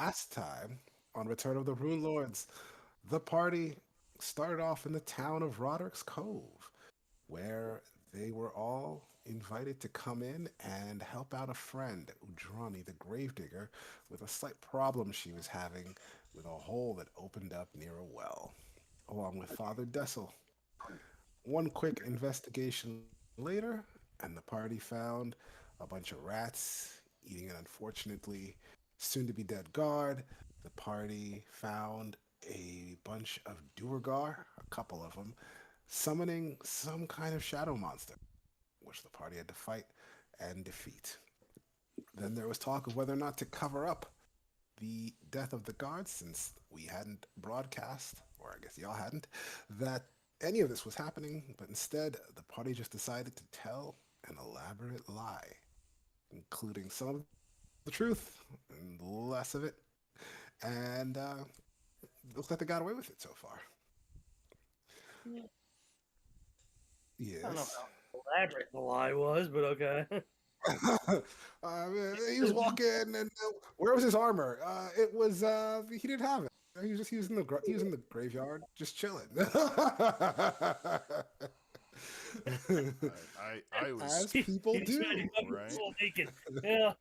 last time, on Return of the Rune Lords, the party started off in the town of Roderick's Cove, where they were all invited to come in and help out a friend, Udrani the Gravedigger, with a slight problem she was having with a hole that opened up near a well, along with Father Dessel. One quick investigation later, and the party found a bunch of rats eating an unfortunately soon to be dead guard. The party found a bunch of Duergar, a couple of them, summoning some kind of shadow monster, which the party had to fight and defeat. Then there was talk of whether or not to cover up the death of the guards, since we hadn't broadcast, or I guess y'all hadn't, that any of this was happening, but instead the party just decided to tell an elaborate lie, including some of the truth and less of it. And looks like they got away with it so far. I don't know Yes. how elaborate the lie was, but okay. He was walking, and where was his armor? It was he didn't have it. He was in the he was in the graveyard, just chilling, I as was people He's trying to do. cover right. his full naked. Yeah.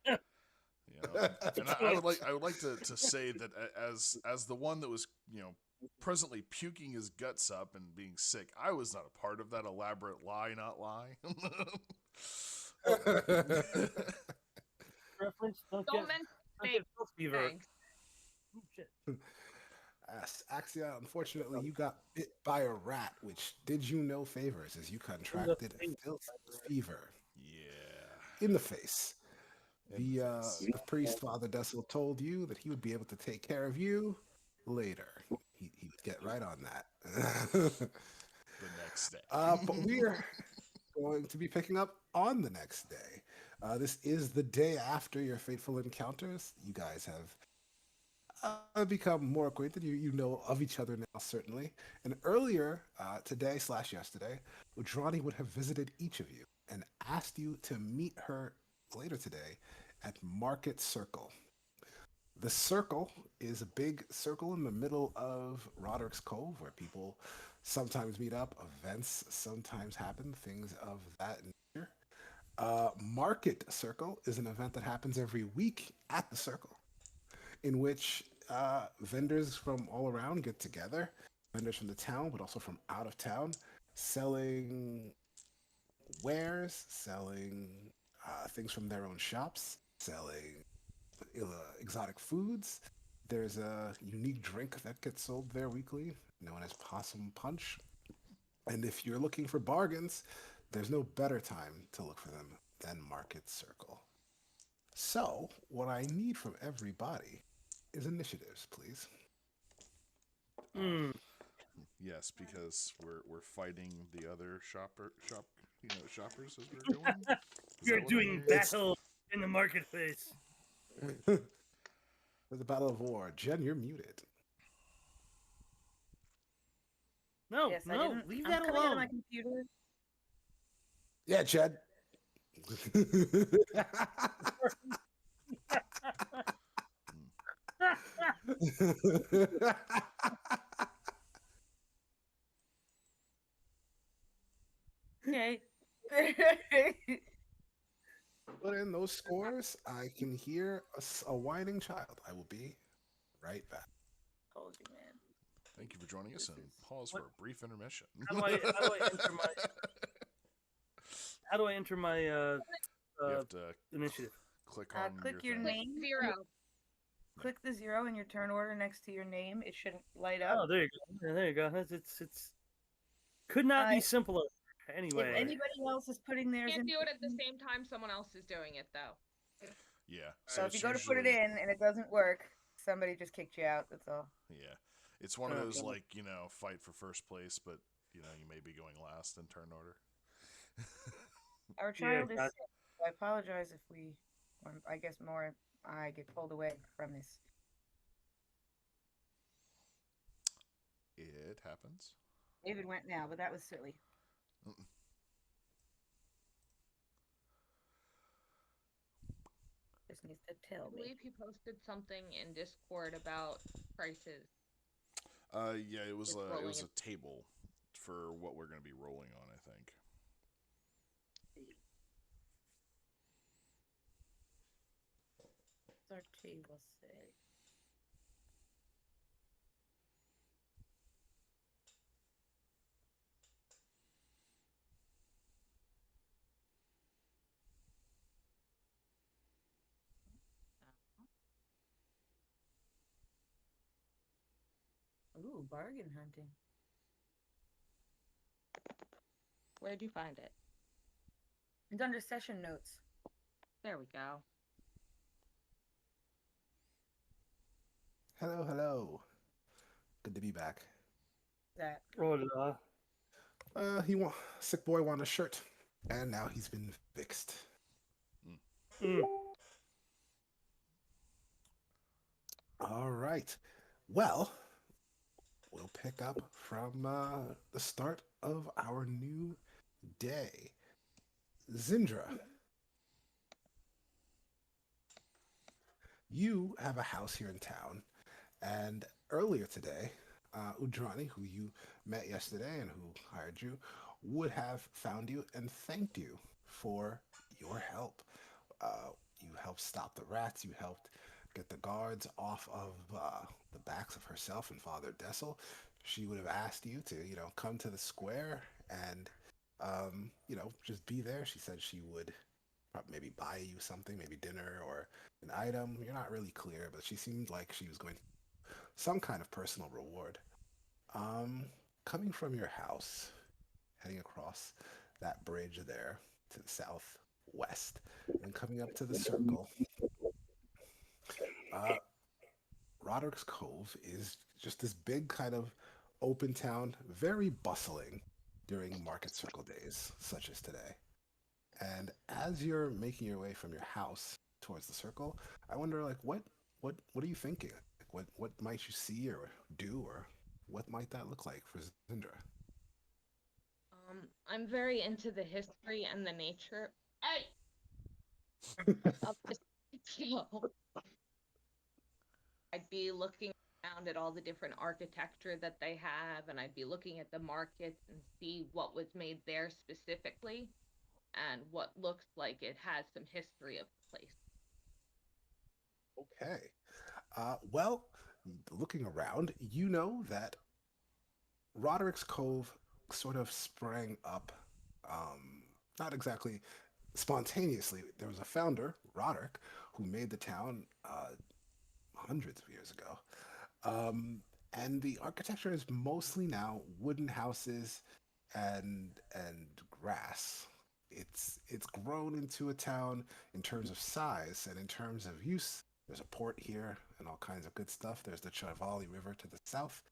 And I would like to say that as the one that was presently puking his guts up and being sick, I was not a part of that elaborate lie, not lie. Reference. Don't mention Don't names. get filth fever. Thanks. Ooh, shit. Axia, unfortunately, you got bit by a rat, which did you no favors as you contracted filth fever Yeah. in the face. In the face. The priest, Father Dessel, told you that he would be able to take care of you later. He would get right on that. The next day. But we're going to be picking up on the next day. This is the day after your fateful encounters. You guys have become more acquainted. You know of each other now, certainly. And earlier today slash yesterday, Udrani would have visited each of you and asked you to meet her later today at Market Circle. The circle is a big circle in the middle of Roderick's Cove where people sometimes meet up, events sometimes happen, things of that nature. Market Circle is an event that happens every week at the circle, in which vendors from all around get together, vendors from the town, but also from out of town, selling wares, selling things from their own shops, selling exotic foods. There's a unique drink that gets sold there weekly, known as Possum Punch. And if you're looking for bargains, there's no better time to look for them than Market Circle. So, what I need from everybody is initiatives, please. Yes, because we're fighting the other shoppers as we're going. Is You're that what doing I'm hearing? battle in the marketplace. For the Battle of War, Jen, you're muted. No, Yes, I no, didn't. leave I'm that coming out of my alone. computer. Yeah, Jed. Okay. Put in those scores. I can hear a whining child. I will be right back. Told you, man. Thank you for joining us and pause for a brief intermission. How do I enter my You have to initiative? click on Click your your thing. name. 0. Click the 0 in your turn order next to your name. It shouldn't light Oh, up. there you go. Yeah, there you go. It's could not be simpler. If Anyway, anybody else is putting theirs Can't in, do it at the same time someone else is doing it, though. Yeah. so if it's you go to put it usually- in and it doesn't work, somebody just kicked you out. That's all. Yeah. It's one of those Okay. like, fight for first place, but you may be going last in turn order. Our child is gotcha. sick. So I apologize if we, or I guess more, I get pulled away from this. It happens. David went now, but that was silly. just needs to tell I me. believe he posted something in Discord about prices. Yeah, it was With rolling a it. table for what we're going to be rolling on, I think. What's our table say? Ooh, bargain hunting. Where'd you find it? It's under session notes. There we go. Hello, hello. Good to be back. That Hola. He want sick boy want a shirt, and now he's been fixed. Mm. All right. Well, we'll pick up from the start of our new day. Zindra, you have a house here in town, and earlier today, Udrani, who you met yesterday and who hired you, would have found you and thanked you for your help. You helped stop the rats. You helped get the guards off of the backs of herself and Father Dessel. She would have asked you to, come to the square and, just be there. She said she would maybe buy you something, maybe dinner or an item. You're not really clear, but she seemed like she was going to some kind of personal reward. Um, Coming from your house, heading across that bridge there to the southwest, and coming up to the circle, uh, Roderick's Cove is just this big kind of open town, very bustling during market circle days, such as today. And as you're making your way from your house towards the circle, I wonder, like, what are you thinking? Like, what might you see or do, or what might that look like for Zindra? I'm very into the history and the nature. Hey, of this show. I'd be looking around at all the different architecture that they have, and I'd be looking at the markets and see what was made there specifically, and what looks like it has some history of the place. Okay. Well, looking around, you know that Roderick's Cove sort of sprang up, not exactly spontaneously. There was a founder, Roderick, who made the town hundreds of years ago. And the architecture is mostly now wooden houses and grass. It's grown into a town in terms of size and in terms of use. There's a port here and all kinds of good stuff. There's the Charvali River to the south.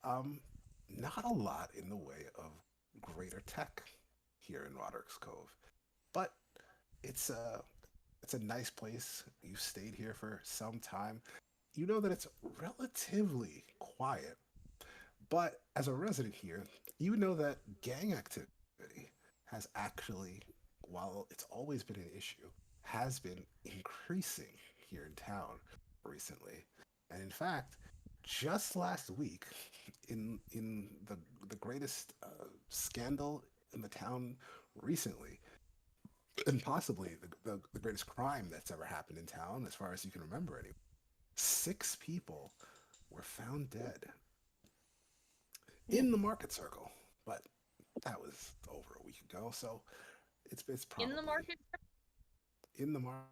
Um, Not a lot in the way of greater tech here in Roderick's Cove, but it's a it's a nice place. You've stayed here for some time. You know that it's relatively quiet, but as a resident here, you know that gang activity has actually, while it's always been an issue, has been increasing here in town recently. And in fact, just last week, in the greatest scandal in the town recently, and possibly the greatest crime that's ever happened in town, as far as you can remember, anyway, 6 people were found dead in the market circle. But that was over a week ago, so it's In the probably market, in the market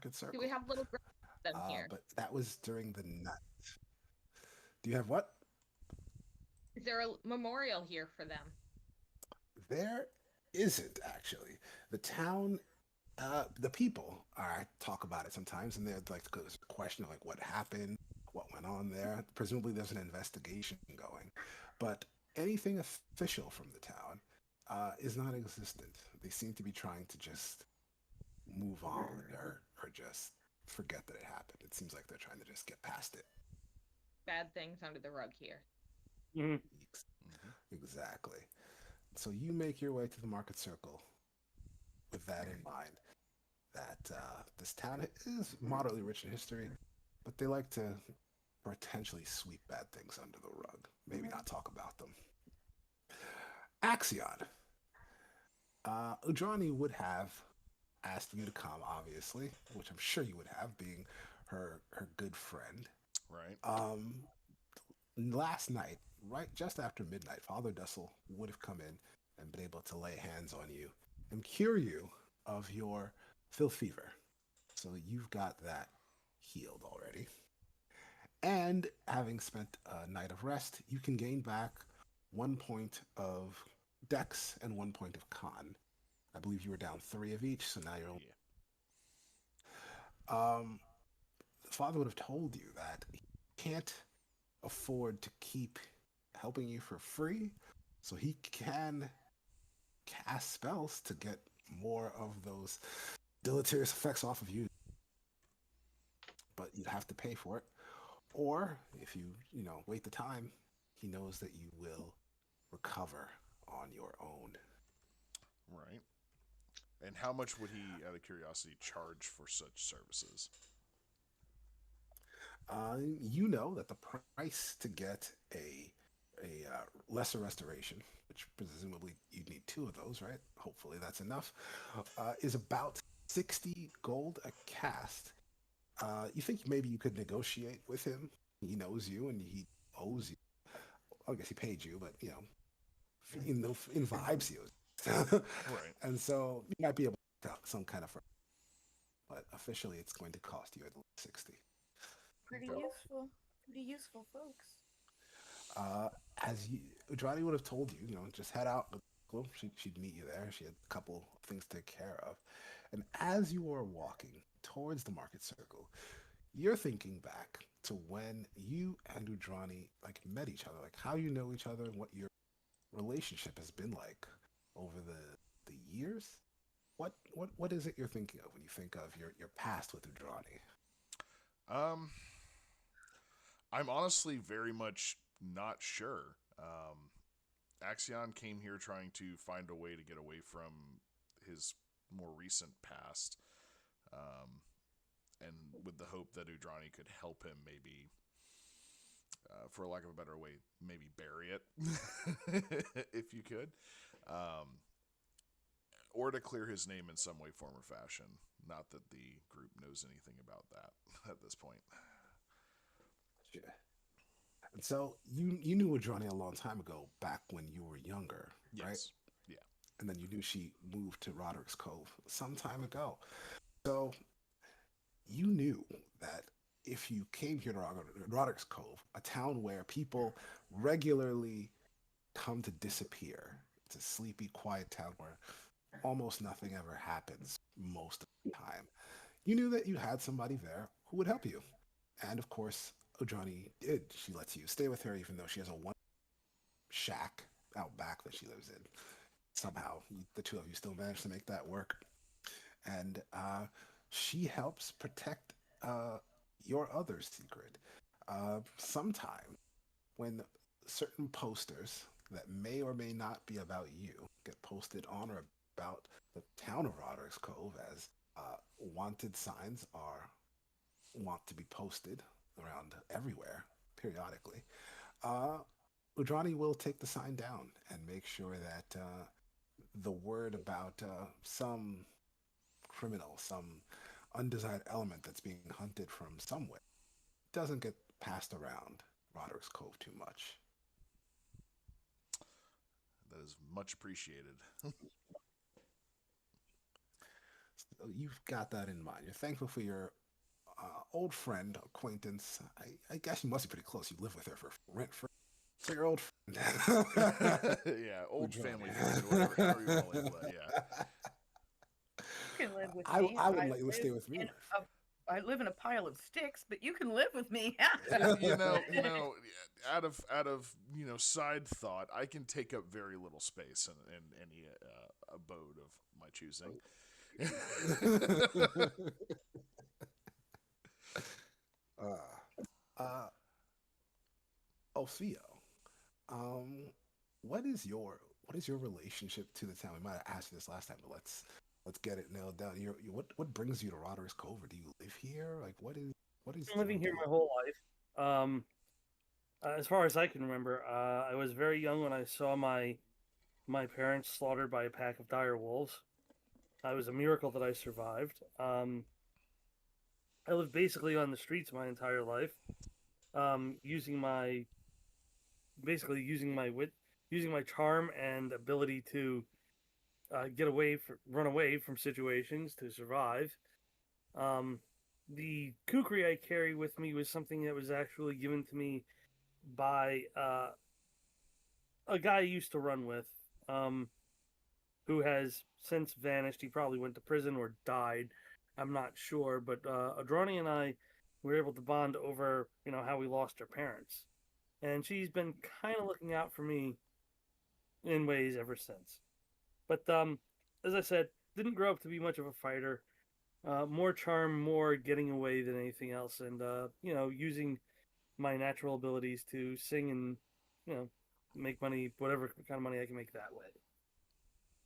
do we circle. have little girls them here? But that was during the night. Do you have what? Is there a memorial here for them? There isn't actually. The town, the people, I talk about it sometimes, and they're like, there's a question of like what happened, what went on there. Presumably, there's an investigation going, but anything official from the town is non-existent. They seem to be trying to just move on or just forget that it happened. It seems like they're trying to just get past it. Bad things under the rug here. Mm. Exactly. So you make your way to the market circle with that in mind. that this town is moderately rich in history, but they like to potentially sweep bad things under the rug. Maybe not talk about them. Axion. Udrani would have asked you to come, obviously, which I'm sure you would have, being her good friend. Right. Um, Last night, right just after midnight, Father Dussel would have come in and been able to lay hands on you and cure you of your filth fever. So you've got that healed already. And having spent a night of rest, you can gain back 1 point of dex and 1 point of con. I believe you were down three of each, so now you're. Yeah. The father would have told you that he can't afford to keep helping you for free, so he can cast spells to get more of those deleterious effects off of you, but you'd have to pay for it. Or if you wait the time, he knows that you will recover on your own. Right. And how much would he, out of curiosity, charge for such services? You know that the price to get a lesser restoration, which presumably you'd need two of those, right? Hopefully that's enough. Is about 60 gold a cast. You think maybe you could negotiate with him? He knows you and he owes you. I guess he paid you, but in vibes he owes. Right. And so you might be able to some kind of, but officially it's going to cost you at least 60. Pretty Okay. useful. Pretty useful, folks. Uh, as you, Udrani would have told you, just head out. She'd meet you there. She had a couple of things to take care of. And as you are walking towards the market circle, you're thinking back to when you and Udrani like met each other, like how you know each other and what your relationship has been like over the years. What is it you're thinking of when you think of your past with Udrani? Um, I'm honestly very much not sure. Axion came here trying to find a way to get away from his more recent past, um, and with the hope that Udrani could help him, maybe, for lack of a better way, maybe bury it, if you could, um, or to clear his name in some way, form, or fashion. Not that the group knows anything about that at this point. Yeah. And so you knew Udrani a long time ago, back when you were younger, right? Yes. Yeah. And then you knew she moved to Roderick's Cove some time ago. So you knew that if you came here to Roderick's Cove, a town where people regularly come to disappear, it's a sleepy, quiet town where almost nothing ever happens most of the time. You knew that you had somebody there who would help you. And of course, Ojani did. She lets you stay with her, even though she has a one shack out back that she lives in. Somehow, the two of you still manage to make that work. And she helps protect your other secret. Sometime when certain posters that may or may not be about you get posted on or about the town of Roderick's Cove, as wanted signs are want to be posted around everywhere periodically, uh, Udrani will take the sign down and make sure that the word about some criminal, some undesired element that's being hunted from somewhere doesn't get passed around Roderick's Cove too much. That is much appreciated. So you've got that in mind. You're thankful for your old friend, acquaintance. I guess you must be pretty close. You live with her for rent free. So your old friend. Yeah, old family friend, whatever, however you want to label that. Yeah. You can live with I, me. I would let you stay with me. I live in a pile of sticks, but you can live with me. Out of side thought, I can take up very little space in any abode of my choosing. uh, Ophio, um, what is your relationship to the town? We might have asked you this last time, but let's let's get it nailed down. What brings you to Roderick's Cove? Or do you live here? Like, what is Been living your here deal? my whole life. As far as I can remember, I was very young when I saw my parents slaughtered by a pack of dire wolves. It was a miracle that I survived. I lived basically on the streets my entire life, using my basically using my charm and ability to run away from situations to survive. Um, the kukri I carry with me was something that was actually given to me by a guy I used to run with, um, who has since vanished. He probably went to prison or died. I'm not sure, but Adrani and I were able to bond over how we lost our parents, and she's been kind of looking out for me in ways ever since. But as I said, didn't grow up to be much of a fighter. More charm, more getting away than anything else, and using my natural abilities to sing and you know make money, whatever kind of money I can make that way.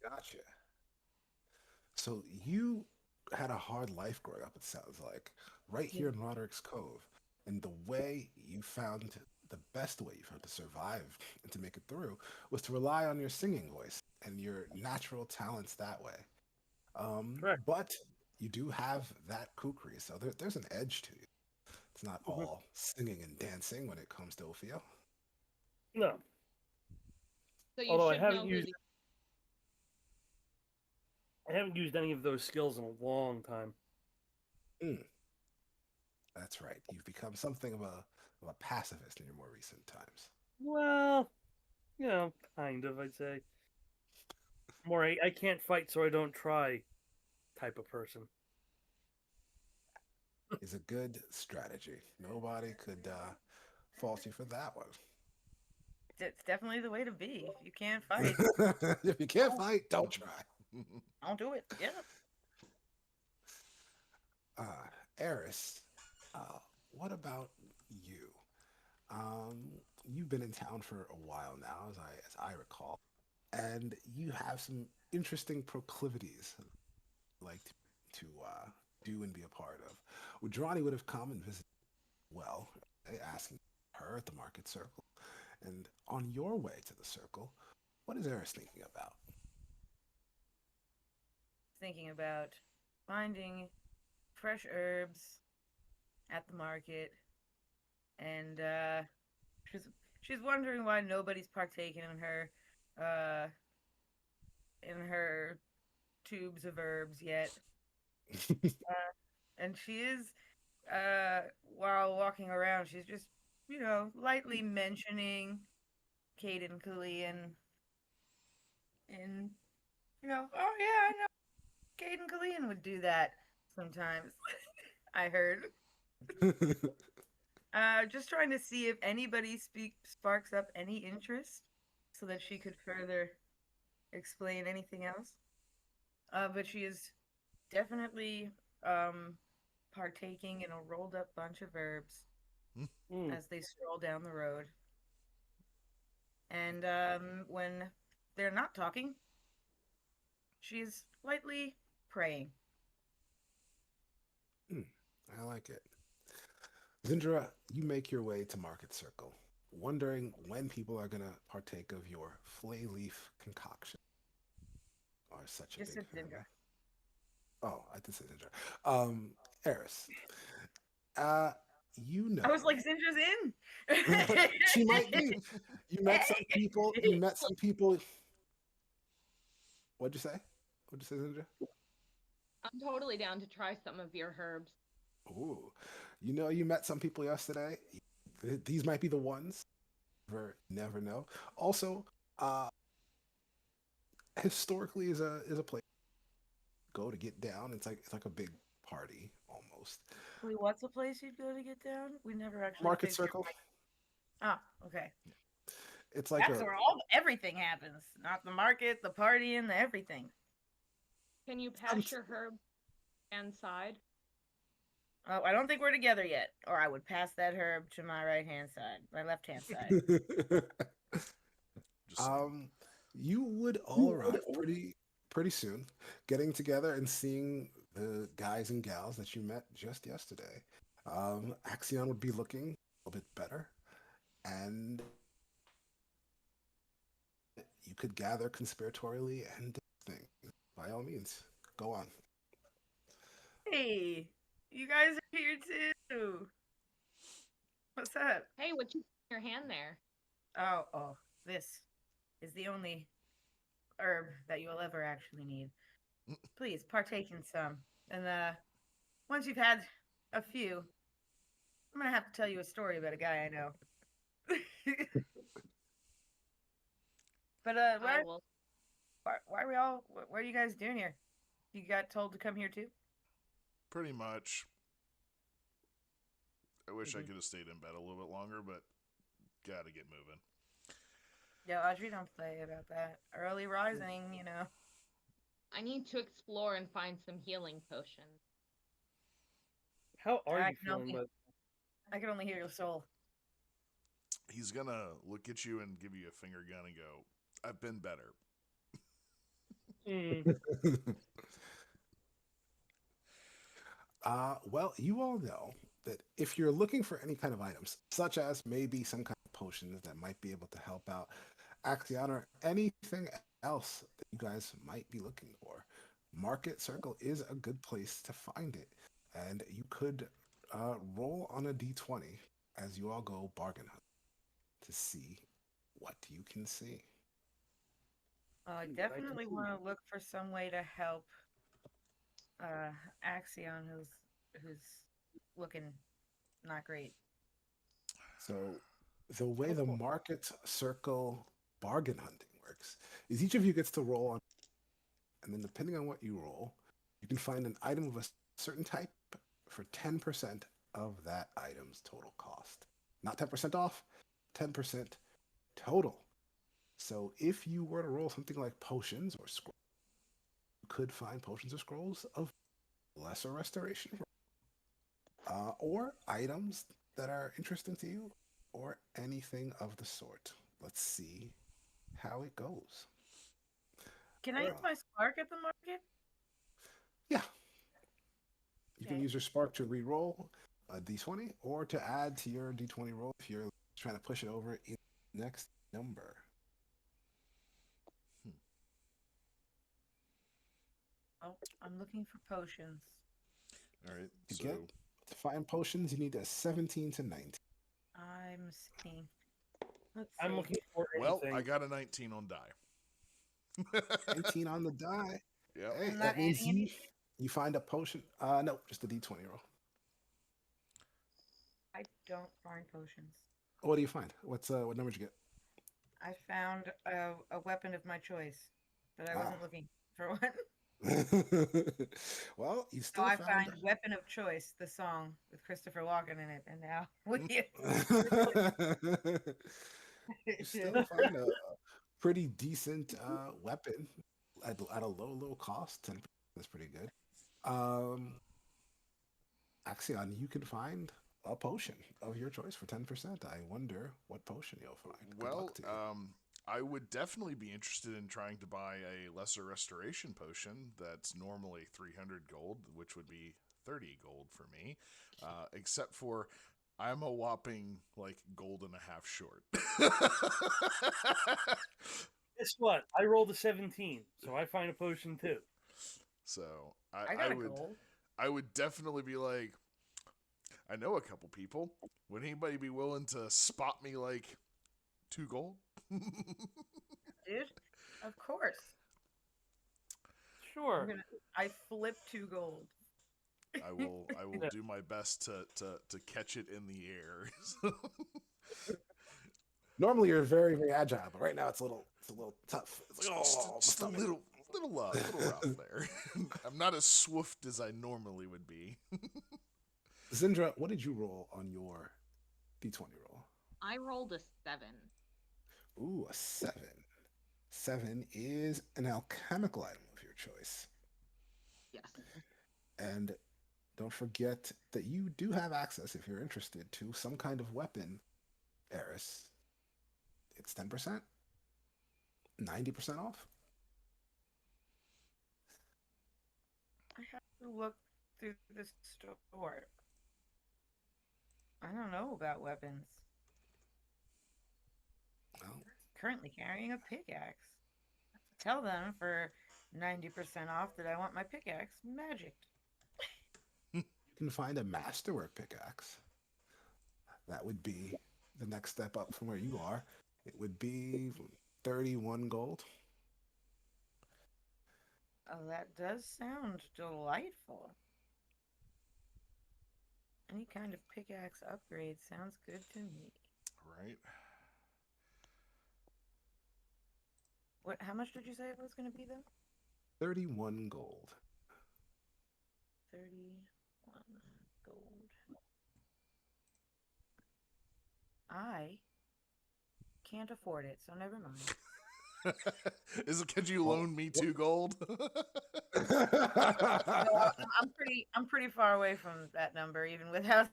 Gotcha. So you had a hard life growing up, it sounds like, right Yeah. here in Roderick's Cove. And the way you found the best way you found to survive and to make it through was to rely on your singing voice and your natural talents that way. Correct. But you do have that kukri, so there's an edge to you. It's not Mhm. all singing and dancing when it comes to Ophia. No, So you although should know who the I haven't used any of those skills in a long time. Mm, that's right. You've become something of a pacifist in your more recent times. Well, kind of, I'd say. More, I can't fight, so I don't try type of person. Is a good strategy. Nobody could fault you for that one. It's definitely the way to be. If you can't fight, If you can't fight, don't try. don't do it. Yeah. Uh, Eris, what about you? Um, you've been in town for a while now, as I recall, and you have some interesting proclivities like to do and be a part of. Udrani would have come and visited well, asking her at the market circle. And on your way to the circle, what is Eris thinking about? Thinking about finding fresh herbs at the market, and she's she's wondering why nobody's partaken uh in her tubes of herbs yet. And she is while walking around, she's just lightly mentioning Caden Killian, and oh yeah, I know Caden Killian would do that sometimes. I heard. Just trying to see if anybody sparks up any interest, so that she could further explain anything else. But she is definitely um partaking in a rolled up bunch of herbs Mm. as they stroll down the road. And when they're not talking, she's lightly praying. Hmm, I like it. Zindra, you make your way to Market Circle, wondering when people are going to partake of your flay leaf concoction. Are such a Just big said fan. Zindra. Oh, I did say Zindra. Um, Eris, uh, you I was know, like, Zindra's in. she might be. You met some people. You met some people. What'd you say? What'd you say, Zindra? I'm totally down to try some of your herbs. Ooh, you met some people yesterday. These might be the ones. Never know. Also, uh, historically is a place to go to get down. It's like a big party almost. Wait, what's the place you'd go to get down? We never actually Market figured. Circle. Ah, okay. It's like That's a where everything happens. Not the market, the party, and the everything. Can you some, pass your herbs inside? Oh, I don't think we're together yet. Or I would pass that herb to my right hand side, my left hand side. Just saying. you would all arrive pretty pretty soon, getting together and seeing the guys and gals that you met just yesterday. Axion would be looking a little bit better, and you could gather conspiratorially and things. By all means, go on. Hey, you guys are here too. What's up? Hey, what you in your hand there? Oh, this is the only herb that you'll ever actually need. Please partake in some. And once you've had a few, I'm gonna have to tell you a story about a guy I know. But I will. why are we all? What are you guys doing here? You got told to come here too? Pretty much. I wish I Mhm. could have stayed in bed a little bit longer, but gotta get moving. Yeah, Audrey, don't play about that. Early rising, you know. I need to explore and find some healing potions. How are I you can feeling? only But I can only hear your soul. He's gonna look at you and give you a finger gun and go, I've been better. mm, Well, you all know that if you're looking for any kind of items, such as maybe some kind of potions that might be able to help out Axion or anything else that you guys might be looking for, Market Circle is a good place to find it. And you could roll on a d20 as you all go bargain hunt to see what you can see. I I can definitely see. want to look for some way to help uh Axion, who's looking not great. So, the way Oh, the cool. Market Circle bargain hunting works is each of you gets to roll on, and then depending on what you roll, you can find an item of a certain type for 10% of that item's total cost. Not 10% off, 10% total. So if you were to roll something like potions or scrolls, you could find potions or scrolls of lesser restoration, or items that are interesting to you, or anything of the sort. Let's see how it goes. Can I Sure. use my spark at the market? Yeah, you can Okay. use your spark to re-roll a d20 or to add to your d20 roll if you're trying to push it over in the next number. Hmm. Oh, I'm looking for potions. All right, To so get to find potions, you need a 17 to 19. I'm seeing. Let's I'm see. looking for well, I anything. got a 19 on die. 19 on the die. Yep. Hey, I'm not that means adding you anything. you find a potion. No, just a d20 roll. I don't find potions. What do you find? What number did you get? I found a weapon of my choice, but I Ah. wasn't looking for one. Well, you So still I found find "Weapon of Choice," the song with Christopher Walken in it, and now we. you still find a pretty decent weapon at a low cost. 10% is pretty good. Um, Axion, you can find a potion of your choice for 10%. I wonder what potion you'll find. Good luck Well, to you. I would definitely be interested in trying to buy a lesser restoration potion that's normally 300 gold, which would be 30 gold for me. Except for I'm a whopping like gold and a half short. Guess what? I rolled a 17, so I find a potion too. So I I got a would gold. I would definitely be like, I know a couple people. Would anybody be willing to spot me like 2 gold? Dude. Of course. I'm Sure. gonna. I flip 2 gold. I will Yeah. do my best to catch it in the air. Normally you're very agile, but right now it's a little tough. It's like oh my just a stomach. little rough there. I'm not as swift as I normally would be. Zindra, what did you roll on your d20 roll? I rolled a 7. Ooh, a 7. 7 is an alchemical item of your choice. Yes. And don't forget that you do have access, if you're interested, to some kind of weapon, Eris. It's 10%, 90% off. look through the store. I don't know about weapons. Well, Currently carrying a pickaxe. Tell them for 90% off that I want my pickaxe magicked. you can find a masterwork pickaxe. That would be the next step up from where you are. It would be 31 gold. Oh, that does sound delightful. Any kind of pickaxe upgrade sounds good to me. Right. What? How much did you say it was going to be though? 31 gold. 31 gold. I can't afford it, so never mind. Could you Well, loan me 2 gold? No, I'm pretty far away from that number, even without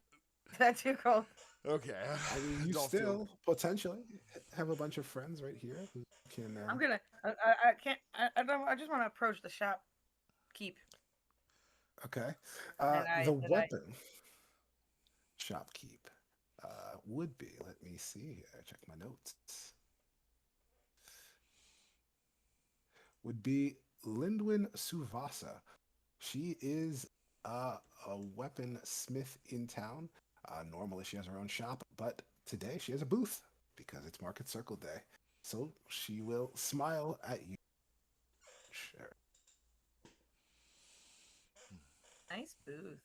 that 2 gold. Okay. I mean, you Don't feel. still potentially have a bunch of friends right here who can. I'm gonna. I can't. I don't. I just want to approach the shop. Keep Okay. that The I. That I. weapon shopkeep would be. Let me see here. Check my notes. Would be Lindwin Suvasa. She is a weapon smith in town. Normally, she has her own shop, but today she has a booth because it's Market Circle Day. So she will smile at you. Sure. Nice booth.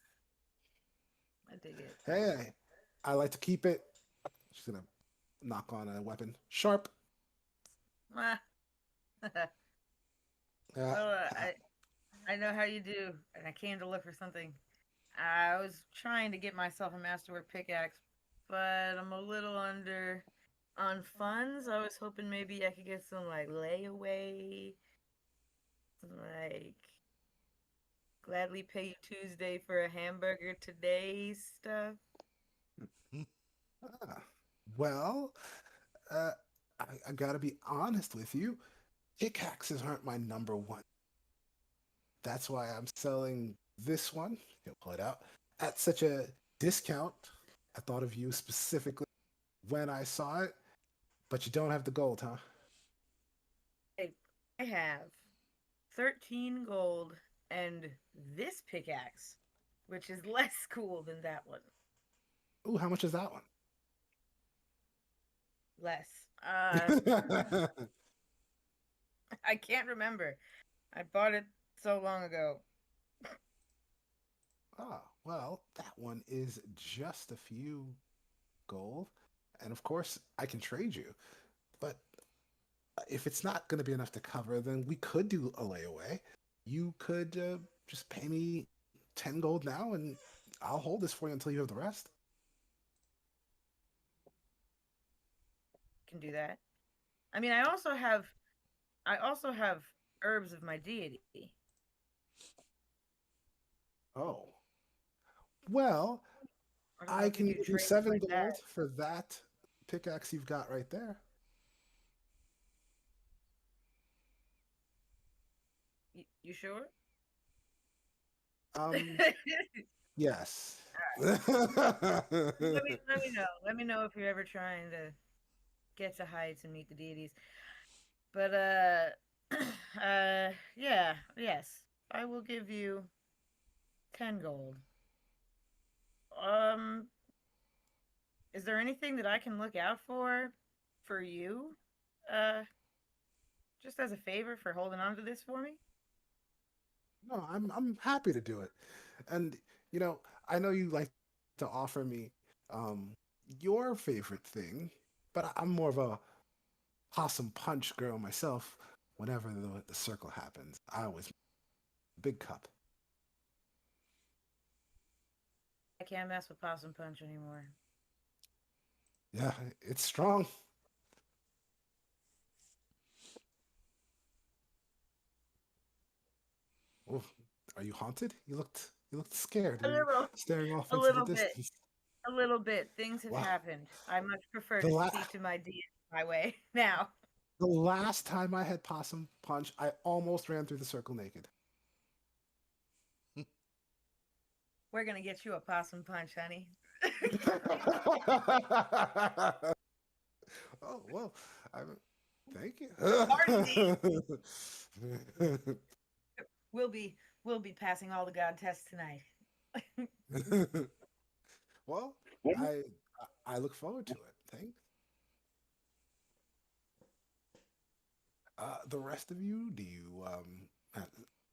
I dig it. Hey, I like to keep it. She's gonna knock on a weapon. Sharp. Ah. Uh, Well, uh, I know how you do, and I came to look for something. I was trying to get myself a masterwork pickaxe, but I'm a little under on funds. I was hoping maybe I could get some like layaway, some like gladly pay you Tuesday for a hamburger today stuff. ah. Well, uh, I gotta be honest with you. Pickaxes aren't my number one. That's why I'm selling this one. He'll pull it out at such a discount. I thought of you specifically when I saw it, but you don't have the gold, huh? I have 13 gold and this pickaxe, which is less cool than that one. Ooh, how much is that one? Less. I can't remember. I bought it so long ago. Ah, well, that one is just a few gold. And of course, I can trade you. But if it's not going to be enough to cover, then we could do a layaway. You could just pay me 10 gold now, and I'll hold this for you until you have the rest. Can do that. I mean, I also have herbs of my deity. Oh, well, I don't know I if you can do give you trades 7 like that. gold for that pickaxe you've got right there. You sure? Um, yes. Let me know. Let me know if you're ever trying to get to heights and meet the deities. But yeah, yes, I will give you 10 gold. Um, is there anything that I can look out for you? Uh, just as a favor for holding on to this for me? No, I'm happy to do it. And you know, I know you like to offer me um your favorite thing, but I'm more of a possum punch girl myself. Whenever the circle happens, I always big cup. I can't mess with possum punch anymore. Yeah, it's strong. Oh, are you haunted? You looked scared. A You're little, staring off a into the little bit, distance. a little bit. Things have Wow. happened. I much prefer The to la- speak to my deity my way now. the last time I had possum punch, I almost ran through the circle naked. We're gonna get you a possum punch, honey. Oh well, thank you. Pardon me. We'll be passing all the god tests tonight. Well, I I look forward to it. Thanks. The rest of you, do you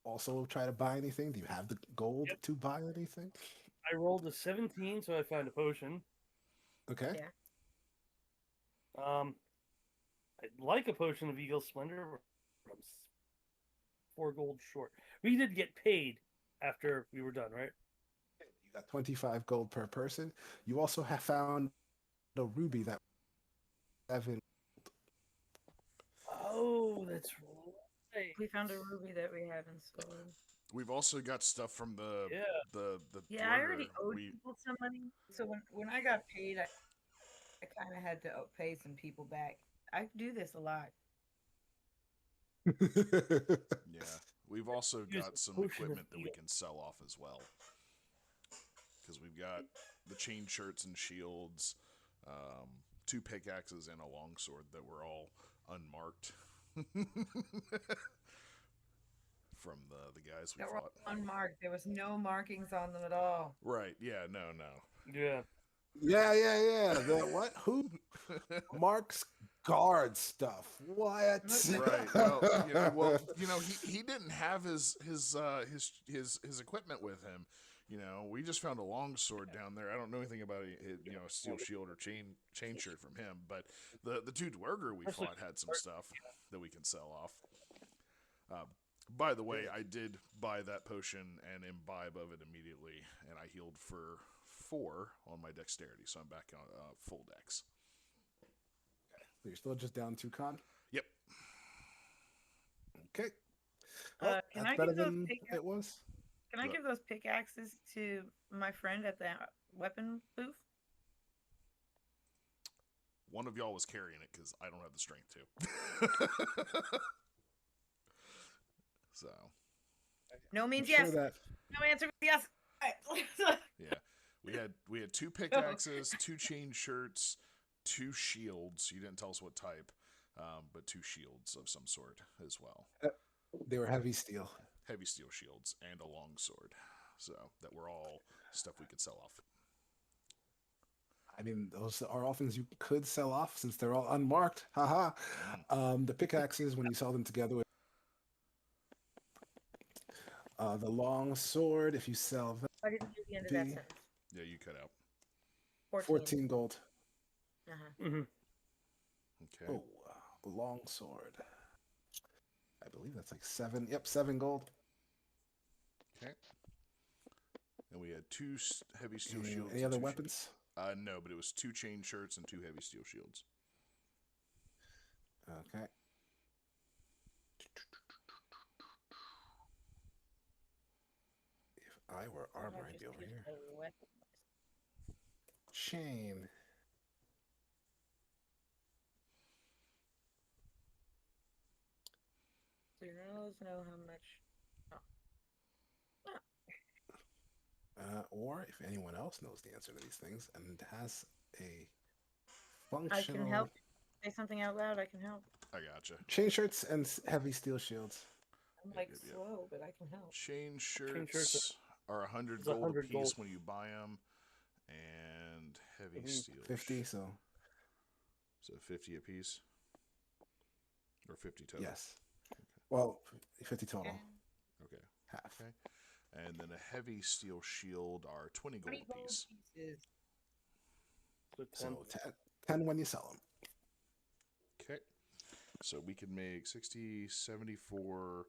also try to buy anything? Do you have the gold Yep. to buy anything? I rolled a 17, so I found a potion. Okay. Yeah. I'd like a potion of Eagle Splendor, but I'm 4 gold short. We did get paid after we were done, right? You got 25 gold per person. You also have found a ruby that 7. Oh, that's right. We found a ruby that we haven't sold. We've also got stuff from the Yeah. the Yeah, I already blurger. owed people some money. So when I got paid, I kind of had to pay some people back. I do this a lot. Yeah, we've also Use got a some potion of equipment that we heal. can sell off as well. Because we've got the chain shirts and shields, 2 pickaxes and a longsword that were all unmarked from the guys we They were fought. unmarked. There was no markings on them at all. Right? Yeah. No. Yeah. Yeah. The what? Who? Mark's guard stuff. What? Right. He didn't have his equipment with him. We just found a longsword down there. I don't know anything about a steel shield or chain shirt from him, but the 2 dwerger we fought had some stuff that we can sell off. By the way, I did buy that potion and imbibe of it immediately, and I healed for 4 on my dexterity, so I'm back on full dex. So you're still just down 2 con? Yep. Okay. Well, Can that's I better give those than pickaxes? it was. Can I give those pickaxes to my friend at the weapon booth? One of y'all was carrying it because I don't have the strength to. So. No means I'm yes. sure that No answer is yes. Yeah, we had 2 pickaxes, 2 chain shirts, 2 shields. You didn't tell us what type, but 2 shields of some sort as well. they were heavy steel. Heavy steel shields and a longsword. So that were all stuff we could sell off. I mean, those are all things you could sell off since they're all unmarked. Haha. The pickaxes, when you sell them together with the long sword, if you sell that, I didn't hear the end of that sentence. Yeah, you cut out. 14 gold. Uh-huh. Mm-hmm. Okay. Oh, long sword. I believe that's like 7. Yep, 7 gold. Okay. And we had 2 heavy steel shields. Any and other 2 weapons? No, but it was 2 chain shirts and 2 heavy steel shields. Okay. If I were armor, I'd be over here. Chain. So your nose know how much. Or if anyone else knows the answer to these things and has a I can functional help. Say something out loud. I can help. I gotcha. chain shirts and heavy steel shields. I'm Yep, like yep, yep. slow, but I can help. Chain shirts shirts are 100 It's gold 100 apiece gold. when you buy them, and heavy Mhm. steel 50, so 50 apiece, or 50 total. yes. Well, 50 total. Okay. Half. Okay. And then a heavy steel shield are 20 gold 20 gold apiece. pieces. So 10. So 10 when you sell them. Okay. So we can make 60, 74,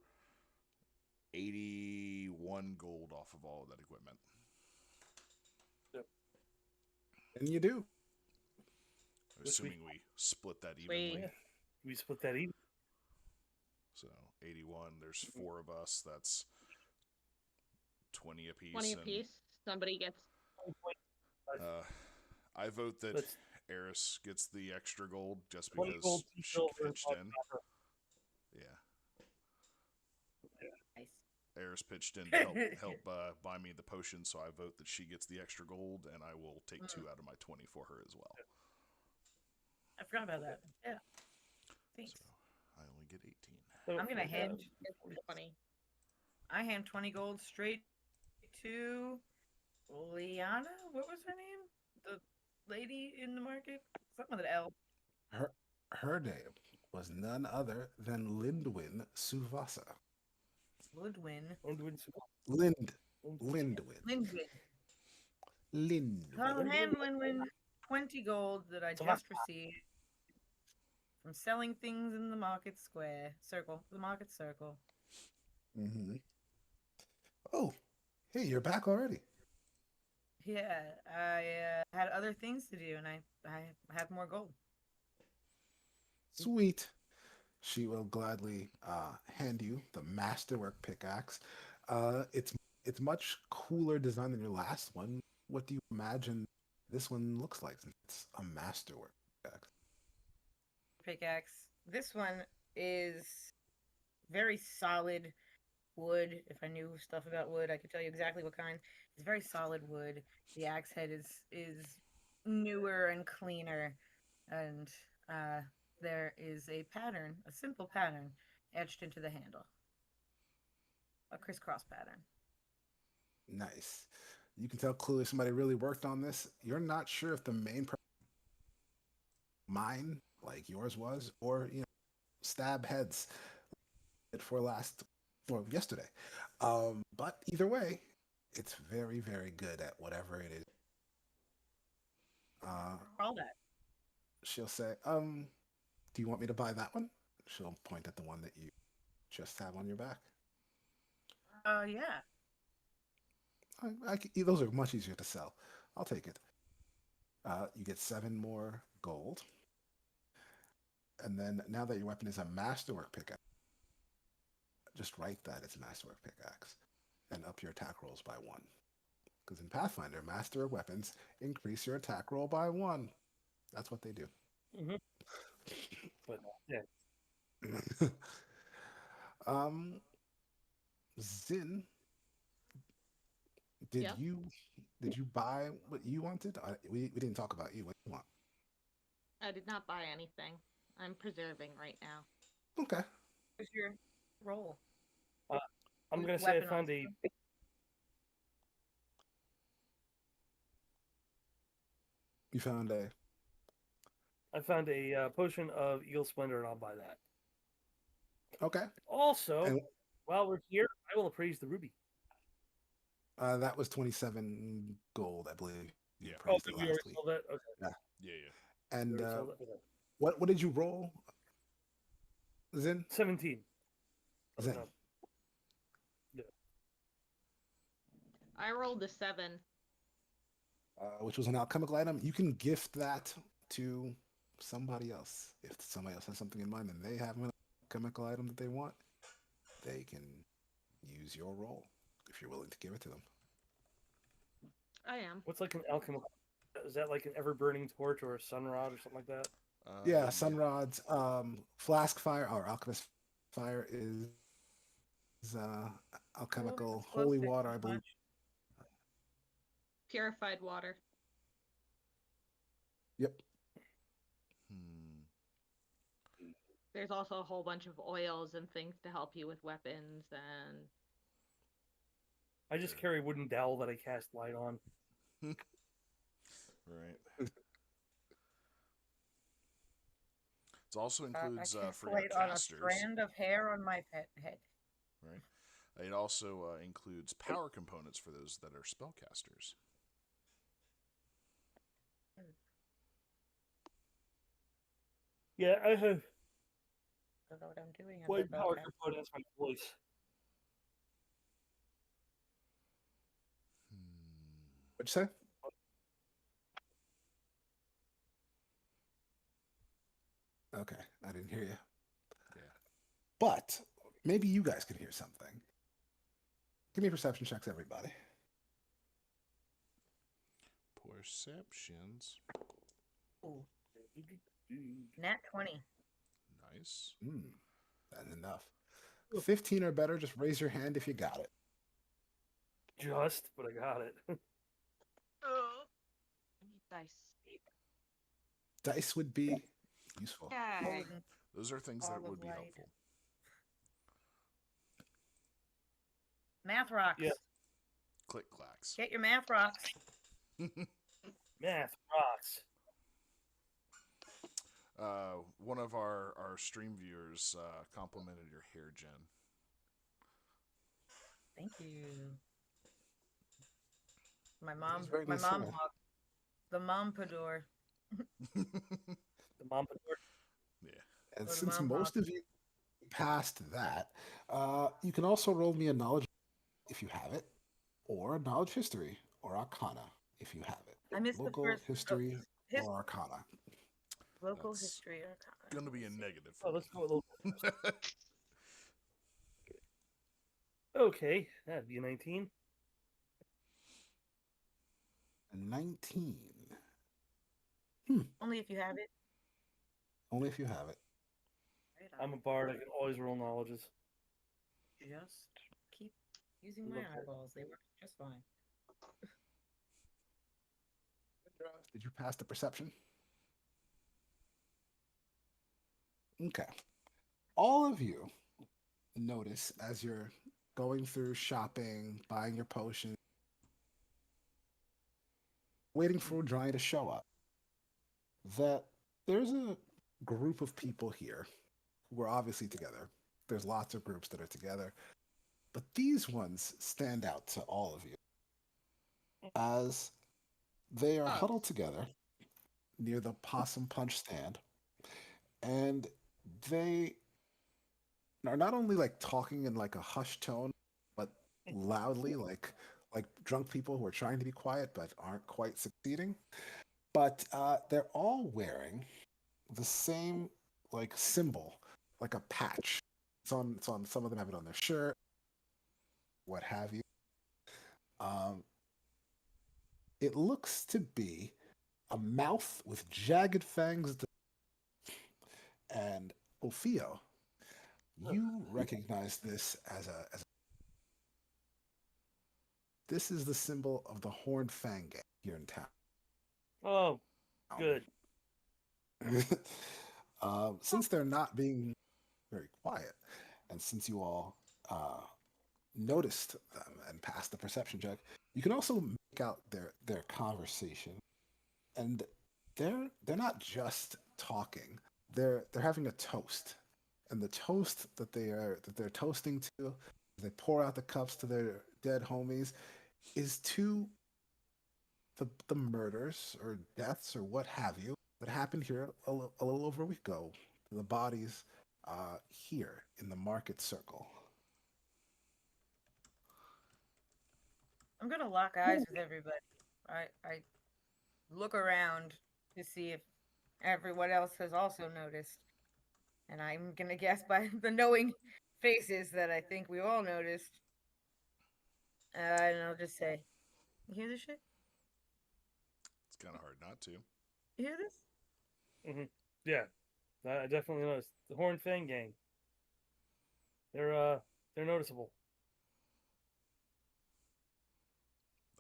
81 gold off of all of that equipment. And you do. Assuming we split that evenly. Yeah. We split that even. So 81, there's 4 of us. That's 20 apiece. 20 apiece. Somebody gets. I vote that That's Eris gets the extra gold just 20 because gold, 2 she silver, and pitched 5 in. copper. Yeah. Nice. Ayers pitched in to help buy me the potion, so I vote that she gets the extra gold, and I will take 2 out of my 20 for her as well. I forgot about that. Yeah. Thanks. So I only get 18. So, I'm gonna hand. It's funny. I hand 20 gold straight to Liana. What was her name? The lady in the market. Something with an L. Her name was none other than Lindwin Suvasa. Ludwin. Lindwin. Lindwin. Lindwin. I'll hand Lindwin 20 gold that I just received from selling things in the market square. The market circle. Mm-hmm. Oh, hey, you're back already. Yeah, I had other things to do, and I have more gold. Sweet. She will gladly hand you the masterwork pickaxe. It's much cooler design than your last one. What do you imagine this one looks like since it's a masterwork pickaxe? Pickaxe. This one is very solid wood. If I knew stuff about wood, I could tell you exactly what kind. It's very solid wood. The axe head is newer and cleaner, and there is a simple pattern etched into the handle. A crisscross pattern. Nice. You can tell clearly somebody really worked on this. You're not sure if the main mine, like yours was, or stab heads for yesterday. But either way, it's very, very good at whatever it is. All that. She'll say, do you want me to buy that one? She'll point at the one that you just have on your back. Yeah. Those are much easier to sell. I'll take it. You get 7 more gold. And then now that your weapon is a masterwork pickaxe, just write that it's masterwork pickaxe and up your attack rolls by 1. Because in Pathfinder, masterwork weapons increase your attack roll by 1. That's what they do. Mm-hmm. But yeah. Zin, did Yeah. you buy what you wanted? We didn't talk about you. What do you want? I did not buy anything. I'm preserving right now. Okay. What's your roll? I'm gonna say I Weapon found also. You found a. I found a potion of Eagle Splendor, and I'll buy that. Okay. Also, And while we're here, I will appraise the ruby. that was 27 gold, I believe. You Yeah. praised Oh, it we already last week. sold that? Okay. Yeah. Yeah. And We already sold that? Okay. what did you roll, Zin? 17. Zin. No. Yeah. I rolled a 7. Which was an alchemical item. You can gift that to somebody else. If somebody else has something in mind and they have an alchemical item that they want, they can use your roll if you're willing to give it to them. I am. What's like an alchemical? Is that like an ever burning torch or a sunrod or something like that? Yeah, sunrods, flask fire or alchemist fire is alchemical. Holy water, I believe. Purified water. Yep. There's also a whole bunch of oils and things to help you with weapons and. I just carry a wooden dowel that I cast light on. Right. It also includes I for your light on a casters. strand of hair on my pet head. Right. It also includes power components for those that are spellcasters. Yeah, I have I don't know what I'm doing. I'm one about power to- component as my voice. What'd you say? Okay, I didn't hear you. Yeah. But maybe you guys can hear something. Give me perception checks, everybody. Perceptions. Ooh. Nat 20. Nice. That's enough. 15 or better, just raise your hand if you got it. Just, but I got it. I need dice. Dice would be useful. I Yay. wouldn't Those are things Ball that of would be light. helpful. Math rocks. Yeah. Click clacks. Get your math rocks. Math rocks. One of our stream viewers complimented your hair, Jen. Thank you. My very my nice mom hair. hawk. The mompador. Yeah. The Mompador. And Or the since mom hawk. most of you passed that, you can also roll me a knowledge if you have it, or a knowledge history, or arcana if you have it. I missed the Local first history his, or arcana. local That's history arcana. Gonna be a negative Oh, for let's go a little bit. me. Okay, that'd be 19. 19. Only if you have it. Only if you have it. Right I'm a on. bard. I can always roll knowledges. Just keep using my Look at- eyeballs. They work just fine. Did you pass the perception? Okay. All of you notice as you're going through shopping, buying your potions, waiting for Dry to show up, that there's a group of people here who are obviously together. There's lots of groups that are together, but these ones stand out to all of you as they are huddled together near the possum punch stand, and they are not only like talking in like a hushed tone, but loudly, like drunk people who are trying to be quiet but aren't quite succeeding. But they're all wearing the same like symbol, like a patch. It's on. Some of them have it on their shirt, what have you. Um, it looks to be a mouth with jagged fangs. And Ophio, you recognize this as this is the symbol of the Horned Fang Gang here in town. Oh, good. Since they're not being very quiet, and since you all noticed them and passed the perception check, you can also make out their conversation, and they're not just talking. They're having a toast, and the toast that they're toasting to, they pour out the cups to their dead homies, is to the murders or deaths or what have you that happened here a little over a week ago. The bodies here in the market circle. I'm gonna lock eyes with everybody. I look around to see if everyone else has also noticed. And I'm gonna guess by the knowing faces that I think we all noticed. And I'll just say, "You hear this shit? It's kind of hard not to. You hear this?" Yeah, I definitely noticed the Horn Fang Gang. They're noticeable.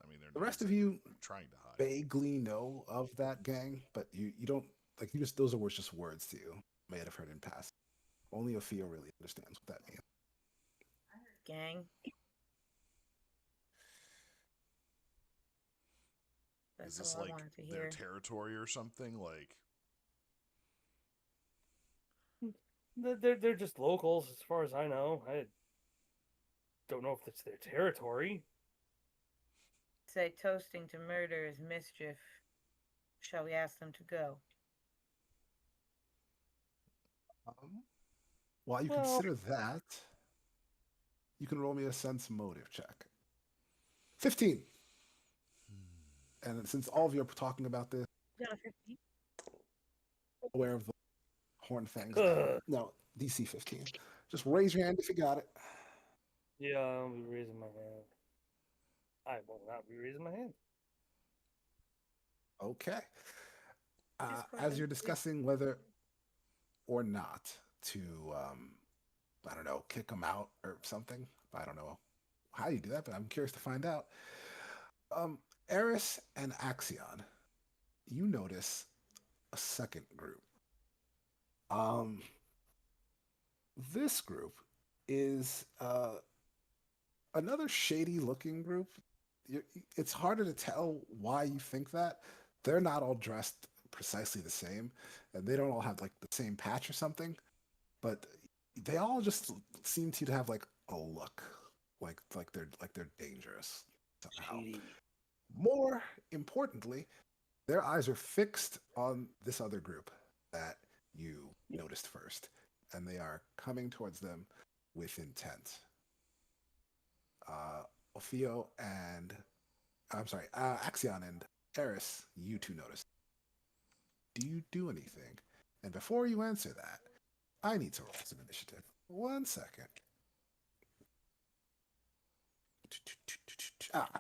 I mean, they're The rest of noticing, you they're trying to hide. vaguely know of that gang, but you don't like you just those are just words to you. May have heard in past. Only Ophia really understands what that means. Gang. Is That's this all I like wanted to their hear. territory or something? Like, They're just locals, as far as I know. I don't know if it's their territory. Say toasting to murder is mischief. Shall we ask them to go? While you Well, consider that, you can roll me a sense motive check. 15. And since all of you are talking about this, Got a 15. aware of the horn fangs. ugh. No, DC 15. Just raise your hand if you got it. Yeah, I'll be raising my hand. I will not be raising my hand. Okay. Discord As you're doesn't discussing whether or not to I don't know, kick them out or something. I don't know how you do that, but I'm curious to find out. Um, Eris and Axion, you notice a second group. Um, this group is another shady looking group. You- It's harder to tell why you think that. They're not all dressed precisely the same, and they don't all have like the same patch or something, but they all just seem to have like a look, like they're dangerous somehow. Shady. More importantly, their eyes are fixed on this other group that you noticed first, and they are coming towards them with intent. Uh, Ophio and I'm sorry, Axion and Eris, you two notice. Do you do anything? And before you answer that, I need to roll some initiative. 1 second.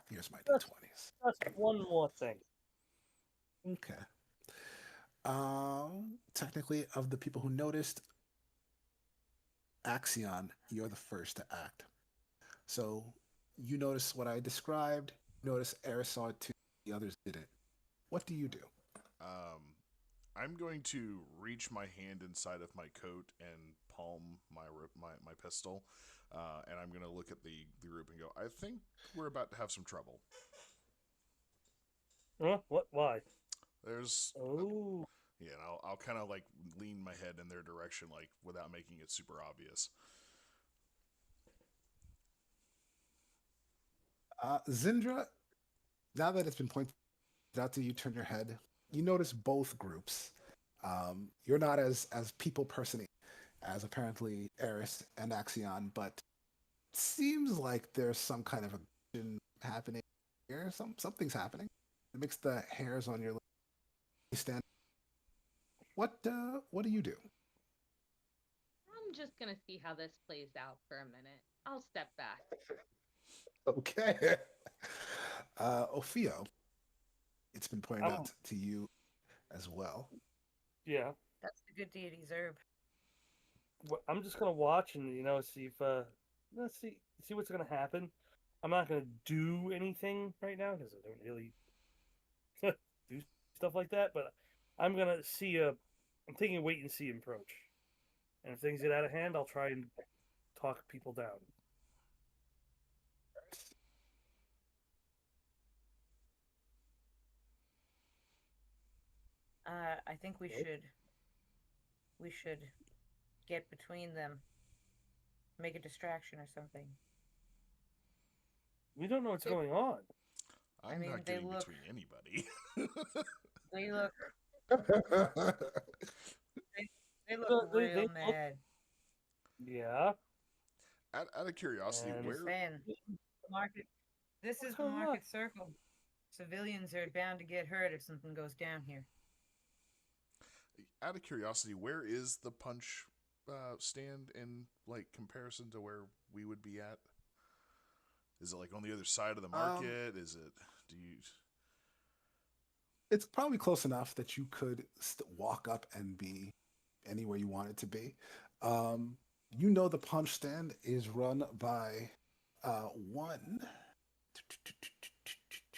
Here's my Just, d20s. just one more thing. Okay. Technically, of the people who noticed, Axion, you're the first to act. So you notice what I described. Notice Eris saw it too. The others didn't. What do you do? Um, I'm going to reach my hand inside of my coat and palm my pistol, and I'm going to look at the group and go, I think we're about to have some trouble. Huh? What? Why? There's Oh. Yeah, and I'll kind of like lean my head in their direction, like without making it super obvious. Zindra, now that it's been pointed out to you, turn your head. You notice both groups. You're not as people person as apparently Eris and Axion, but seems like there's some kind of aggression happening here. Something's happening. It makes the hairs on your leg stand. What do you do? I'm just gonna see how this plays out for a minute. I'll step back. Okay. Ophio, it's been pointed I'm, out to you as well. yeah. That's the good deity's herb. I'm just gonna watch and see if let's see what's gonna happen. I'm not gonna do anything right now because I don't really do stuff like that. But I'm gonna see a. I'm taking a wait and see approach, and if things get out of hand, I'll try and talk people down. I think we should get between them, make a distraction or something. We don't know what's They- going on. I'm mean, not they getting look- between anybody. They look they look They real look- mad. Yeah. Out of curiosity, And- I'm just where saying, the market. This What's is the going on? market circle. Civilians are bound to get hurt if something goes down here. out of curiosity, where is the punch stand in like comparison to where we would be at? Is it like on the other side of the market? Is it? Do you? It's probably close enough that you could walk up and be anywhere you want it to be. You know the punch stand is run by one,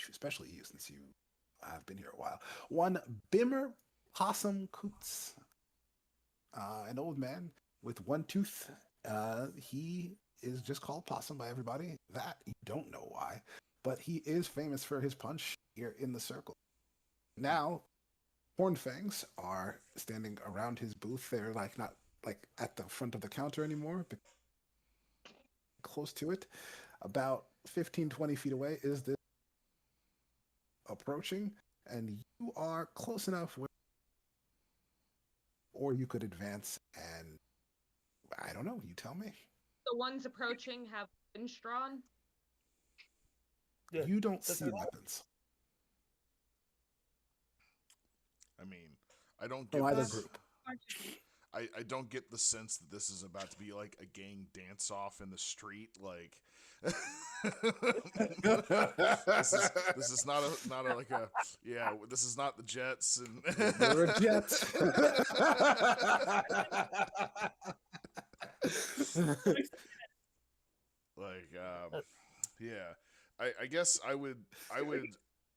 especially you since you have been here a while. One Bimmer Possum Coots, an old man with one tooth. He is just called Possum by everybody. That you don't know why, but he is famous for his punch here in the circle. Now, Hornfangs are standing around his booth. They're like not like at the front of the counter anymore, but close to it. About 15, 20 feet away is this approaching, and you are close enough where, or you could advance and I don't know, you tell me. The ones approaching have weapons drawn. Yeah. You don't That's see it. weapons I mean, I don't from get either this. group. I don't get the sense that this is about to be like a gang dance off in the street. Like this is not a like a yeah. This is not the Jets and You're a jet. Like, yeah, I guess I would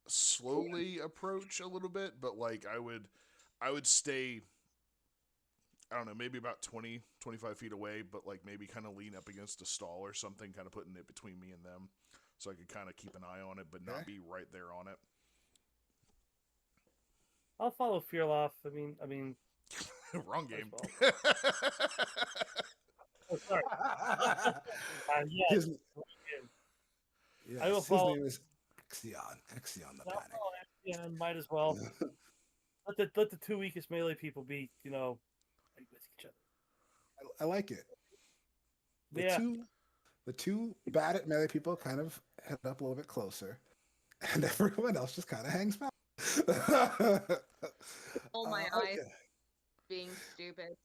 slowly approach a little bit, but like I would stay. I don't know, maybe about 20, 25 feet away, but like maybe kind of lean up against a stall or something, kind of putting it between me and them, so I could kind of keep an eye on it, but not be right there on it. I'll follow Fearloff. I mean, Wrong as game. well. Oh, sorry. Yes, His I will yes, his follow. name is Axion. Axion the I'll Panic. follow Axion. Might as well. Let the two weakest melee people be, fight with each other. I like it. The Yeah. two the two bad at melee people kind of head up a little bit closer, and everyone else just kind of hangs back. Roll my eyes, Okay. being stupid.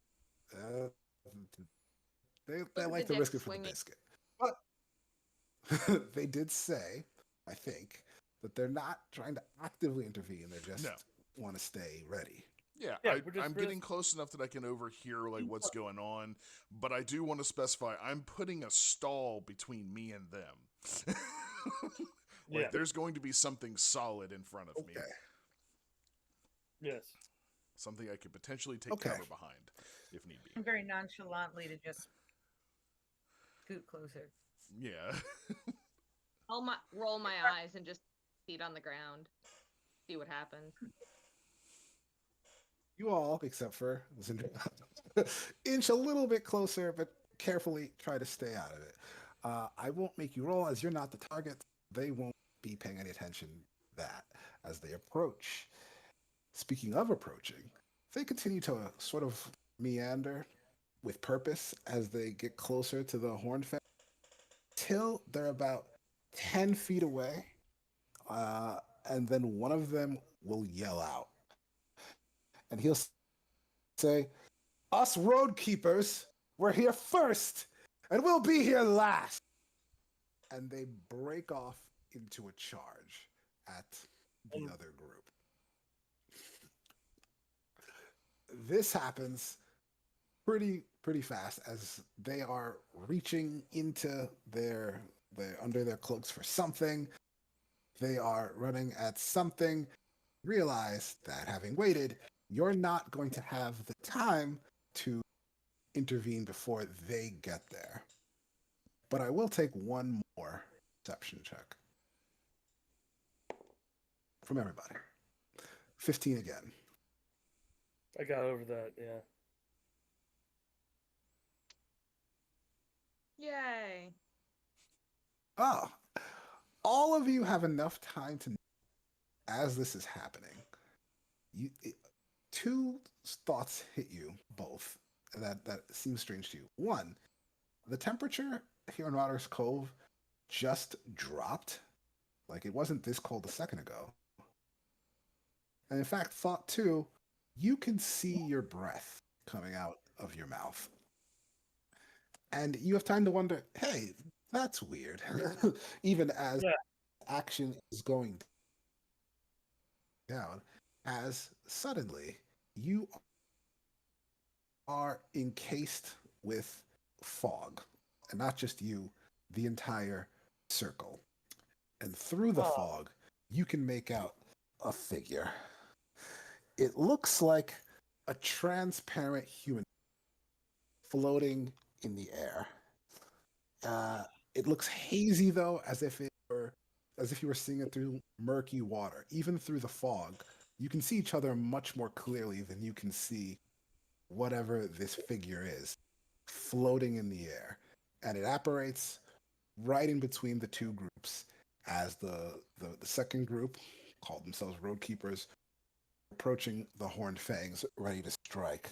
Uh, they Look at like the to dick risk it for the swinging. biscuit. But they did say, I think, that they're not trying to actively intervene. They just No. want to stay ready. Yeah, Yeah, I'm getting close enough that I can overhear like what's going on, but I do want to specify I'm putting a stall between me and them. Like Yeah. there's going to be something solid in front of me, Okay. Yes. something I could potentially take Okay. cover behind if need be. Very nonchalantly to just scoot closer. Yeah. Roll my eyes and just feet on the ground. See what happens. You all, except for inch a little bit closer, but carefully try to stay out of it. I won't make you roll as you're not the target. They won't be paying any attention to that as they approach. Speaking of approaching, they continue to sort of meander with purpose as they get closer to the horn fence till they're about 10 feet away. And then one of them will yell out. And he'll say, "Us road keepers, we're here first, and we'll be here last." And they break off into a charge at the other group. This happens pretty fast as they are reaching into their under their cloaks for something. They are running at something. Realize that having waited, you're not going to have the time to intervene before they get there. But I will take one more perception check from everybody. 15 again. I got over that. Yeah. Yay. Ah, all of you have enough time to, as this is happening, two thoughts hit you both that seems strange to you. One, the temperature here in Rodder's Cove just dropped. Like it wasn't this cold a second ago. And in fact, thought two, you can see your breath coming out of your mouth. And you have time to wonder, hey, that's weird. Even as Yeah. action is going down, as suddenly you are encased with fog. And not just you, the entire circle. And through the Oh. fog, you can make out a figure. It looks like a transparent human floating in the air. It looks hazy though, as if you were seeing it through murky water. Even through the fog, you can see each other much more clearly than you can see whatever this figure is floating in the air. And it apparates right in between the two groups as the second group, called themselves Road Keepers, approaching the Horned Fangs, ready to strike.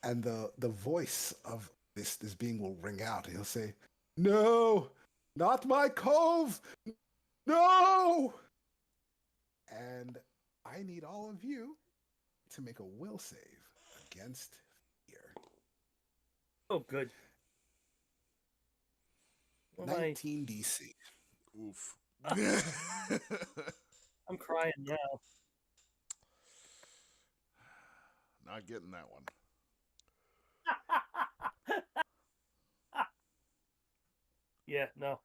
And the voice of this being will ring out. He'll say, "No, not my cove! No!" And I need all of you to make a will save against fear. Oh, good. What am 19 DC. Oof. I'm crying now. Not getting that one. Yeah, no,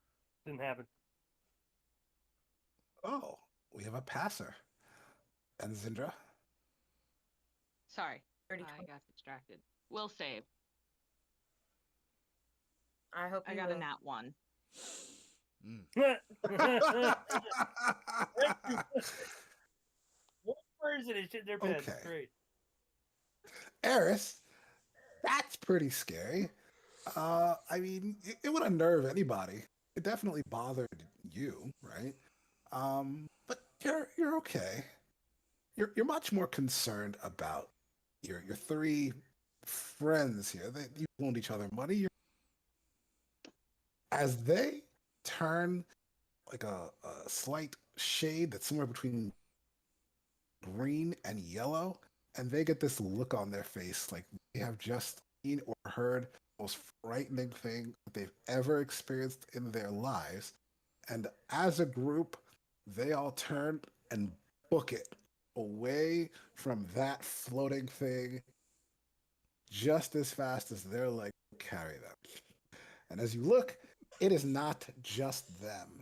didn't happen. Oh, we have a passer. And Zindra? Sorry, 30, I got distracted. We'll save. I hope I you got a will. nat 1. One person is shit their pants. Okay. Great. Eris, that's pretty scary. I mean, it would unnerve anybody. It definitely bothered you, right? But you're okay. You're much more concerned about your three friends here. You loaned each other money. As they turn like a slight shade that's somewhere between green and yellow, and they get this look on their face like they have just seen or heard the most frightening thing that they've ever experienced in their lives. And as a group, they all turn and book it away from that floating thing just as fast as their legs carry them. And as you look, it is not just them.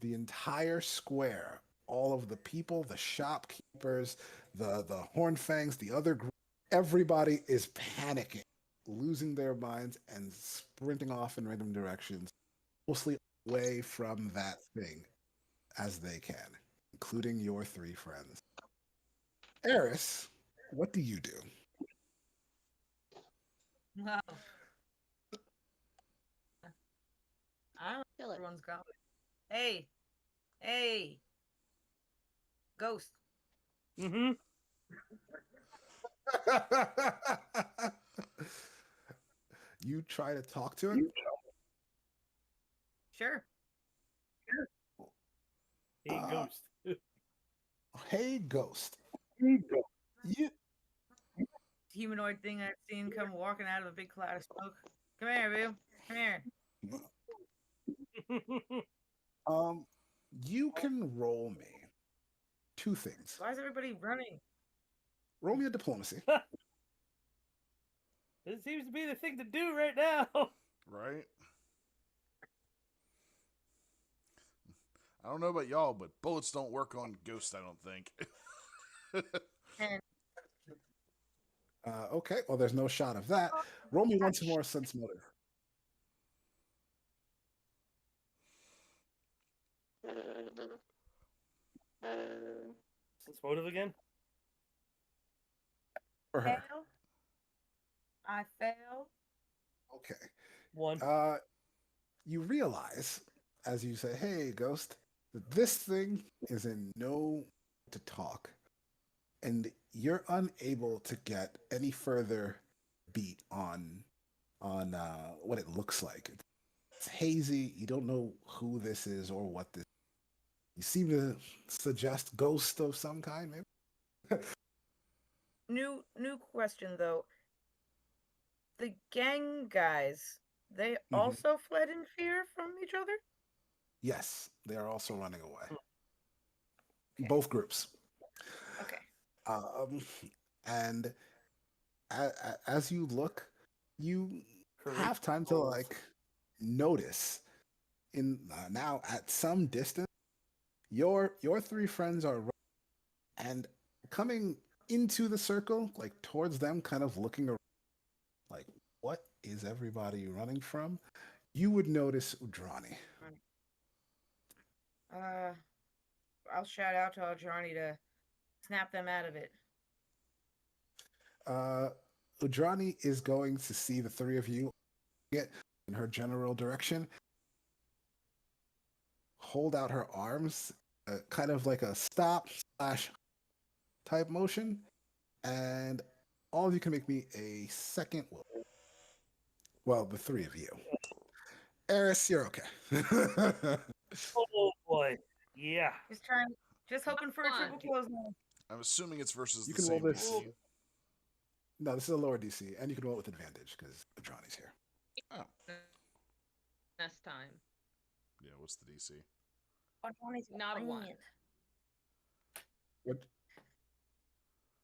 The entire square, all of the people, the shopkeepers, the Hornfangs, the other group, everybody is panicking, losing their minds and sprinting off in random directions, mostly away from that thing as they can, including your three friends. Eris, what do you do? Wow. I don't know Kill where it. everyone's going. Hey, hey, ghost. Mm-hmm. You try to talk to it? Sure. Hey, Uh, ghost. hey, ghost. You Humanoid thing I've seen come walking out of a big cloud of smoke. Come here, boo. Come here. um you can roll me two things. Why is everybody running? Roll me a diplomacy. It seems to be the thing to do right now. Right? I don't know about y'all, but bullets don't work on ghosts, I don't think. And Okay, well, there's no shot of that. Roll me once more sense motive. Sense motive again? For her. fail. I fail. Okay. One. You realize, as you say, hey, ghost, that this thing is in no to talk, and you're unable to get any further beat on what it looks like. It's hazy. You don't know who this is or what this. You seem to suggest ghost of some kind, maybe. New question though. The gang guys, they Mhm. also fled in fear from each other? Yes, they are also running away. Okay. Both groups. Okay. Um, and as you look, you Correct. have time to like notice in now at some distance your three friends are and coming into the circle, like towards them, kind of looking around, like what is everybody running from? You would notice Udrani. Uh, I'll shout out to Johnny to snap them out of it. Uh, Udrani is going to see the three of you get in her general direction, hold out her arms, kind of like a stop slash type motion, and all of you can make me a second will. Well, the three of you. Eris, you're okay. Oh boy. Yeah. Just hoping for a triple close now. I'm assuming it's versus You the can roll same this. DC. No, this is a lower DC, and you can roll it with advantage because Adrani's here. Oh, Next time. yeah. What's the DC? Johnny's Not a one. What?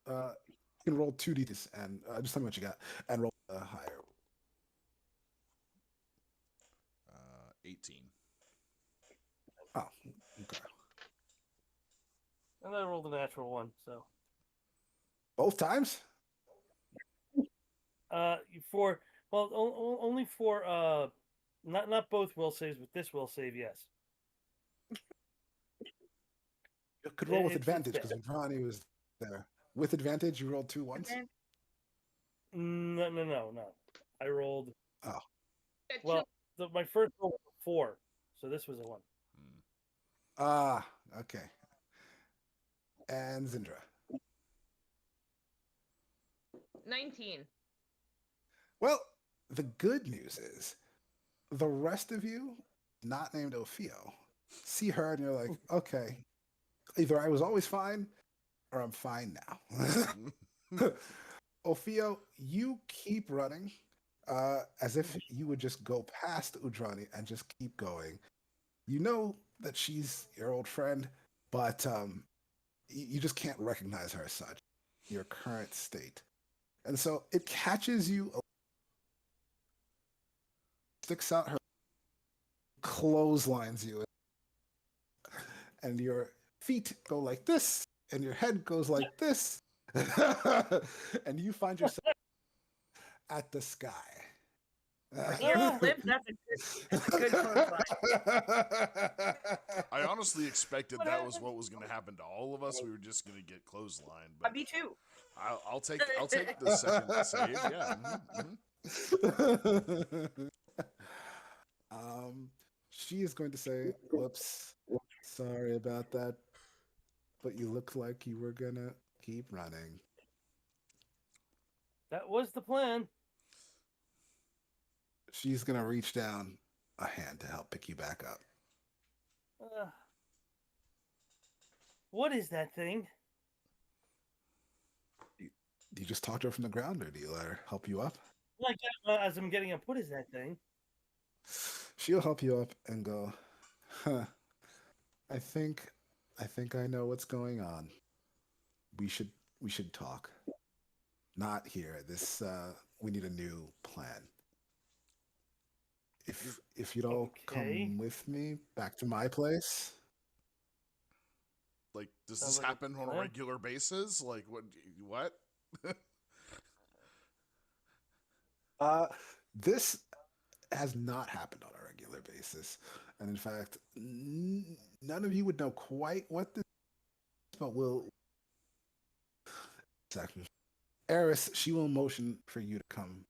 You can roll 2d6 and just tell me what you got, and roll higher. 18. Oh, okay. And I rolled a natural one, so Both times? for only for not both will saves, but this will save, yes. You could roll with It's advantage bad. because Udrani was there. With advantage, you rolled 2 once? No. I rolled Oh. well. My first roll was a 4, so this was a 1. Hmm. Ah, okay. And Zindra. 19. Well, the good news is the rest of you, not named Ophio, see her and you're like, okay, either I was always fine or I'm fine now. Ophio, you keep running as if you would just go past Udrani and just keep going. You know that she's your old friend, but you just can't recognize her as such, your current state. And so it catches you, sticks out her, clotheslines you, and your feet go like this, and your head goes like this, and you find yourself at the sky. You flip. That's a good clothesline. I honestly expected that was what was going to happen to all of us. We were just going to get clotheslined, but Me too. I'll take the second save. Yeah. She is going to say, "Whoops, sorry about that, but you looked like you were gonna keep running." That was the plan. She's gonna reach down a hand to help pick you back up. What is that thing? Do you just talk to her from the ground, or do you let her help you up? Like as I'm getting up, what is that thing? She'll help you up and go, "Huh, I think, I know what's going on. We should, talk. Not here. We need a new plan. If you'd all Okay. come with me back to my place." Like, does Sounds this like a happen on a plan. regular basis? Like, what? This has not happened on a regular basis, and in fact, none of you would know quite what this is, but we'll. Second, Eris, she will motion for you to come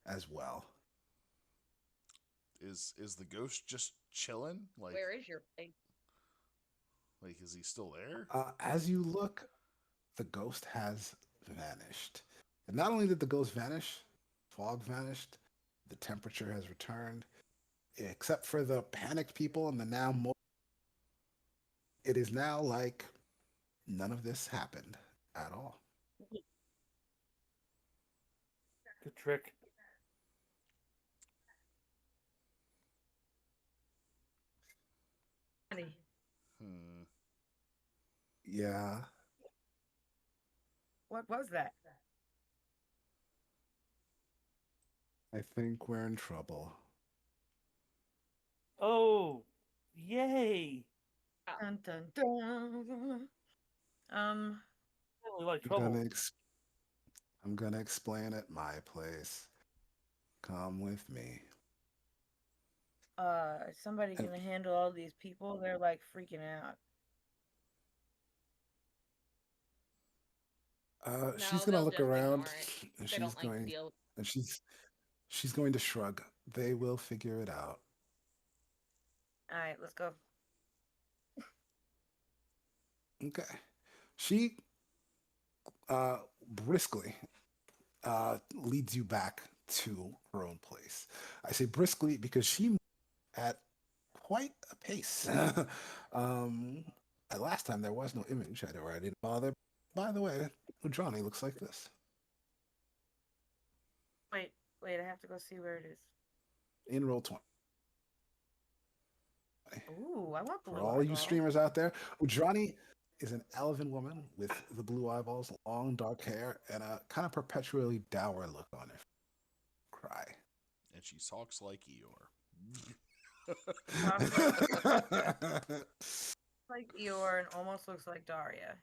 as well. Is the ghost just chilling? Where is your place? Like, is he still there? As you look, the ghost has vanished. And not only did the ghost vanish, fog vanished, the temperature has returned, except for the panicked people and the now more. It is now like none of this happened at all. Good trick. Funny. Hmm. Yeah, What was that? I think we're in trouble. Oh, yay! Dun, dun, dun. Really like I'm trouble. I'm gonna explain at my place. Come with me. Is somebody And gonna handle all these people? They're like freaking out. she's No, gonna they'll look just around, ignore it. and They don't like to deal. she's going to shrug. They will figure it out. All right, let's go. Okay. She briskly leads you back to her own place. I say briskly because she moved at quite a pace. um, last time there was no image. I didn't bother. By the way, Udrani looks like this. Wait, I have to go see where it is. In roll 20. Ooh, I want blue For all you eyeballs. streamers out there, Udrani is an elven woman with the blue eyeballs, long dark hair, and a kind of perpetually dour look on her. Cry. And she talks like Eeyore. Chocolate like Eeyore and almost looks like Daria.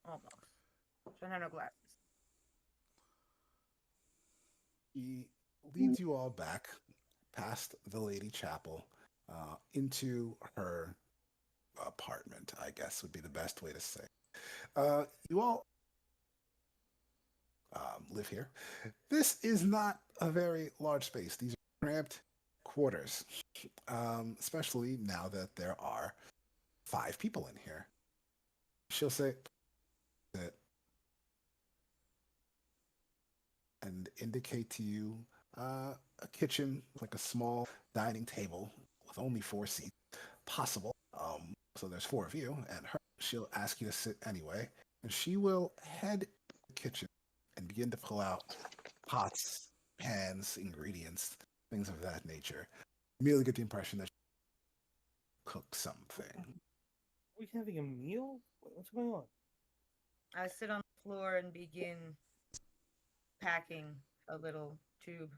Almost. She doesn't have no glasses. He leads you all back past the Lady Chapel into her apartment, I guess would be the best way to say. You all live here. This is not a very large space. These are cramped quarters, especially now that there are 5 people in here. She'll say that and indicate to you a kitchen, like a small dining table with only 4 seats possible. So there's 4 of you, and her. She'll ask you to sit anyway, and she will head to the kitchen and begin to pull out pots, pans, ingredients, things of that nature. You immediately get the impression that she cooked something. Are we having a meal? What's going on? I sit on the floor and begin packing a little tube.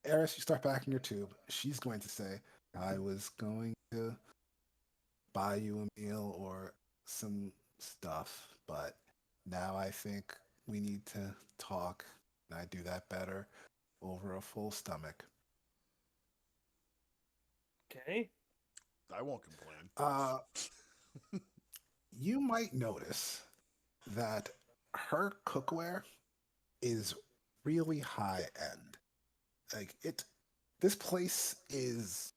Eris, you start packing your tube. She's going to say, I was going to buy you a meal or some stuff, but now I think we need to talk. And I do that better over a full stomach. Okay. I won't complain. Uh, you might notice that her cookware is really high end. Like this place is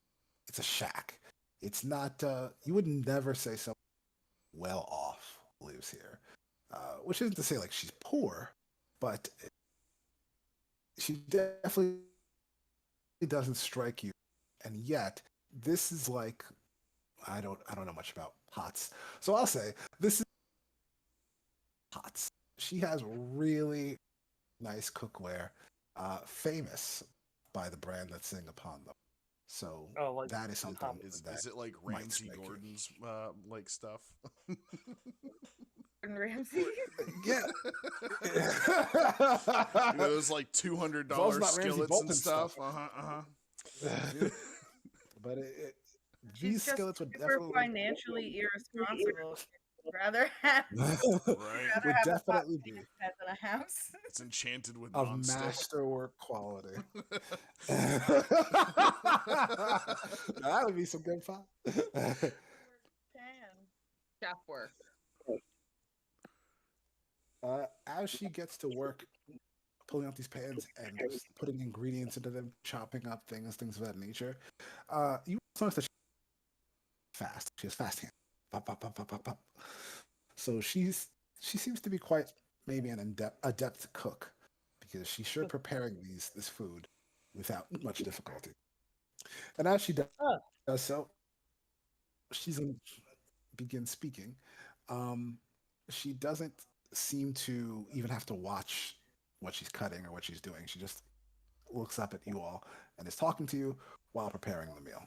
it's a shack. It's not. You would never say someone well off lives here, which isn't to say like she's poor, but she definitely doesn't strike you. And yet, this is like I don't know much about pots, so I'll say this is pots. She has really nice cookware, famous by the brand that's sitting upon them. So Oh, like that is something that Is it like might Ramsey strike you. Gordon's like stuff? Gordon Ramsay. Yeah. You know those like $200 As long as it's not Ramsay skillets and Bolton stuff. stuff. But She's these just skillets would super definitely financially irresponsible. She'd rather have Right. rather would have a pot definitely be plant than a house. It's enchanted with of nonstick. masterwork quality. That would be some good fun. Damn. Chef work. As she gets to work pulling out these pans and just putting ingredients into them, chopping up things of that nature, you notice that she's fast. She has fast hands. Pop, pop, pop, pop, pop, pop. So she seems to be quite maybe an adept cook because she's sure preparing this food without much difficulty. And as she Ah, does so, she's going to begin speaking. Um, she doesn't seem to even have to watch what she's cutting or what she's doing. She just looks up at you all and is talking to you while preparing the meal.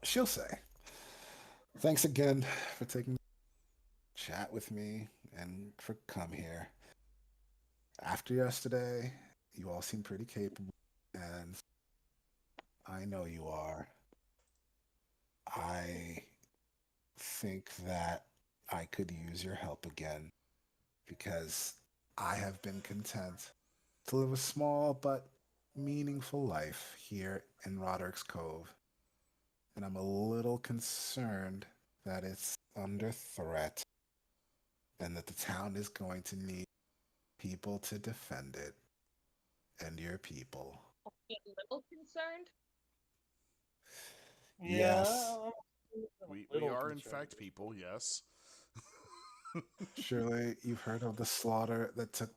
She'll say, "Thanks again for taking the chat with me and for come here. After yesterday, you all seem pretty capable, and I know you are. I think that I could use your help again because I have been content to live a small but meaningful life here in Roderick's Cove, and I'm a little concerned that it's under threat and that the town is going to need people to defend it and your people. A little concerned. yeah. Yes, I'm a We little are in concerned. fact people, yes. surely you've heard of the slaughter that took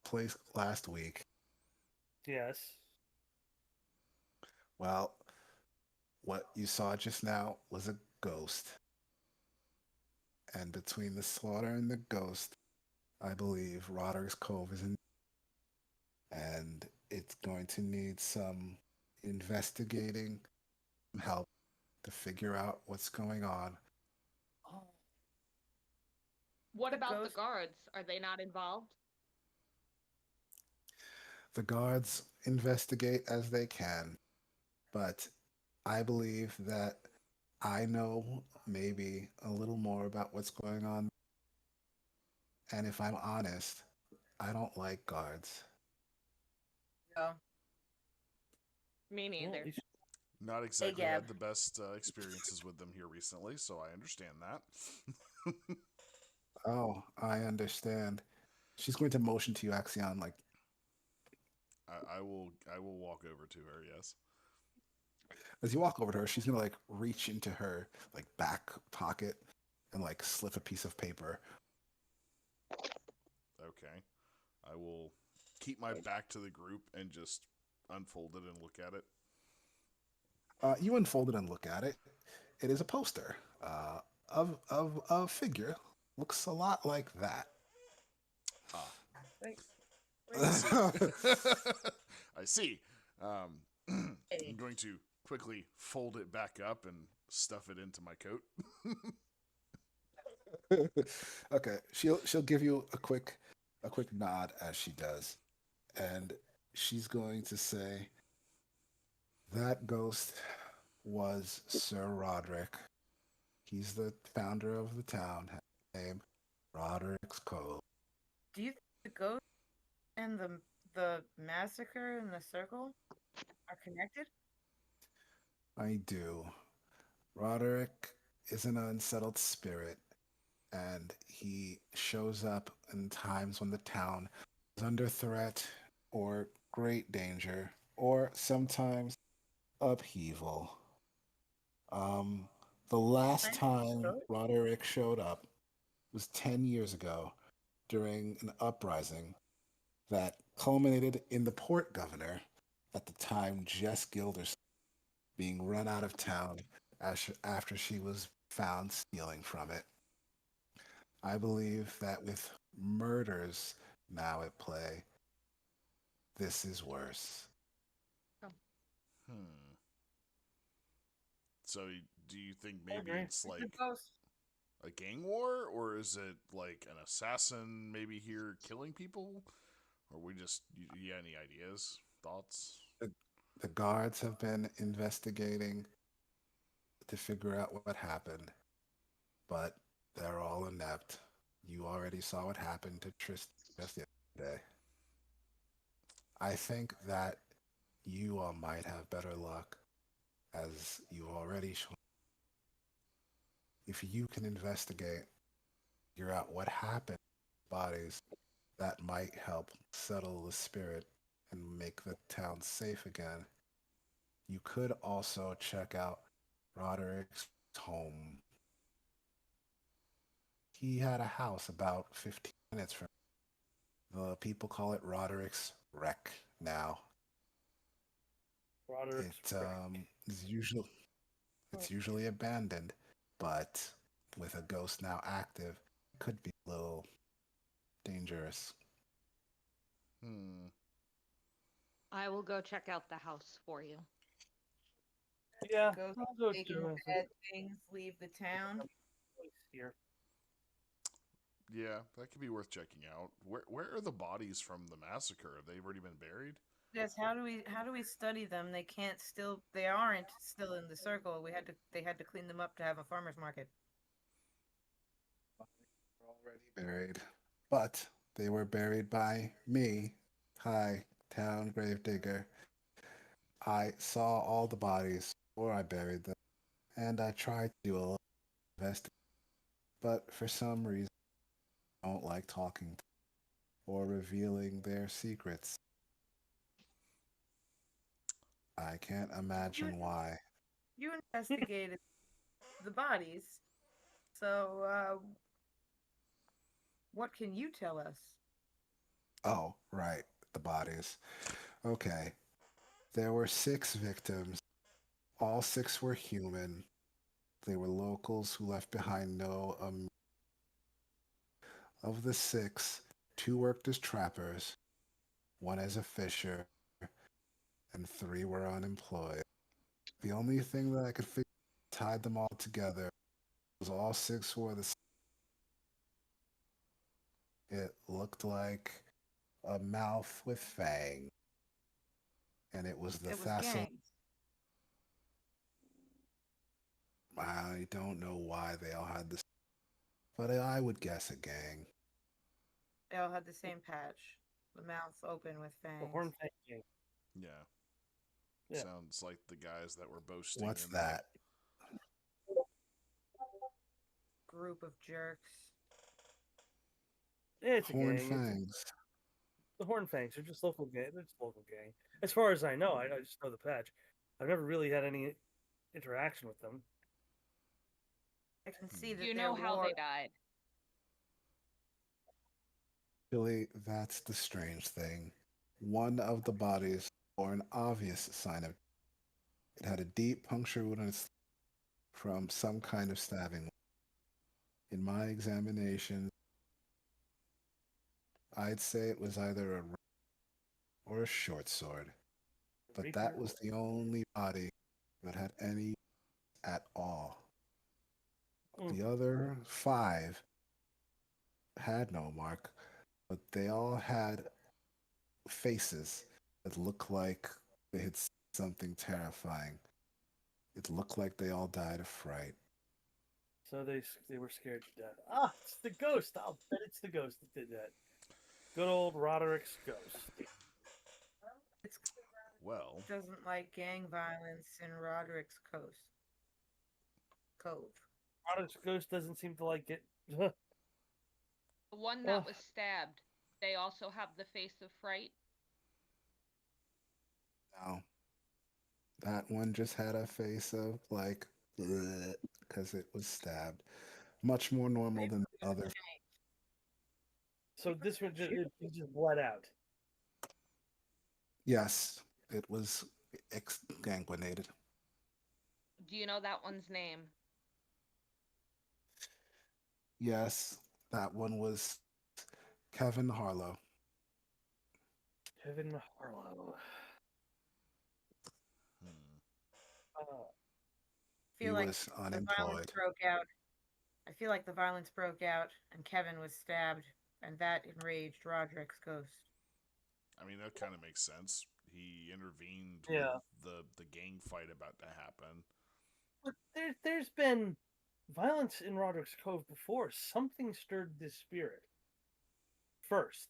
place last week. Yes. Well, what you saw just now was a ghost. And between the slaughter and the ghost, I believe Roderick's Cove is in, and it's going to need some investigating, some help to figure out what's going on. Oh, What The about the ghost. guards? Are they not involved? The guards investigate as they can, but I believe that I know maybe a little more about what's going on. And if I'm honest, I don't like guards. No. Me Well, at neither. least Not Hey, exactly Gab. had the best experiences with them here recently, so I understand that. Oh, I understand. She's going to motion to you, Axion, like I will walk over to her. Yes. as you walk over to her, she's gonna like reach into her like back pocket and like slip a piece of paper. Okay. I will keep my back to the group and just unfold it and look at it. You unfold it and look at it. It is a poster of a figure. Looks a lot like that. Ah, Wait, I wait. see. I see. I'm Hey. going to quickly fold it back up and stuff it into my coat. Okay, she'll give you a quick nod as she does, and she's going to say that ghost was Sir Roderick. He's the founder of the town. His name Roderick's Cove. Do you think the ghost and the massacre in the circle are connected? I do. Roderick is an unsettled spirit, and he shows up in times when the town is under threat or great danger, or sometimes upheaval. Um, the last Right? time Ghost? Roderick showed up was 10 years ago during an uprising that culminated in the port governor, at the time Jess Gilderson, being run out of town after she was found stealing from it. I believe that with murders now at play, this is worse. Oh, Hmm. So, do you think I maybe agree. it's It's a like ghost. a gang war, or is it like an assassin maybe here killing people, or we just you any ideas, thoughts? The, the guards have been investigating to figure out what happened, but they're all inept. You already saw what happened to Tristan just yesterday. I think that you all might have better luck, as you've already shown. If you can investigate, figure out what happened to bodies, that might help settle the spirit and make the town safe again. You could also check out Roderick's home. He had a house about 15 minutes from. The people call it Roderick's Wreck now. Roderick's It wreck. is usually Oh, it's usually abandoned, but with a ghost now active, it could be a little dangerous. Hmm. I will go check out the house for you. yeah, Ghosts I'll go making too. As a bad things leave the town. choice here. Yeah, that could be worth checking out. Where are the bodies from the massacre? Have they already been buried? Yes, how do we study them? They aren't still in the circle. They had to clean them up to have a farmer's market. They're already buried, but they were buried by me. Hi, town gravedigger. I saw all the bodies before I buried them, and I tried to do a little investigation, but for some reason, I don't like talking or revealing their secrets. I can't You imagine why. you investigated the bodies, so what can you tell us? Oh, right, the bodies. Okay, there were six victims. All six were human. They were locals who left behind no. Of the six, two worked as trappers, one as a fisher, and three were unemployed. The only thing that I could figure tied them all together was all six wore the looked like a mouth with fangs, and it was the It was Thassel. gangs. I don't know why they all had this, but I would guess a gang. They all had the same patch. The mouth open with The fangs. Horn Fang Gang. Yeah. Yeah. Sounds like the guys that were boasting What's in that? Group of jerks. Yeah, it's a Horn gang. fangs. The Horn Fangs are just local gang. They're just local gang. As far as I know, I just know the patch. I've never really had any interaction with them. I can see Do that you their know how war. they died? Billy, that's the strange thing. One of the bodies bore an obvious sign of it had a deep puncture wound on its from some kind of stabbing. In my examination, I'd say it was either a or a short sword, but that Rapier. was the only body that had any at all. Mm. The other five had no mark, but they all had faces that looked like they had seen something terrifying. It looked like they all died of fright. So they were scared to death. Ah, it's the ghost. I'll bet it's the ghost that did that. Good old Roderick's ghost. It's well, doesn't like gang violence in Roderick's Coast. Cove. Roderick's ghost doesn't seem to like it. The one Oh, that was stabbed, they also have the face of fright. Now, that one just had a face of like, because it was stabbed. Much more normal than the other. so this one it just bled out. Yes, it was exsanguinated. Do you know that one's name? Yes, that one was Kevin Harlow. Kevin Harlow. hmm. Uh, I He feel like was the violence unemployed. broke out. I feel like the violence broke out and Kevin was stabbed, and that enraged Roderick's ghost. I mean, that kind of makes sense. He intervened yeah. with the gang fight about to happen. But there's been violence in Roderick's Cove before. Something stirred this spirit first.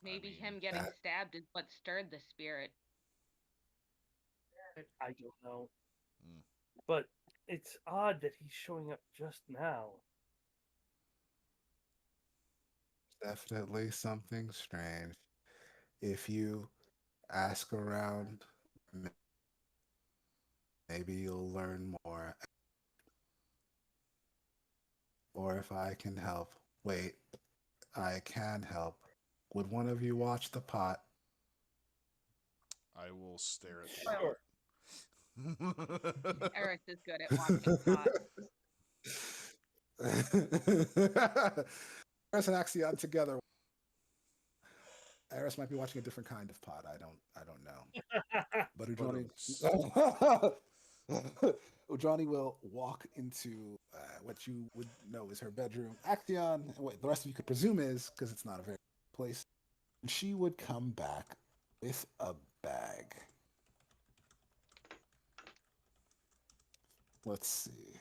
I Maybe mean, him getting That stabbed is what stirred the spirit. I don't know. mm, But it's odd that he's showing up just now. definitely something strange. If you ask around, maybe you'll learn more. Or if I can help. Wait, I can help. Would one of you watch the pot? I will stare at the Well, Sure. pot. Eric is good at watching pot. Eris and Axion together. Eris might be watching a different kind of pot. I don't know. But Ujani, Ba-dum-ts. Ujani will walk into what you would know is her bedroom. Axion, what the rest of you could presume is, because it's not a very place. And she would come back with a bag. Let's see.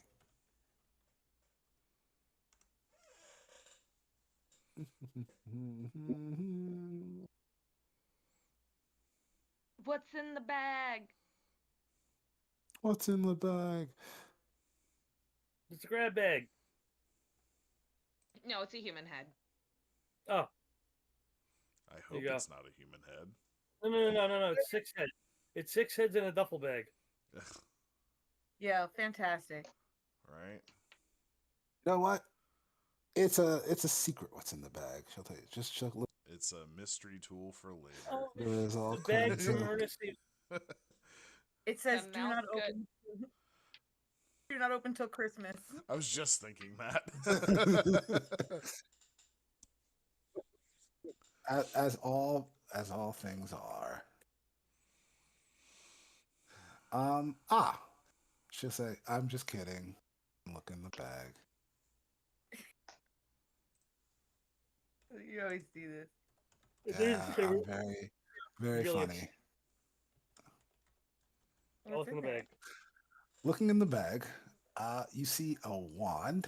What's in the bag? What's in the bag? It's a grab bag. No, it's a human head. Oh, I there hope you go. it's not a human head. No. It's 6 heads. It's 6 heads in a duffel bag. yeah, fantastic. Right? You know what? It's a secret what's in the bag. She'll tell you. Just she'll look. It's a mystery tool for later. Oh, There is all the bag kinds from of. Ernestine. It says The do mouth not good. open. Do not open till Christmas. I was just thinking that. as all things are. Ah, she'll say, "I'm just kidding. Look in the bag." You always do this. There's Yeah, a I'm very, very glitch. funny. I'll What's look in in the there? bag. Looking in the bag, you see a wand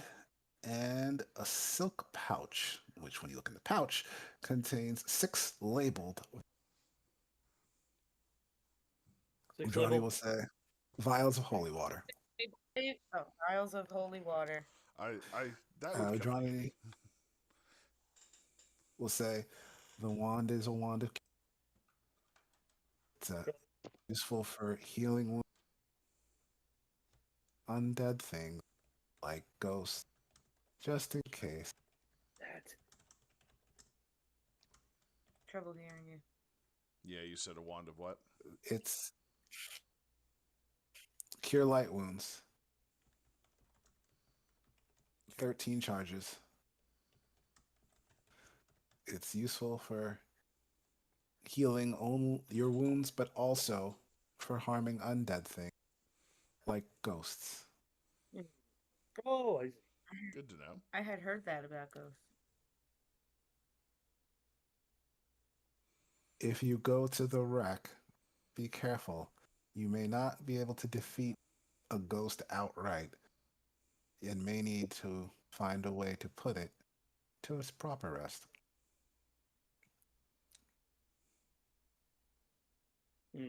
and a silk pouch, which, when you look in the pouch, contains 6 labeled. Six Johnny label. will say, vials of holy water. Oh, vials of holy water. I that would come in handy. Johnny will say, the wand is a wand of. It's useful for healing undead things like ghosts, just in case. That. Trouble hearing you. Yeah, you said a wand of what? It's cure light wounds. 13 charges. It's useful for healing only your wounds, but also for harming undead things like ghosts. Oh, I see. Good to know. I had heard that about ghosts. If you go to the wreck, be careful. You may not be able to defeat a ghost outright and may need to find a way to put it to its proper rest. Hmm.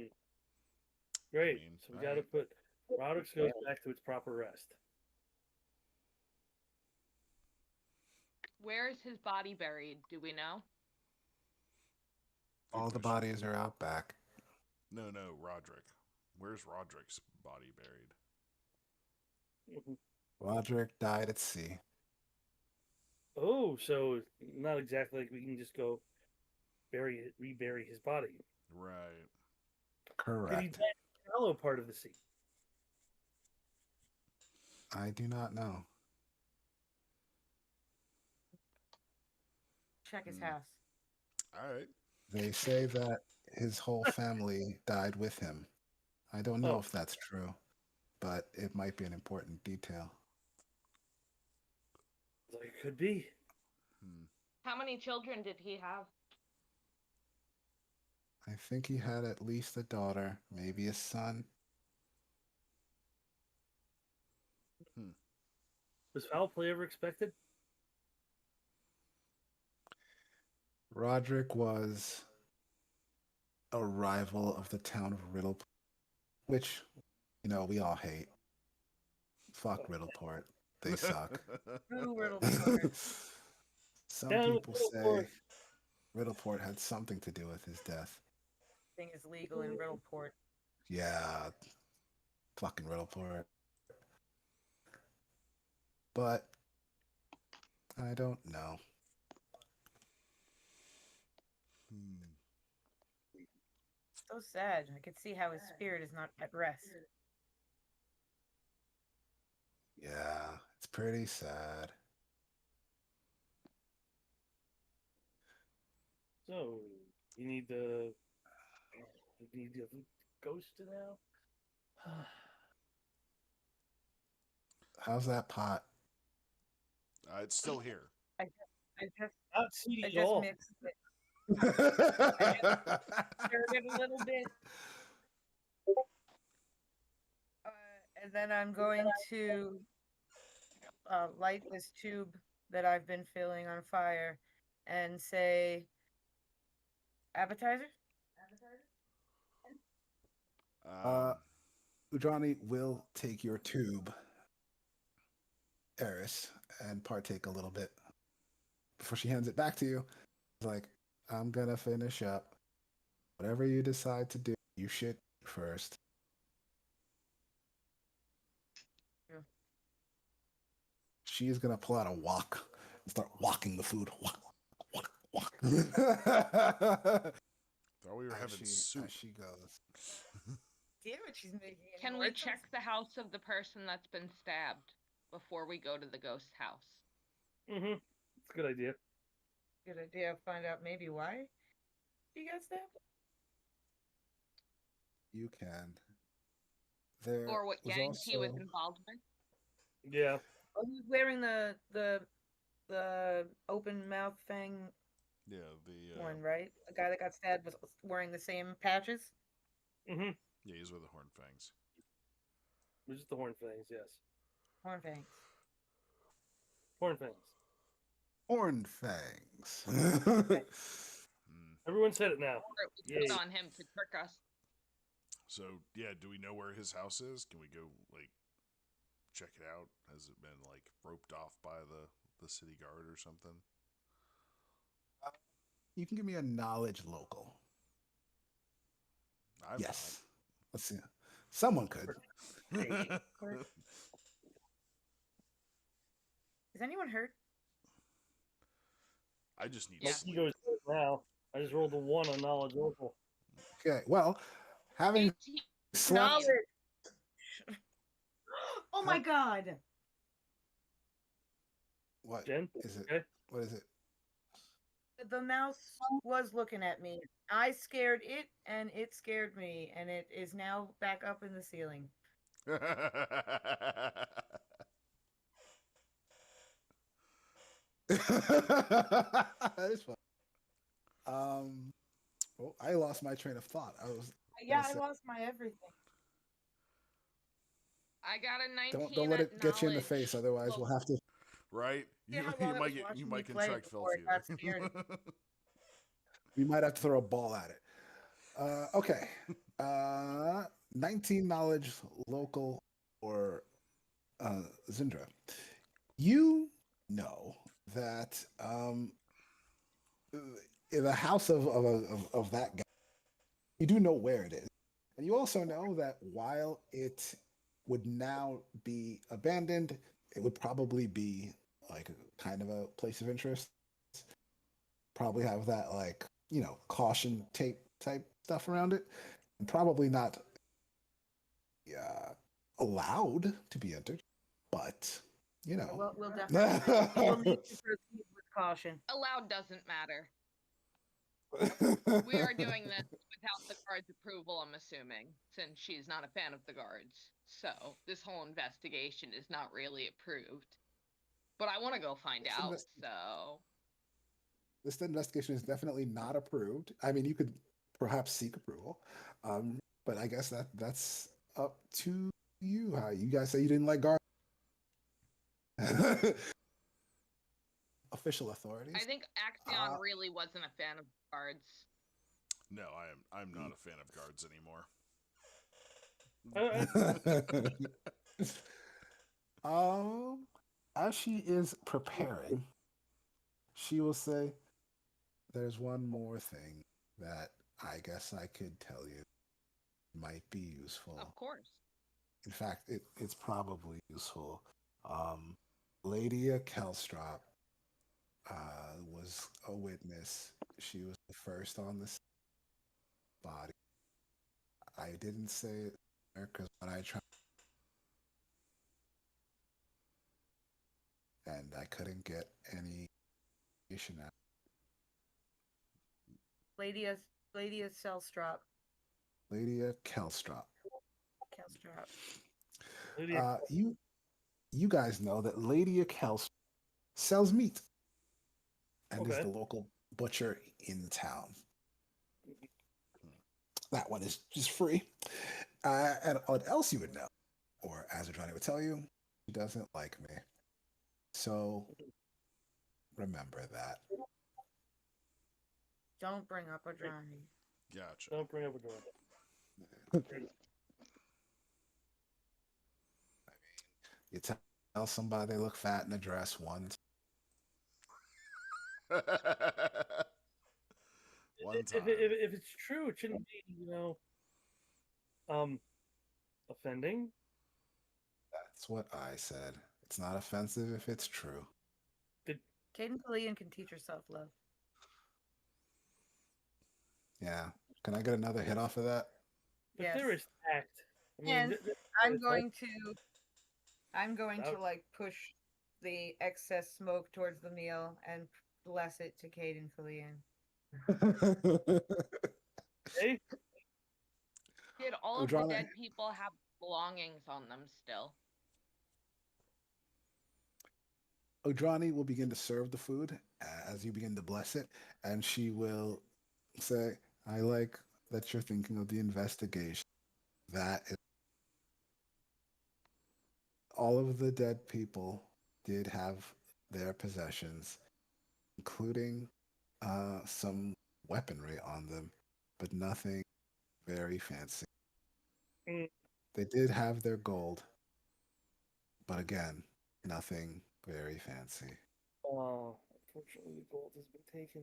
I Great. mean, So we all got to right. put Roderick's goes back to its proper rest. Where is his body buried? Do we know? Good All the question. bodies are out back. No, Roderick. Where's Roderick's body buried? Mhm. Roderick died at sea. Oh, so not exactly like we can just go bury it, rebury his body. Right. Did he Correct. die in the shallow part of the sea? I do not know. Check his Hmm. house. All right. They say that his whole family died with him. I don't know Oh, if that's true, but it might be an important detail. like it could be. Hmm. How many children did he have? I think he had at least a daughter, maybe a son. Hmm. Was foul play ever expected? Roderick was a rival of the town of Riddleport, which, we all hate. Fuck Riddleport. They suck. Ooh, Riddleport. Some Down with people Middleport. say Riddleport had something to do with his death. Thing is legal in Riddleport. Yeah, fucking Riddleport. But I don't know. Hmm. So sad. I could see how his spirit is not at rest. Yeah, it's pretty sad. So you need the ghost now. How's that pot? It's still here. I just, I just, Not seedy I at just all. mixed it. I just stirred it a little bit, and then I'm going to light this tube that I've been filling on fire, and say, appetizer. uh, Um, Udrani will take your tube, Eris, and partake a little bit before she hands it back to you. It's like, I'm gonna finish up. Whatever you decide to do, you should first. Yeah. She's gonna pull out a wok and start walking the food. Wok, wok, wok. thought we were having soup. As she goes. Damn it, she's making it Can we worse. check the house of the person that's been stabbed before we go to the ghost house? Mm-hmm. It's a good idea. Good idea. Find out maybe why he got stabbed. You can. There Or what was gang he was also involved with? Yeah. Oh, he's wearing the open mouth fang Yeah, the One, right? The guy that got stabbed was wearing the same patches. Mm-hmm. yeah, he's with the horn fangs. Which is the horn fangs, yes. Horn fangs. Horn fangs. Horn fangs. Mm. Everyone said it now. Or it was Yay. put on him to trick us. So yeah, do we know where his house is? Can we go like check it out? Has it been like roped off by the city guard or something? You can give me a knowledge local. I'm Yes. Let's see. Someone could. not. Is anyone hurt? I just need Yeah. sleep. He goes now. I just rolled a 1 on knowledge local. Okay. Well, having 18. slept. Knowledge. Oh my god. What Jen? is it? Okay. What is it? The mouse was looking at me. I scared it, and it scared me, and it is now back up in the ceiling. That is fun. Oh, I lost my train of thought. I was Yeah, I say- lost my everything. I got a 19. don't let at it get you in the knowledge. face. Otherwise, we'll have to. Right? Yeah, You, how you long I might was get watching you me might play it contract filth before I got here. scared. We might have to throw a ball at it. Okay. 19 knowledge local or Zindra. You know that in the house of that guy, you do know where it is. And you also know that while it would now be abandoned, it would probably be like a kind of a place of interest. Probably have that like, caution tape type stuff around it. And probably not allowed to be entered, but We'll definitely we'll need we'll to proceed with caution. Allowed doesn't matter. We are doing this without the guard's approval, I'm assuming, since she's not a fan of the guards. So this whole investigation is not really approved. But I want to go find This out, invest- so This investigation is definitely not approved. I mean, you could perhaps seek approval, but I guess that's up to you. How you guys say you didn't like guards? Official authorities. I think Axion really wasn't a fan of guards. No, I'm not a fan of guards anymore. As she is preparing, she will say, "There's one more thing that I guess I could tell you might be useful. Of course. In fact, it's probably useful. Lady Kelstrop was a witness. She was the first on the body. I didn't say it because when I tried, and I couldn't get any information out. Lady is Selstrop. Lady Kelstrop. Kelstrop. You guys know that Lady Kelstrop sells meat and is Okay. the local butcher in town. That one is just free. And what else you would know, or as Adriana would tell you, she doesn't like me. So remember that. Don't bring up a drawing. Gotcha. Don't bring up a door. You tell somebody they look fat in a dress once. One time. If it's true, it shouldn't be, offending. That's what I said. It's not offensive if it's true. Caden Killian can teach herself love. Yeah. Can I get another hit off of that? But Yes. there is tact. I mean, And I'm it's going to That- like push the excess smoke towards the meal and bless it to Caden Killian. Hey, Did all of the Udrana- dead people have belongings on them still? Odrani will begin to serve the food as you begin to bless it, and she will say, I like that you're thinking of the investigation. That is all of the dead people did have their possessions, including some weaponry on them, but nothing very fancy. Mm. They did have their gold, but again, nothing very fancy. Oh, unfortunately, the gold has been taken.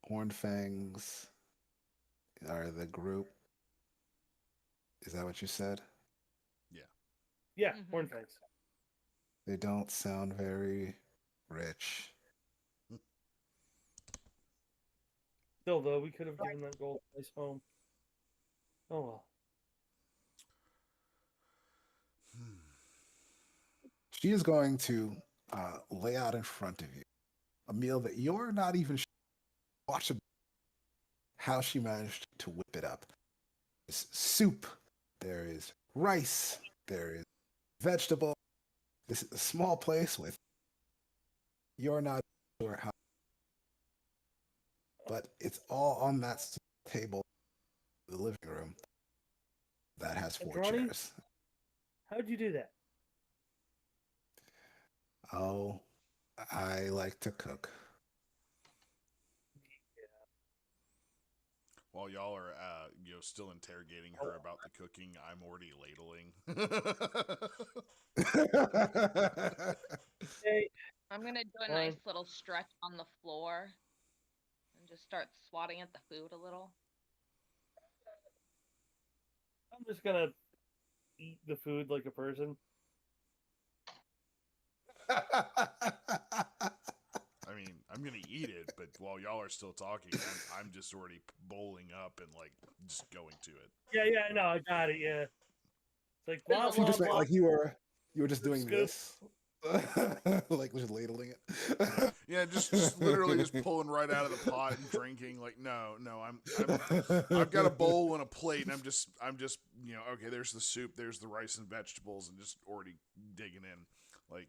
Horned Fangs are the group. Is that what you said? Yeah. Yeah, Mm-hmm. Hornfangs. They don't sound very rich. Still, though, we could have given that gold a nice home. Oh well. She is going to lay out in front of you a meal that you're not even sure. Watch how she managed to whip it up. There's soup, there is rice, there is vegetable. This is a small place with you're not sure how, but it's all on that table in the living room that has four Andrani, chairs. how'd you do that? Oh, I like to cook. While y'all are, still interrogating her about the cooking, I'm already ladling. Hey, I'm gonna do a fine. nice little stretch on the floor and just start swatting at the food a little. I'm just gonna eat the food like a person. I mean, I'm gonna eat it, but while y'all are still talking, I'm just already bowling up and like just going to it. Yeah, no, I got it. Yeah, it's like There's blah a If you blah just little made blah. like you were just doing Scoop. this, like just ladling it. Yeah, just literally just pulling right out of the pot and drinking. Like, no, I've got a bowl and a plate, and I'm just okay. There's the soup, there's the rice and vegetables, and just already digging in, like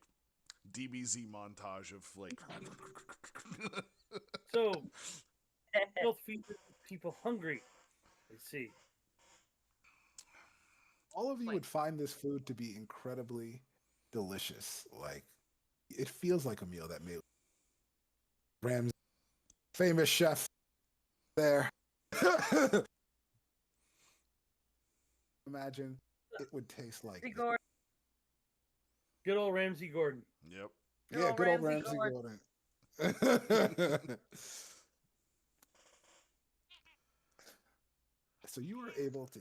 DBZ montage of like. So, both feed people hungry. I see. All of you like would find this food to be incredibly delicious. Like it feels like a meal that made Ram's famous chef there. Imagine it would taste like this. Gordon. Good old Ramsey Gordon. Yep. Good Yeah, old good old Ramsey Ramsey Gordon. Gordon. So you were able to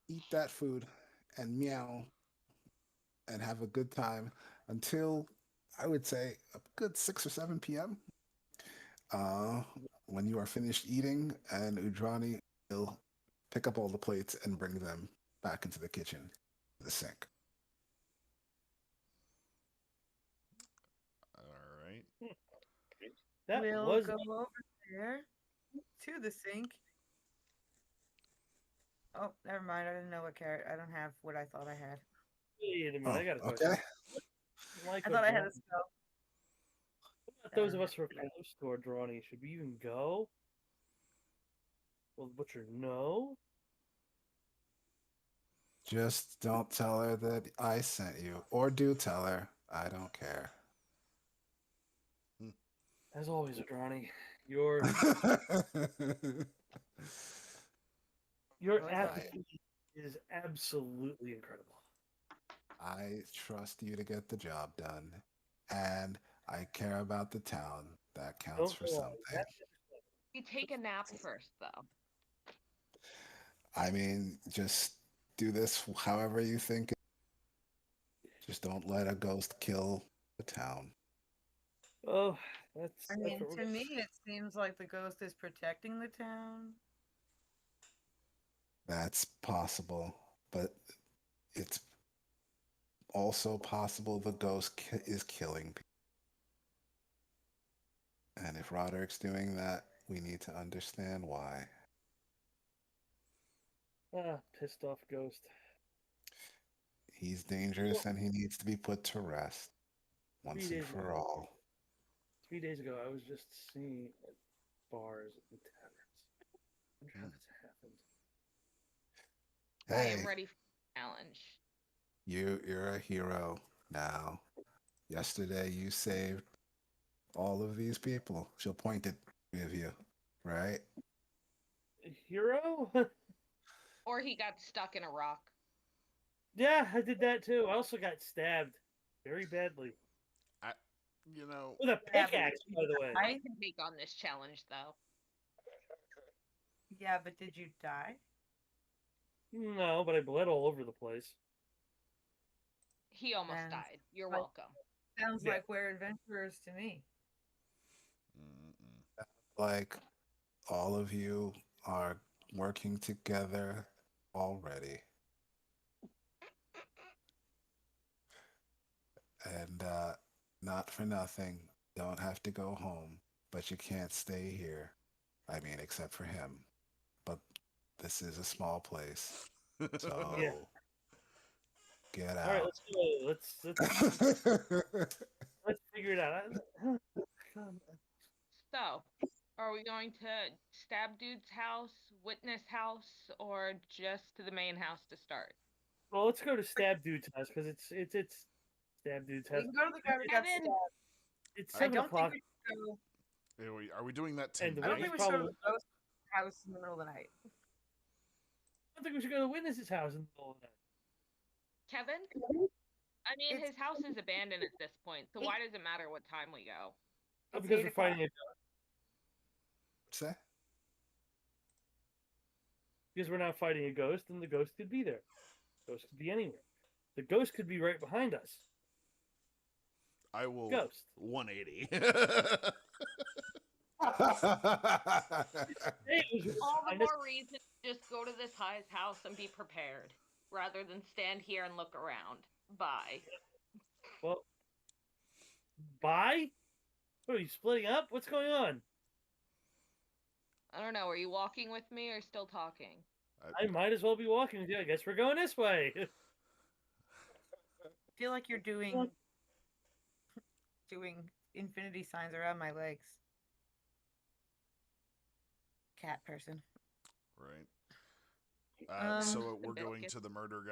eat that food and meow and have a good time until I would say a good 6 or 7 p.m. Uh, when you are finished eating, and Udrani will pick up all the plates and bring them back into the kitchen, the sink. All right. That We'll was go over there to the sink. Oh, never mind. I didn't know what carrot. I don't have what I thought I had. wait a minute. Oh, I got a question. okay. Like I thought I had Odroni. a spell. What about those of us who are close to Odroni? Should we even go? Will the butcher know? Just don't tell her that I sent you, or do tell her. I don't care. As always, Odroni, your Always like apathy is absolutely incredible. I trust you to get the job done, and I care about the town. That counts Don't for go on. something. we take a nap first, though. I mean, just do this however you think. Just don't let a ghost kill the town. Oh, I that's mean, what to me, it seems like the ghost is protecting the town. That's possible, but it's also possible the ghost is killing people. And if Roderick's doing that, we need to understand why. pissed off ghost. He's dangerous and he needs to be put to rest. once and days for ago. all. 3 days ago, I was just seeing at bars and taverns. I wonder how this happened. I am Hey, ready for the challenge. you're a hero now. Yesterday you saved all of these people. She'll point at three of you, right? A hero? Or he got stuck in a rock. Yeah, I did that too. I also got stabbed very badly I, you know, with a Yeah, but pickaxe, did by you the way. I die? can take on this challenge, though. Yeah, but did you die? No, but I bled all over the place. He almost Sounds died. You're like- welcome. Sounds Yeah. like we're adventurers to me. mm-mm. Like all of you are working together already. And not for nothing, don't have to go home, but you can't stay here. I mean, except for him. But this is a small place, so Yeah. get All right, out. let's go. Let's figure it out. So, are we going to stab dude's house, witness house, or just to the main house to start? Well, let's go to Stab Dude's house because it's Stab Dude's We house. can go to the guy who got Kevin? stabbed. It's I 7 don't o'clock. think we should go. Are we doing that And the I don't tonight? think witness we should go to probably. the ghost house in the middle of the night. I don't think we should go to the witness's house in the middle of the night. Kevin? I mean, It's- his house is abandoned at this point, so why does it matter what time we go? Oh, It's because 8 we're o'clock. fighting a Say? because we're not fighting a ghost, and the ghost could be there. Ghost could be anywhere. The ghost could be right behind us. I will Ghost. 180. Hey, it was All the behind us. more reason to just go to this guy's house and be prepared, rather than stand here and look around. Bye. Well, bye. What, are you splitting up? What's going on? I don't know, are you walking with me or still talking? I might as well be walking with you. I guess we're going this way. I feel like you're doing infinity signs around my legs. Cat person. Right. Um, So we're Bill going gets- to the murdered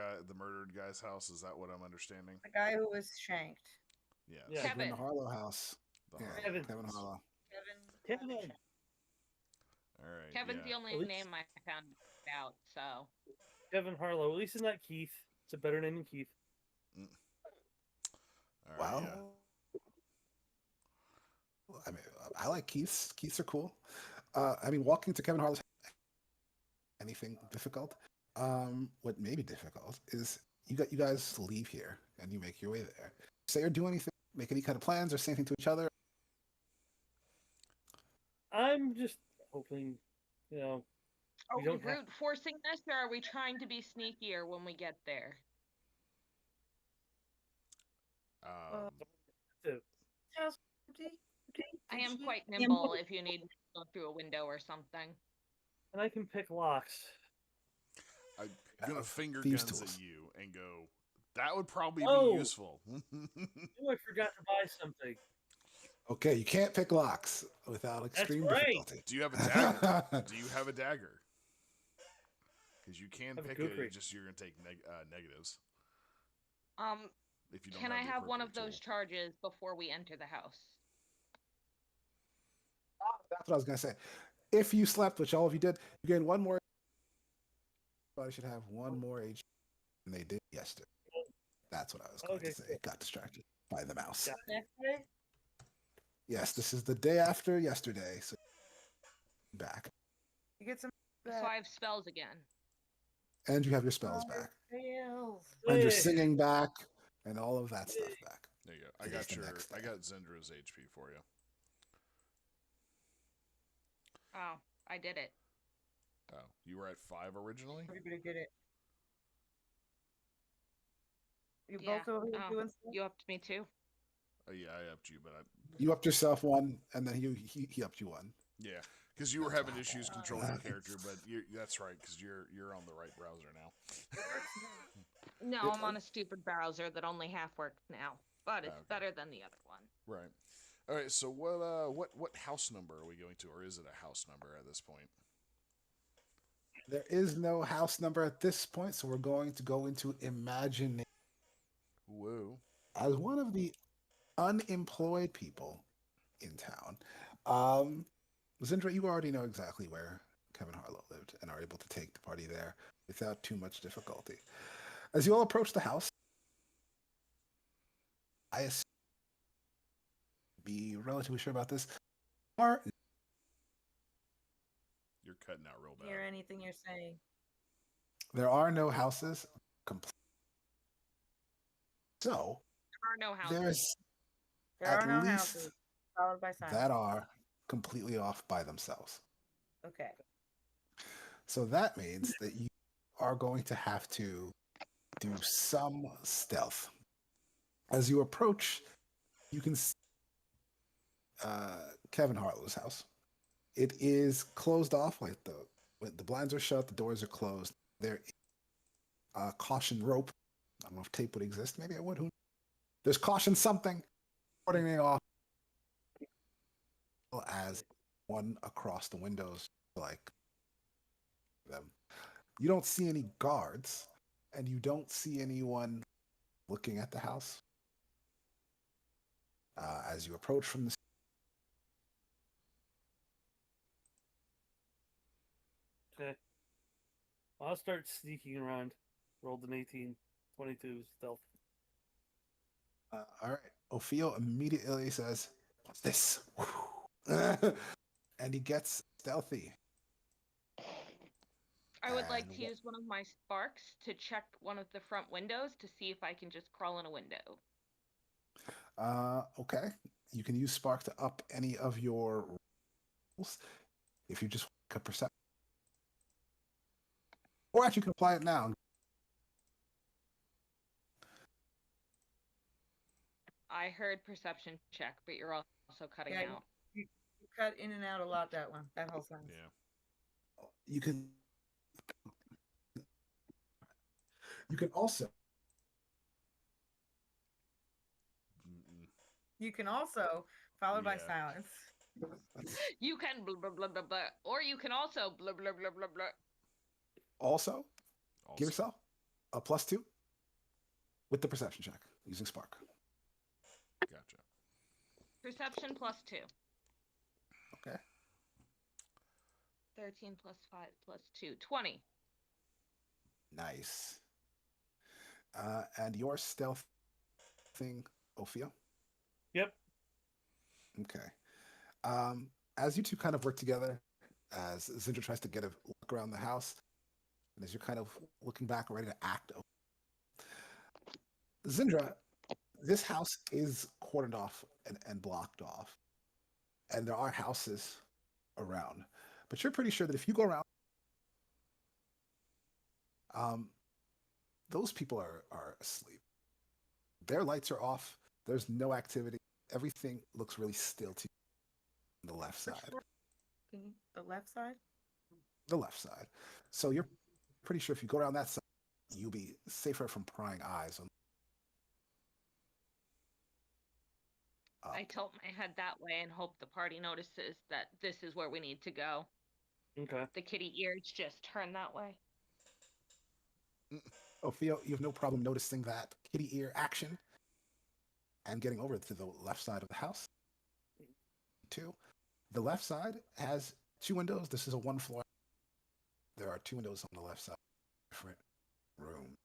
guy's house. Is that what I'm understanding? The guy who was shanked. Yes. Yeah. Kevin Kevin. the Harlow house. The Yeah, Harlow Kevin. Kevin house. Harlow. Kevin. Kevin. All right. Kevin's yeah. the only At least- name I found out, so. Kevin Harlow. At least it's not Keith. It's a better name than Keith. All right, Well, yeah. I mean, I like Keiths. Keiths are cool. I mean, walking to Kevin Harlow's anything difficult. What may be difficult is you guys leave here and you make your way there. Say or do anything, make any kind of plans or say anything to each other. I'm just hoping, you know, Are We we don't have- brute forcing this, or are we trying to be sneakier when we get there? Um, to House empty? I Did am she- quite nimble if you need me to go through a window or something. and I can pick locks. I'm gonna finger thieves' guns tools. at you and go. That would probably Oh. be useful. Oh, I forgot to buy something. Okay, you can't pick locks without extreme right. difficulty. Do you have a dagger? Do you have a dagger? Because you can I have a pick kukri. it. Just you're gonna take negatives if you don't. Can I the have one of appropriate those tool. charges before we enter the house? That's what I was gonna say. If you slept, which all of you did, you gain one more. Everybody should have one more HP than they did yesterday. That's what I was going Okay, to say. Got distracted by the mouse. Yeah. Next day? Yes, this is the day after yesterday, so back, You get some. So I have spells again. and you have your spells back, Fails. and your Hey. singing back, and all of that stuff back. There you go. It is the next I day. got Zendra's HP for you. Oh, I did it. Oh, you were at 5 originally. Everybody did it. You Yeah, both over here oh, doing stuff? You upped me too? Oh yeah, I upped you, but You upped yourself one, and then he upped you one. yeah, because you were having issues controlling the character. But that's right, because you're on the right browser now. No, I'm on a stupid browser that only half works now. but it's Okay. better than the other one. Right. All right. So what house number are we going to, or is it a house number at this point? There is no house number at this point, so we're going to go into imagination. Whoa. As one of the unemployed people in town, um, Zindra, you already know exactly where Kevin Harlow lived and are able to take the party there without too much difficulty. As you all approach the house, I assume be relatively sure about this. Are You're cutting out real Hear bad. anything you're saying? there are no houses. So There are no houses. there's There at are no least houses. Followed by silence. that are completely off by themselves. Okay. So that means that you are going to have to do some stealth. As you approach, you can see Kevin Harlow's house. It is closed off, like the blinds are shut, the doors are closed. There is a caution rope. I don't know if tape would exist. Maybe it would. Who? There's caution something, cordioning off as one across the windows, like them. You don't see any guards, and you don't see anyone looking at the house. As you approach from the Okay. I'll start sneaking around. Rolled an 18, 22 stealth. all right, Ophio immediately says, "What's this?" And he gets stealthy. I would like And to use one of my sparks to check one of the front windows to see if I can just crawl in a window. Okay, you can use Spark to up any of your rolls if you just a perception, or actually you can apply it now. I heard perception check, but you're also cutting Yeah, out. you cut in and out a lot that one. That whole sentence. Yeah. You can also Mm-mm. You can also, followed by Yeah. silence. You can blah blah blah blah blah, or you can also blah blah blah blah blah. also Also. give yourself a +2 with the perception check using Spark. Gotcha. Perception +2. Okay. 13 plus 5 plus 2. 20. Nice. And your stealth thing, Ophio. Yep. Okay. As you two kind of work together, as Zindra tries to get a look around the house, and as you're kind of looking back, ready to act, Zindra, this house is cordoned off and blocked off, and there are houses around. But you're pretty sure that if you go around, um, those people are asleep. Their lights are off. There's no activity. Everything looks really still to you on the left side. The left side? The left side. So you're pretty sure if you go around that side, you'll be safer from prying eyes on. I tilt my head that way and hope the party notices that this is where we need to go. Okay. The kitty ears just turn that way. Theo, you have no problem noticing that kitty ear action and getting over to the left side of the house. Two. The left side has two windows. This is a one floor. There are two windows on the left side. Different room.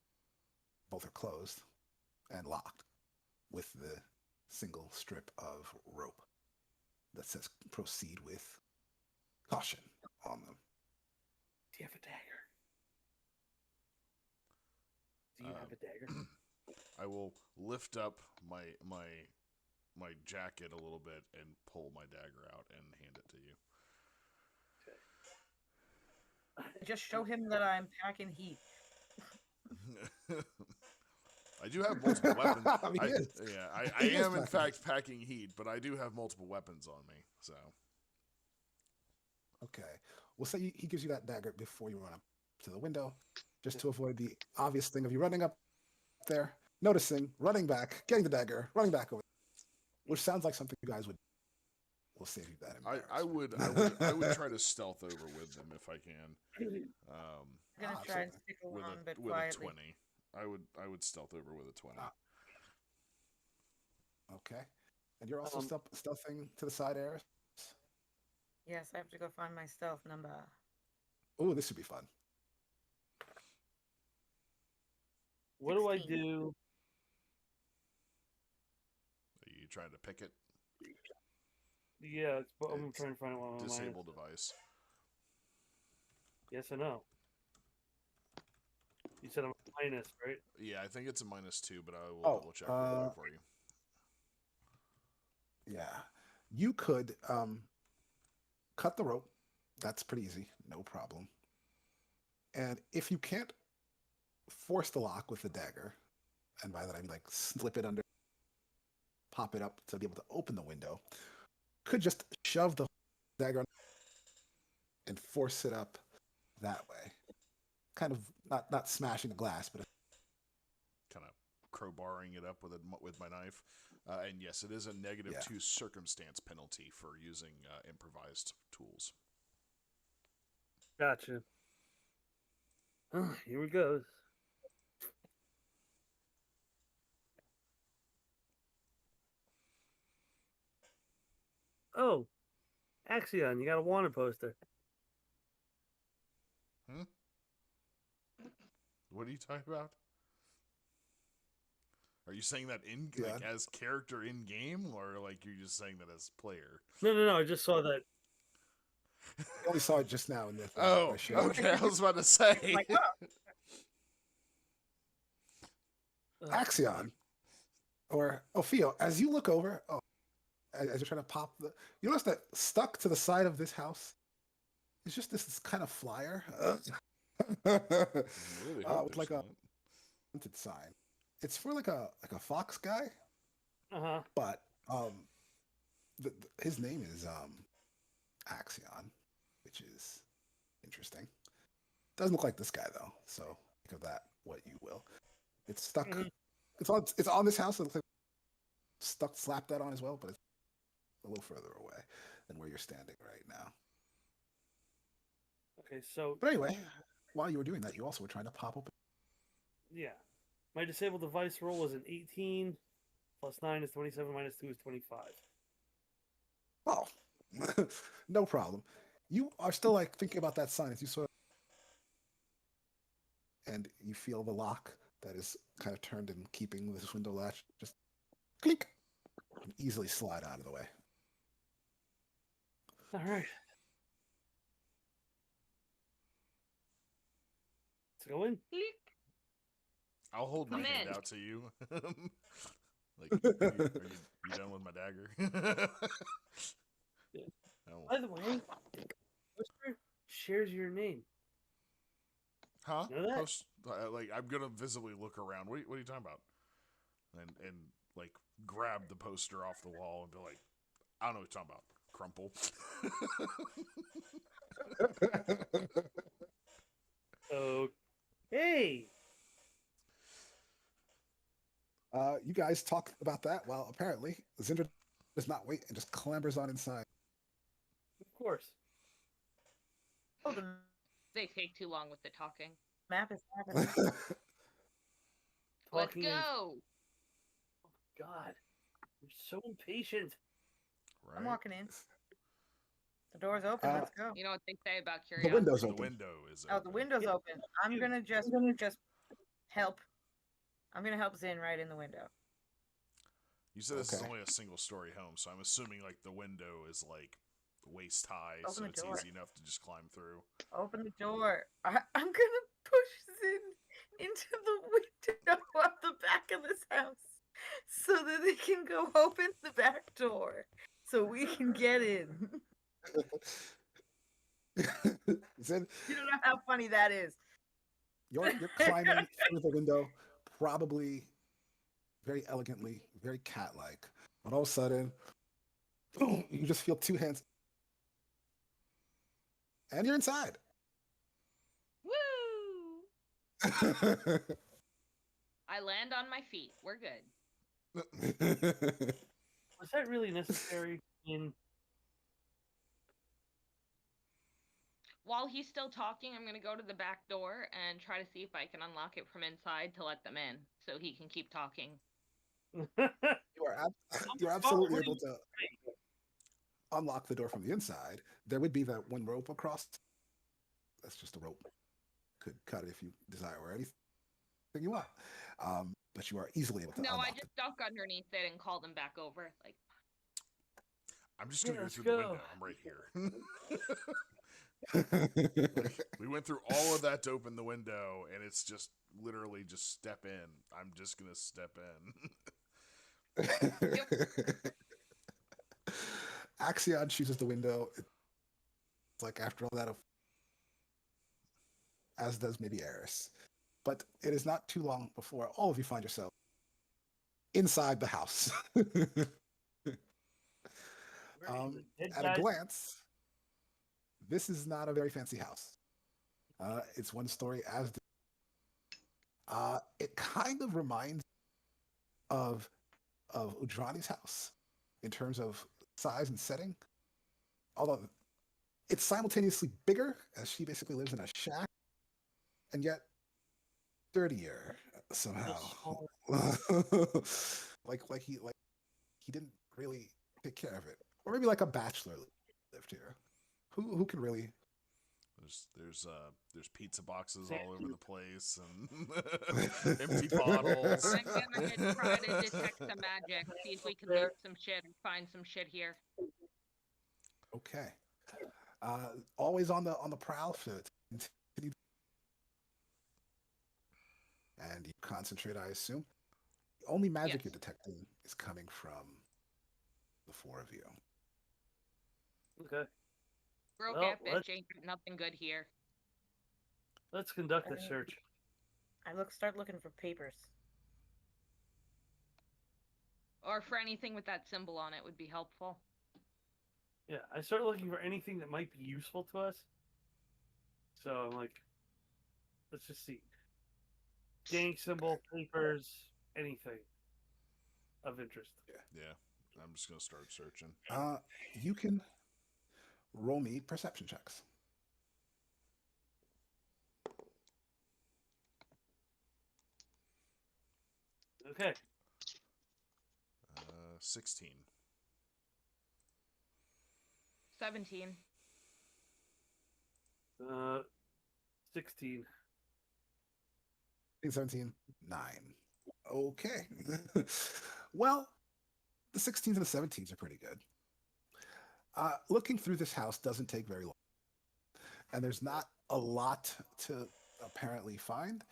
Both are closed and locked with the single strip of rope that says proceed with caution on them. Do you have a dagger? Do you have a dagger? I will lift up my jacket a little bit and pull my dagger out and hand it to you. Just show him that I'm packing heat. I do have multiple weapons. I He is am in packing fact packing heat, but I do have multiple weapons on me. So Okay. We'll say he gives you that dagger before you run up to the window, just to avoid the obvious thing of you running up there. noticing, running back, getting the dagger, running back over, which sounds like something you guys would. We'll save you that I would try to stealth over with them if I can. I'm gonna try and stick With along, but a quietly. 20. I would stealth over with a 20. Okay. And you're also stealthing to the side, Eris? Yes, I have to go find my stealth number. Oh, this should be fun. What do I 16. do? Are you trying to pick it? Yeah, I'm It's trying to find one. Disable device. Yes or no? You said I'm minus, right? Yeah, I think it's a -2, but I will double check real quick for you. Yeah. You could cut the rope. That's pretty easy. No problem. And if you can't force the lock with the dagger, and by that I mean like slip it under, pop it up to be able to open the window, could just shove the dagger and force it up that way. Kind of not smashing the glass, but Kind of crowbarring it up with my knife. And yes, it is a -2 circumstance penalty for using improvised tools. Gotcha. Here we go. Oh, Axion, you got a wanted poster. What are you talking about? Are you saying that like as character in game, or like you're just saying that as player? No. I just saw that. I only saw it just now in the Oh, okay. I was about to say. Like, Axion or Theo, as you look over, as you're trying to pop you notice that stuck to the side of this house is just this kind of flyer Really hope with there's like a not. wanted sign. It's for like a fox guy, but his name is Axion, which is interesting. Doesn't look like this guy though, so think of that what you will. It's stuck. It's on this house. It looks like stuck, slapped that on as well, but it's a little further away than where you're standing right now. Okay, so. But anyway, while you were doing that, you also were trying to pop open. Yeah. My disabled device roll was an 18. Plus 9 is 27. Minus 2 is 25. Oh, no problem. You are still like thinking about that sign as you sort of, and you feel the lock that is kind of turned and keeping this window latch just clink and easily slide out of the way. All right. Let's go in. I'll hold my Come hand in. out to you. Like, are you done with my dagger? Yeah. Oh. By the way, Whisper shares your name. Huh? You know that? Like, I'm gonna visibly look around. What are you talking about? And like grab the poster off the wall and be like, I don't know what you're talking about. Crumple. Hey. You guys talk about that while apparently Zindra does not wait and just clambers on inside. Of course. Oh, the They take too long with the talking. map is happening. Let's Talking go. Oh God, you're so impatient. Right? I'm walking in. The door's open. Let's go. You know what they say about The curiosity? window's The open. window is Oh, open. the window's open. I'm gonna just help. I'm gonna help Zin right in the window. You said this is Okay. only a single story home, so I'm assuming like the window is like waist high, Open so the it's door. easy enough to just climb through. Open the door. I'm gonna push Zin into the window of the back of this house so that they can go open the back door so we can get in. Zin, You don't know how funny that is. you're climbing through the window, probably very elegantly, very cat-like. But all of a sudden, boom, you just feel two hands, and you're inside. Woo! I land on my feet. We're good. Was that really necessary? While he's still talking, I'm going to go to the back door and try to see if I can unlock it from inside to let them in so he can keep talking. You are you're absolutely able to unlock the door from the inside. There would be that one rope across. That's just a rope. Could cut it if you desire, or anything you want. But you are easily able to No, I unlock just duck underneath it and call them back over. Like, I'm just gonna go let's through go. the window. I'm right here. it. We went through all of that to open the window, and it's just literally just step in. I'm just gonna step in. Axion chooses the window. It's like after all that, as does maybe Eris. But it is not too long before all of you find yourself inside the house. At a glance, this is not a very fancy house. It's one story as it kind of reminds of Udrani's house in terms of size and setting. Although it's simultaneously bigger, as she basically lives in a shack, and yet dirtier somehow. like he didn't really take care of it, or maybe like a bachelor lived here. Who can really? There's pizza boxes all over the place and empty bottles. I'm gonna try to detect some magic, see if we can loot some shit or find some shit here. Okay. Always on the prowl to continue, and you concentrate. I assume the only magic Yes. you're detecting is coming from the four of you. Okay. Broke Well, that bitch ain't got nothing good here. Let's conduct a search. I start looking for papers. Or for anything with that symbol on it would be helpful. Yeah, I start looking for anything that might be useful to us. So I'm like, let's just see. Gang symbol, papers, anything of interest. Yeah, I'm just gonna start searching. You can roll me perception checks. Okay. 16. 17. 16. 17, 9. Okay. Well, the 16s and the 17s are pretty good. Looking through this house doesn't take very long, and there's not a lot to apparently find.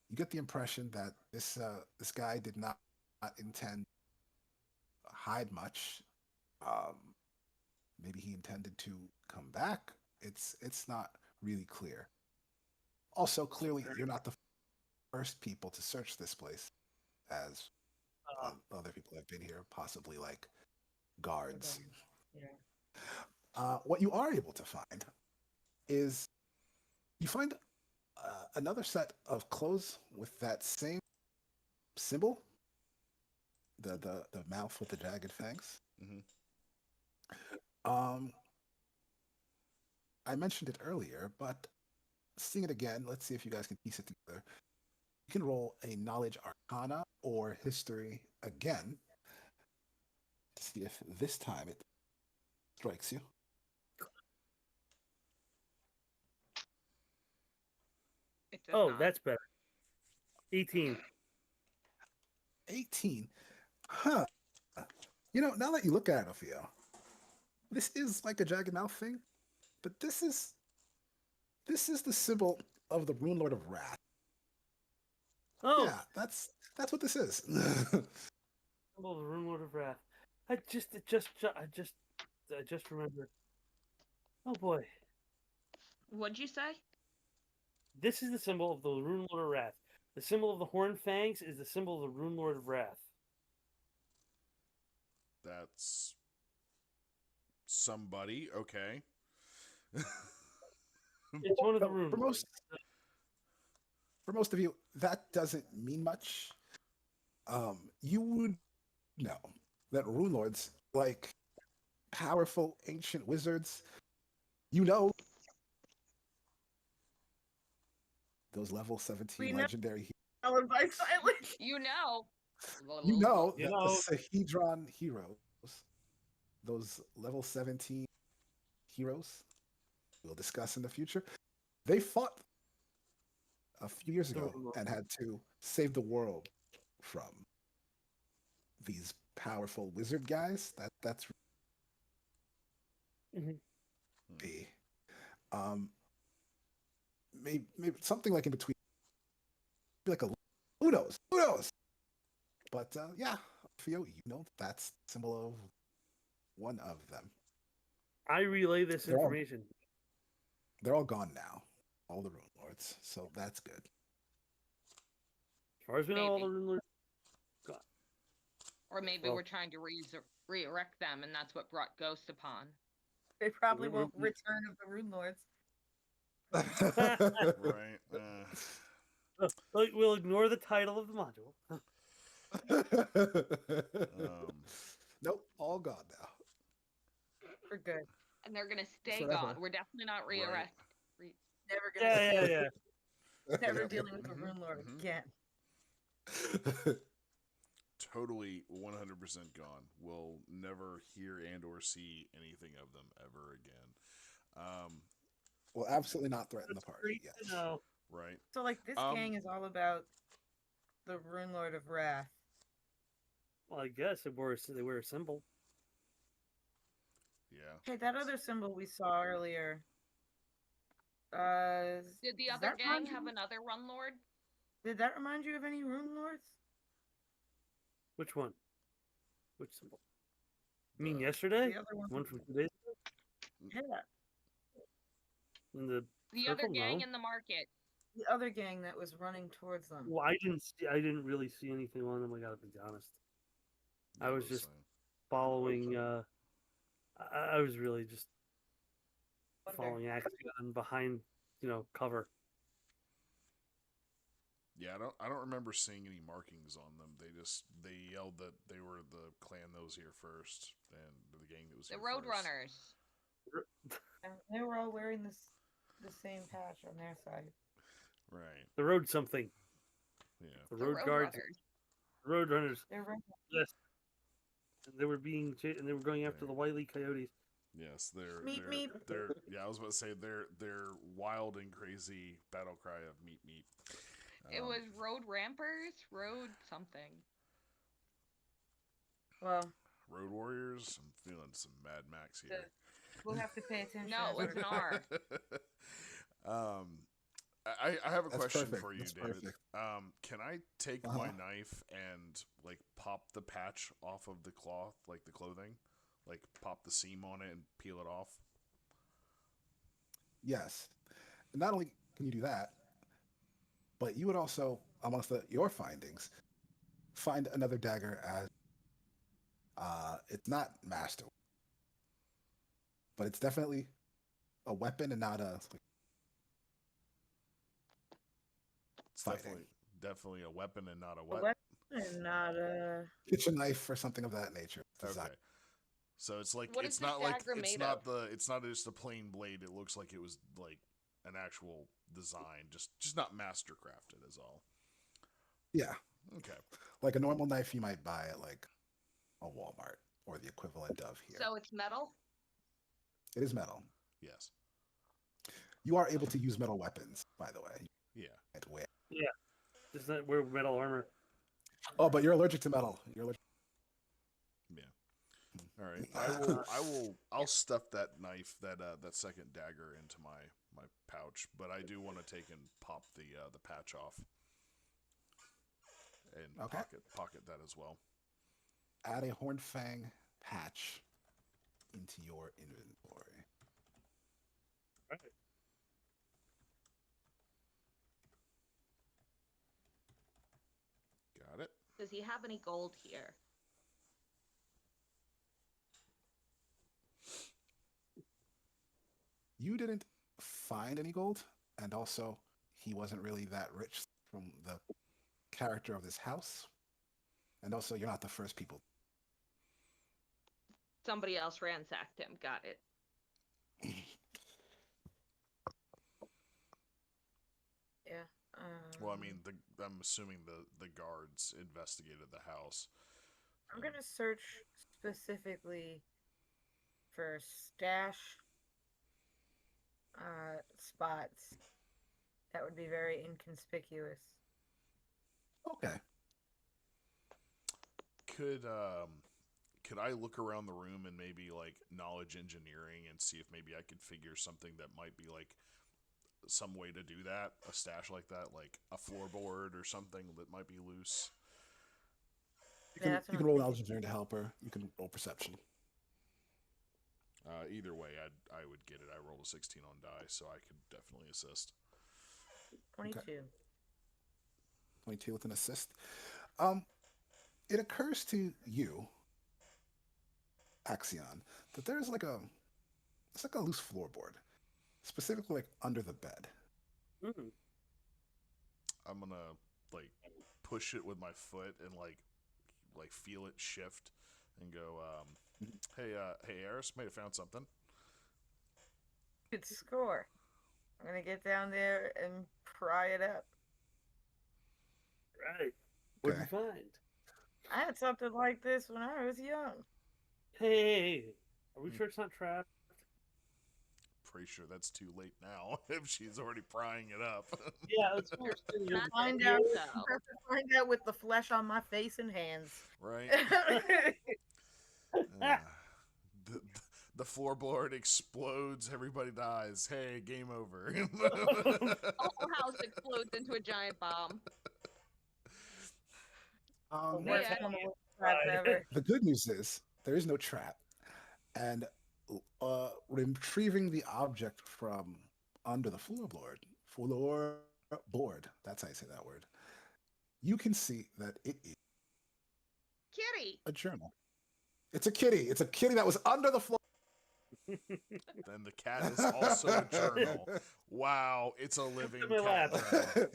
You get the impression that this guy did not intend to hide much. Um, Maybe he intended to come back. It's not really clear. Also, clearly, you're not the first people to search this place, as other people have been here, possibly like guards. Yeah. What you are able to find is you find another set of clothes with that same symbol, the mouth with the jagged fangs. Mm-hmm. I mentioned it earlier, but seeing it again, let's see if you guys can piece it together. You can roll a knowledge arcana or history again to see if this time it strikes you. It does Oh, not. that's better. 18. 18. Huh. You know, now that you look at it, Ophio, this is like a jagged mouth thing, but this is the symbol of the Runelord of Wrath. Oh, Yeah, that's what this is. symbol of the Runelord of Wrath. I just remembered. Oh boy, What'd you say? this is the symbol of the Runelord of Wrath. The symbol of the Horned Fangs is the symbol of the Runelord of Wrath. That's somebody. Okay. It's one of the For Runelords. most for most of you, that doesn't mean much. You would know that rune lords, like powerful ancient wizards, you know those level 17 We know legendary. followed by silence. You know. You know You that the know, Sahedron heroes, those level 17 heroes, we'll discuss in the future, they fought a few years the ago rumor. and had to save the world from these powerful wizard guys. That's Mhm. really um maybe something like in between, like a who knows. But yeah, Theo, you know that's the symbol of one of them. I relay this They're all information. they're all gone now, all the rune lords. So that's good. As far as we know, all the Maybe. rulers gone. Or maybe Well, we're trying to re-erect them, and that's what brought Ghost upon. They probably we're- won't return of the Rune Lords. Right. like, we'll ignore the title of the module. Nope, all gone now. For good. And they're gonna stay Forever. gone. We're definitely not Right. Never gonna Yeah, see yeah, yeah. Never Yep. dealing with a Mhm, Rune Lord mhm. again. Totally 100% gone. We'll never hear and or see anything of them ever again. Will absolutely not threaten the That's party. great Yes. to know. Right. So like this Um, gang is all about the Rune Lord of Wrath. Well, I guess they wear a symbol. Yeah. Okay, that other symbol we saw earlier. Did the does other that gang remind have you? another Run Lord? Did that remind you of any Rune Lords? Which one? Which symbol? You The- mean yesterday? The other one. One from 2 days ago? Yeah, In the The other circle? gang No. in the market. the other gang that was running towards them. Well, I didn't really see anything on them. I gotta be honest. I was just following. I was really just following action behind, cover. Yeah, I don't remember seeing any markings on them. They yelled that they were the clan that was here first and the gang that was The here first. Roadrunners. And they were all wearing the same patch on their side. Right. The road something. Yeah. The The road guards. Roadrunners. Road runners. They're right. Yes. And they were and they were going after the Wily Coyotes. Yes, Meep, meep. they're yeah, I was about to say their wild and crazy battle cry of meat meat. It was Road Rampers? Road something. Well, Road Warriors. I'm feeling some Mad Max here. we'll have to pay attention. No, as it's we're an going. R. I have a That's question perfect. for you, That's David. perfect. Can I take my knife and like pop the patch off of the cloth, like the clothing, like pop the seam on it and peel it off? Yes. And not only can you do that, but you would also, amongst your findings, find another dagger as it's not master, but it's definitely a weapon and not a It's fighting. definitely a weapon and not a A what? weapon, not a. kitchen knife or something of that nature. Okay. So it's like What it's is this not like dagger it's made not of? it's not just a plain blade. It looks like it was like an actual design, just not master crafted is all. Yeah, Okay. like a normal knife you might buy at like a Walmart or the equivalent of here. So it's metal? It is metal. Yes. You are able to use metal weapons, by the way. Yeah. Yeah. Does that wear metal armor? Oh, but you're allergic to metal. You're allergic. Yeah. All right. I'll stuff that knife, that second dagger into my pouch, but I do want to take and pop the patch off and Okay. pocket that as well. Add a horn fang patch into your inventory. Right. Got it. Does he have any gold here? You didn't find any gold, and also he wasn't really that rich from the character of this house, and also you're not the first people. Somebody else ransacked him. Got it. Yeah. Well, I mean, I'm assuming the guards investigated the house. I'm gonna search specifically for stash spots that would be very inconspicuous. Okay. Could I look around the room and maybe like knowledge engineering and see if maybe I could figure something that might be like some way to do that, a stash like that, like a floorboard or something that might be loose. That's You what can I'm roll thinking. knowledge engineering to help her. You can roll perception. Either way, I would get it. I rolled a 16 on die, so I could definitely assist. 22. Okay. 22 with an assist. It occurs to you, Axion, that there's like a loose floorboard, specifically like under the bed. Mm. I'm gonna like push it with my foot and like feel it shift and go, hey, Eris, might have found something. Good score. I'm gonna get down there and pry it up. Right. What'd you Okay. find? I had something like this when I was young. Hey, are we sure it's not trapped? Pretty sure that's too late now if she's already prying it up. Yeah, let's finish the Not Find yet, out. though. Find out with the flesh on my face and hands. Right? The, the floorboard explodes. Everybody dies. Hey, game over. The whole house explodes into a giant bomb. Worst Yeah. trap ever. The good news is there is no trap, and retrieving the object from under the floorboard, that's how you say that word, you can see that it is Kitty. a journal. It's a kitty. It's a kitty that was under the floor. Then the cat is also a journal. Wow, it's a living In my cat. lap. journal.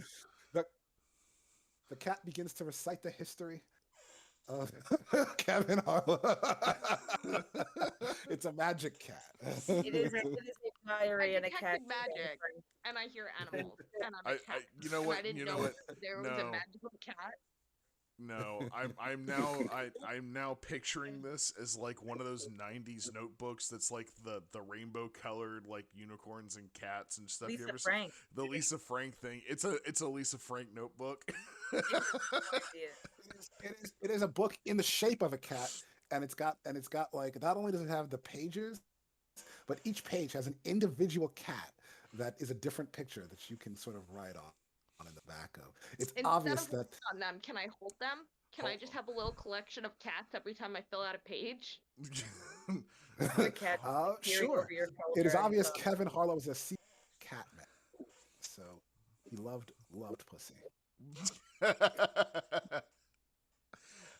The cat begins to recite the history of Kevin Harlow. It's a magic cat. It is a diary I and a cat. detected magic, and I hear animals, and I'm a cat. You know and what? I didn't You know know what? there was a No. magical cat. No, I'm now picturing this as like one of those '90s notebooks that's like the rainbow colored like unicorns and cats and stuff. Lisa You ever see Frank. the Lisa Frank thing? It's a Lisa Frank notebook. It is a book in the shape of a cat, and it's got like, not only does it have the pages, but each page has an individual cat that is a different picture that you can sort of write on in the back of. It's Instead obvious of that holding on them, can I hold them? Can I just have a little collection of cats every time I fill out a page? The cat peering sure. over your It is shoulder and obvious stuff. Kevin Harlow was a secret cat man, so he loved pussy.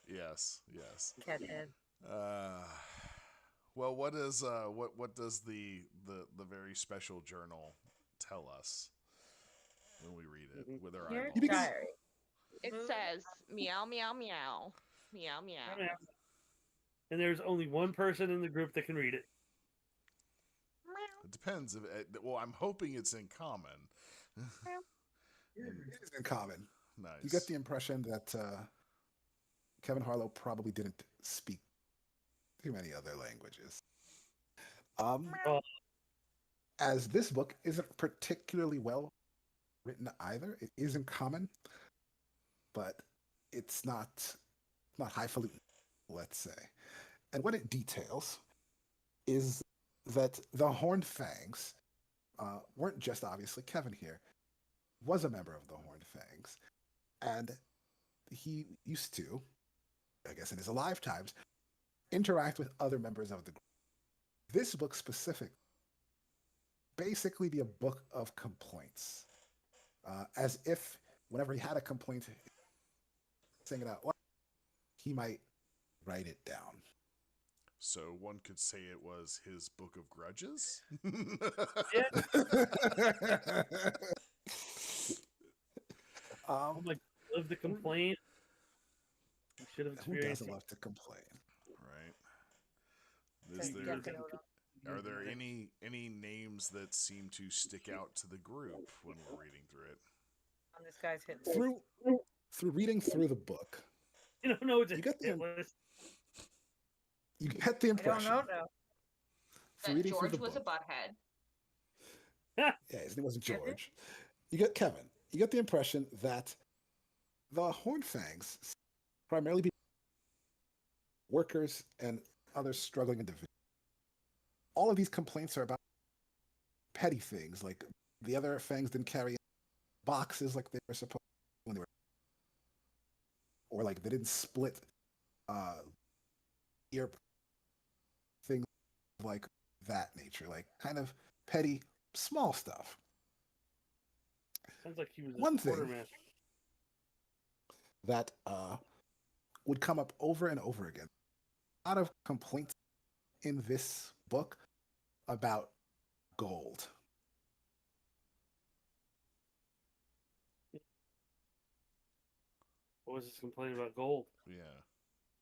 Yes, yes. Cat head. Well, what does the very special journal tell us when we read it with our Your eyeballs? You begin- diary. It says meow meow meow meow meow. And there's only one person in the group that can read it. It depends. Well, I'm hoping it's in common. It is in common. Nice. You get the impression that Kevin Harlow probably didn't speak too many other languages. As this book isn't particularly well written either, it is in common, but it's not highfalutin, let's say. And what it details is that the Horned Fangs weren't just obviously Kevin here, was a member of the Horned Fangs, and he used to, I guess in his alive times, interact with other members of the group. This book specific, basically be a book of complaints, as if whenever he had a complaint, saying it out loud, he might write it down. So one could say it was his book of grudges. Oh my! Live the complaint. You should have Who experienced doesn't it. love to complain? Right. That's Is there definitely are there any names that seem to stick out to the group when we're reading through it? on this guy's hit. Through reading through the book, You don't know it's a you get hit the list. I don't impression know now. through That reading through George the was a book. butthead. Yeah, his name wasn't Is it? George. You get Kevin. You get the impression that the Hornfangs primarily be workers and other struggling individuals. All of these complaints are about petty things, like the other Fangs didn't carry boxes like they were supposed to when they were, or like they didn't split uh, ear things like that nature, like kind of petty, small stuff. Sounds like he was One a thing quartermaster. that would come up over and over again. A lot of complaints in this book about gold. What was his complaint about gold? Yeah.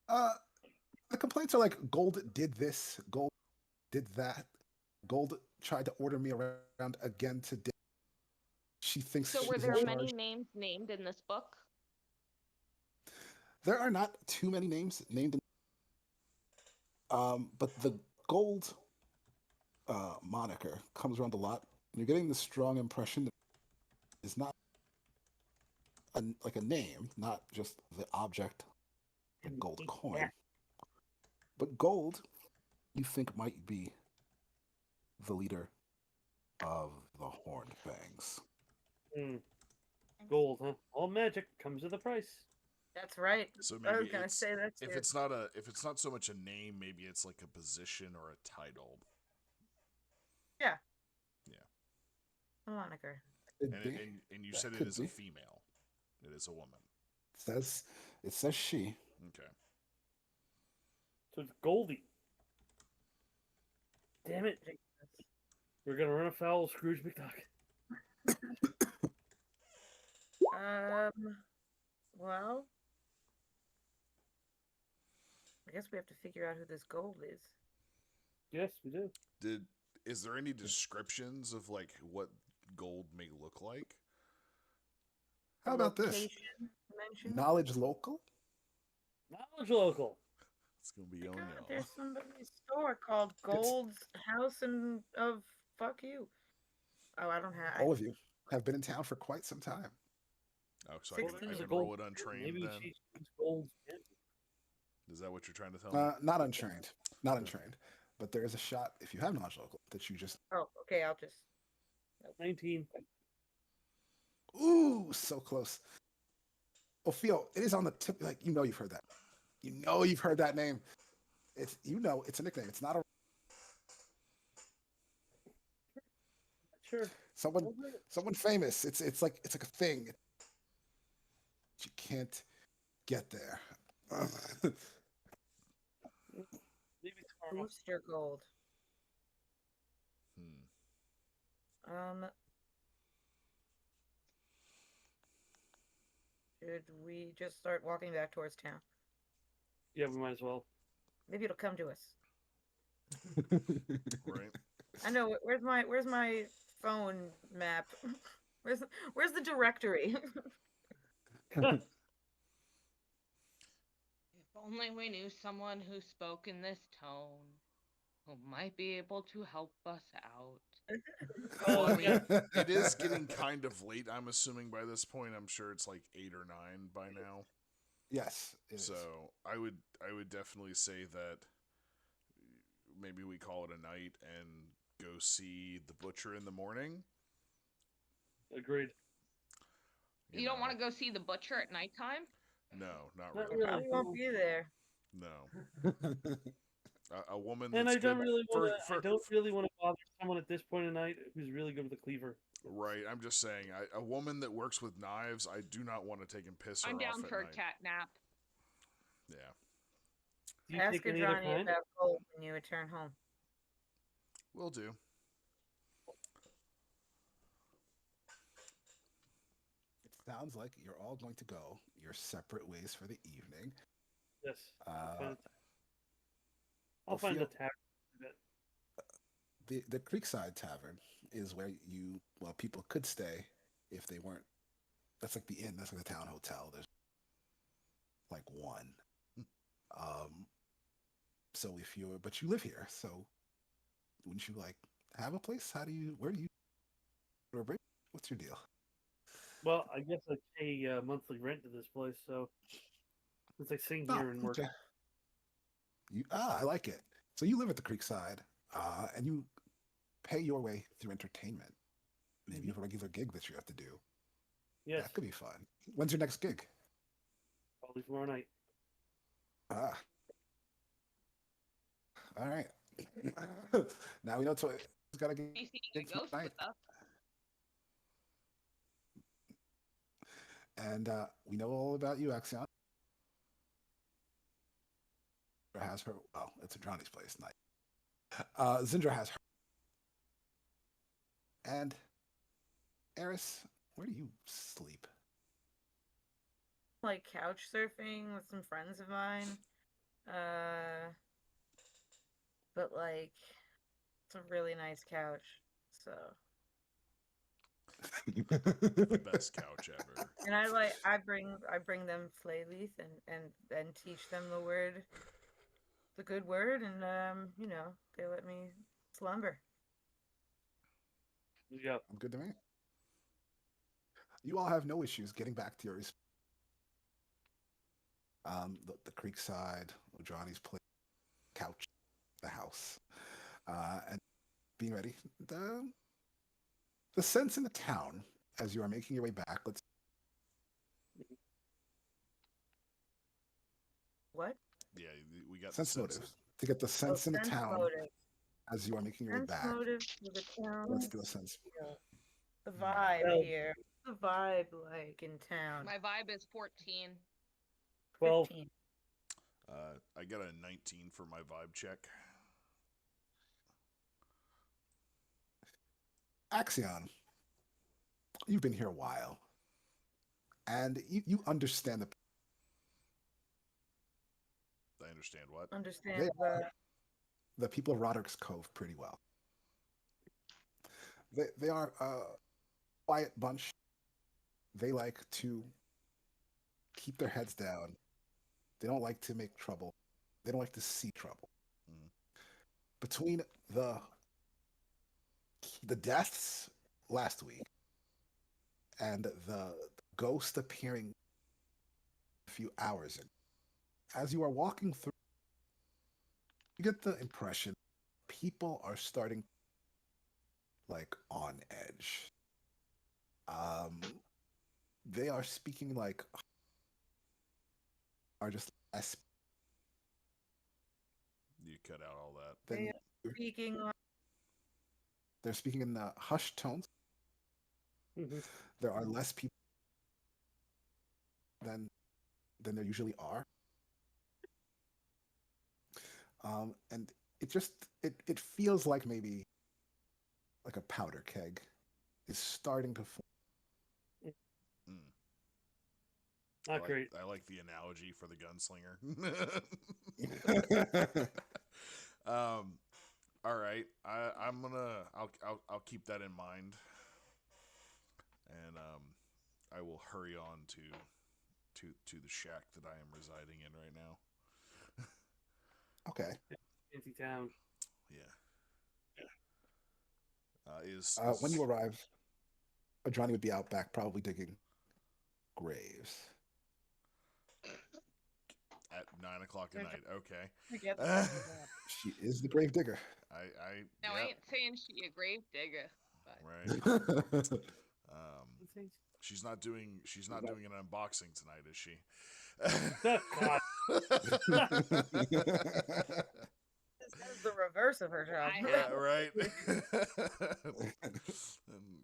Uh, the complaints are like gold did this, gold did that, gold tried to order me around again today. She thinks So were she's in there many charge. names named in this book? There are not too many names named, but the gold moniker comes around a lot. You're getting the strong impression that it's not like a name, not just the object, the gold coin, but gold. You think might be the leader of the Horned Fangs. Hmm. Gold, huh? All magic comes with a price. That's right. So I maybe was gonna say that too. if it's not so much a name, maybe it's like a position or a title. Yeah, Yeah. a moniker. Could And be. and you That said it could is be. a female. It is a woman. It says she. Okay. So it's Goldie. Damn it. We're gonna run afoul of Scrooge McDuck. Well, I guess we have to figure out who this gold is. Yes, we do. Is there any descriptions of like what gold may look like? How about this? Location mentioned. Knowledge local? Knowledge local. It's gonna be on God, y'all. there's somebody's store called Gold's House and of Fuck You. Oh, I don't have. All of you have been in town for quite some time. Oh, so Well, I there's can a roll it untrained Maybe then. she's gold. Is that what you're trying to tell me? Not untrained. Not untrained. But there is a shot, if you have knowledge local, that you just. Oh, okay. I'll just. 19. Ooh, so close. Ophio, it is on the tip. Like, you've heard that. You've heard that name. It's it's a nickname. It's not a Sure. someone famous. It's like a thing. You can't get there. Maybe tomorrow. Booster Gold. Hmm. Should we just start walking back towards town? Yeah, we might as well. Maybe it'll come to us. Right. I know. Where's my phone map? Where's the directory? If only we knew someone who spoke in this tone, who might be able to help us out. Well, I mean, it is getting kind of late. I'm assuming by this point. I'm sure it's like 8 or 9 by now. Yes. It So is. I would definitely say that maybe we call it a night and go see the butcher in the morning. Agreed. You don't want to go see the butcher at nighttime? No, not Not really. really. We won't be there. No, a woman. And That's I don't good really want to. for- I don't really want to bother someone at this point in night who's really good with a cleaver. Right, I'm just saying, a woman that works with knives, I do not want to take and piss her I'm off down at for a night. cat nap. Yeah, Do you Ask take any other Johnny kind? about gold when you return home. will do. sounds like you're all going to go your separate ways for the evening. Yes. Uh, I'll find a feel tavern. the Creekside Tavern is where people could stay if they weren't. That's like the inn. That's like the town hotel. There's like one. Um, so if you're, but you live here, so wouldn't you like have a place? Where do you, or what's your deal? Well, I guess I pay monthly rent to this place, so it's like sitting No, here and work. okay. I like it. So you live at the Creekside, and you pay your way through entertainment. Maybe you have a regular gig that you have to do. Yes, That could be fun. When's your next gig? probably tomorrow night. Ah, all right. Now we know Toy's got a Be gig seeing a ghost tonight, with us. and we know all about you, Axion. Has her. Oh, it's Johnny's place. Night. Zindra has her. And Eris, where do you sleep? Like couch surfing with some friends of mine. But like it's a really nice couch. So The best couch ever. and I bring them Flayleaf and teach them the good word, and they let me slumber. Yep. I'm good to me. You all have no issues getting back to your the Creekside, Johnny's place, couch, the house, and being ready. The sense in the town as you are making your way back. Let's What? Yeah, we got sense the sense. motive to get the Oh, sense in the sense town motive. as you are making your way Sense back. motive to the Let's town. do a sense. The vibe Well, here. What's the vibe like in town? My vibe is 14. 12. 15. I got a 19 for my vibe check. Axion, you've been here a while, and you understand I understand what. Understand they the the people of Roderick's Cove pretty well. They are a quiet bunch. They like to keep their heads down. They don't like to make trouble. They don't like to see trouble. Mm. Between the deaths last week and the ghost appearing a few hours ago, as you are walking through, you get the impression people are starting like on edge. Um, they are speaking like are just less You cut out all that. than speaking on they're speaking in the hushed tones. Mm-hmm. There are less people than there usually are. And it feels like maybe like a powder keg is starting to form. Mm. Not great. I like the analogy for the gunslinger. All right. I'm gonna. I'll keep that in mind, and I will hurry on to the shack that I am residing in right now. Okay. Fancy town. Yeah. When you arrive, Johnny would be out back, probably digging graves. At 9:00 at night? Okay. I get She is the grave digger. Now, I Yep. ain't saying she a grave digger, but Right. Um, This she's not doing an unboxing tonight, is she? God. This is the reverse of her job. I Yeah, have right.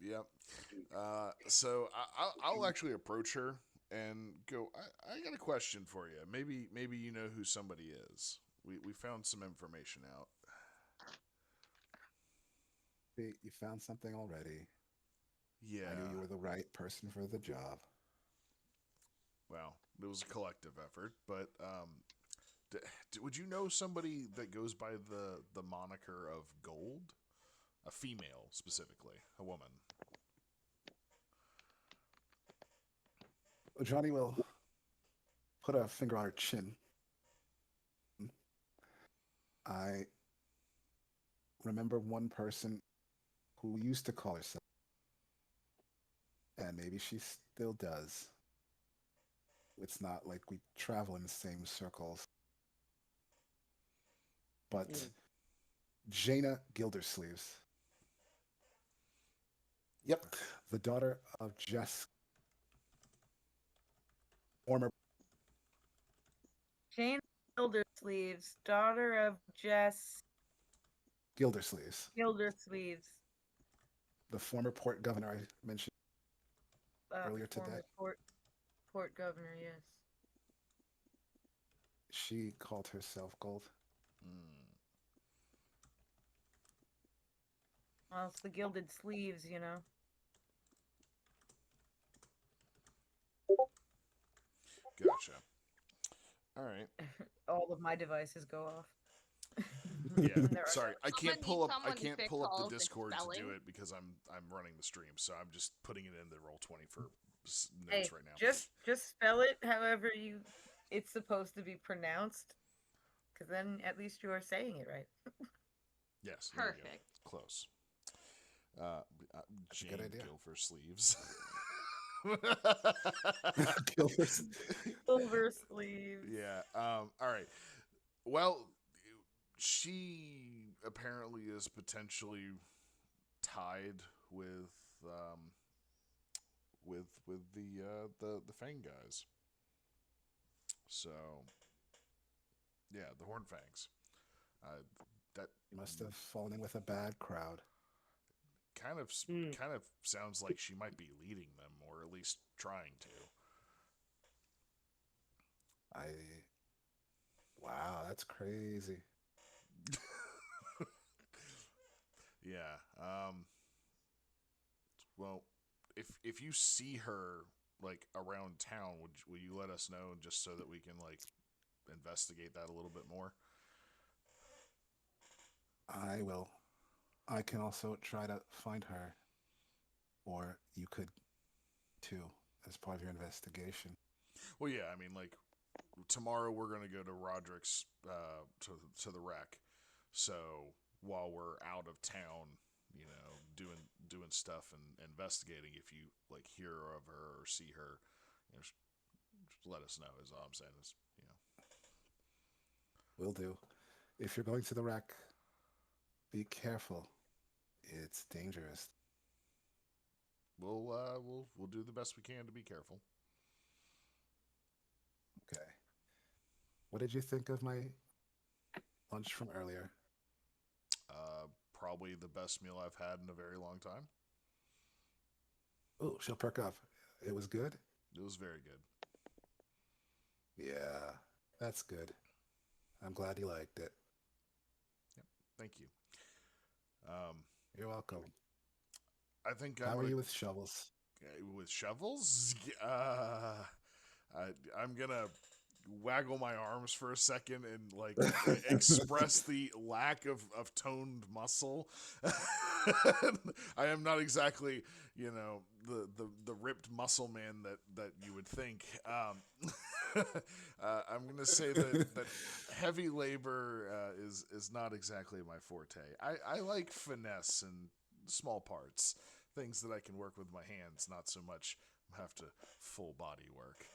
Yep. So I'll actually approach her and go. I got a question for you. Maybe you know who somebody is. We found some information out. You found something already. Yeah. I knew you were the right person for the job. Well, it was a collective effort, but would you know somebody that goes by the moniker of Gold? A female, specifically, a woman. Johnny will put a finger on her chin. I remember one person who used to call herself, and maybe she still does. It's not like we travel in the same circles, but Mm. Jaina Gildersleeves. Yep, the daughter of Jess, former Jane Gildersleeves, daughter of Jess Gildersleeves, Gildersleeves, the former port governor I mentioned earlier today. former port governor. Yes. She called herself Gold. Mm. Well, it's the gilded sleeves, you know. Gotcha. All right. All of my devices go off. Yeah. And there are Sorry, I Someone can't needs pull up. I someone to can't fix pull up the all of the Discord to do spelling. it because I'm running the stream. So I'm just putting it in the roll 20 for Hey, notes right now. just spell it however it's supposed to be pronounced, because then at least you are saying it right. Yes. There we go. Perfect. Close. That's a Jane good idea. Gilfer sleeves. Gildersleeves. Silver sleeves. Yeah. All right. Well, she apparently is potentially tied with the Fang guys. So yeah, the Horn Fangs. Uh, that Must have fallen in with a bad crowd. kind of Mm. kind of sounds like she might be leading them, or at least trying to. I. Wow, that's crazy. Yeah. Well, if you see her like around town, will you let us know just so that we can like investigate that a little bit more? I will. I can also try to find her, or you could too, as part of your investigation. Well, yeah. I mean, like tomorrow we're gonna go to Roderick's to the wreck. So while we're out of town, doing stuff and investigating, if you like hear of her or see her, just let us know. Is all I'm saying. Is. Will do. If you're going to the wreck, be careful. It's dangerous. We'll do the best we can to be careful. Okay. What did you think of my lunch from earlier? Probably the best meal I've had in a very long time. Oh, she'll perk up. It was good? It was very good. Yeah, that's good. I'm glad you liked it. Yep. Thank you. Um, You're welcome. I think How I'm are gonna you with shovels? with shovels. I'm gonna waggle my arms for a second and like express the lack of toned muscle. I am not exactly, the ripped muscle man that you would think. I'm gonna say that heavy labor is not exactly my forte. I like finesse and small parts, things that I can work with my hands, not so much have to full body work.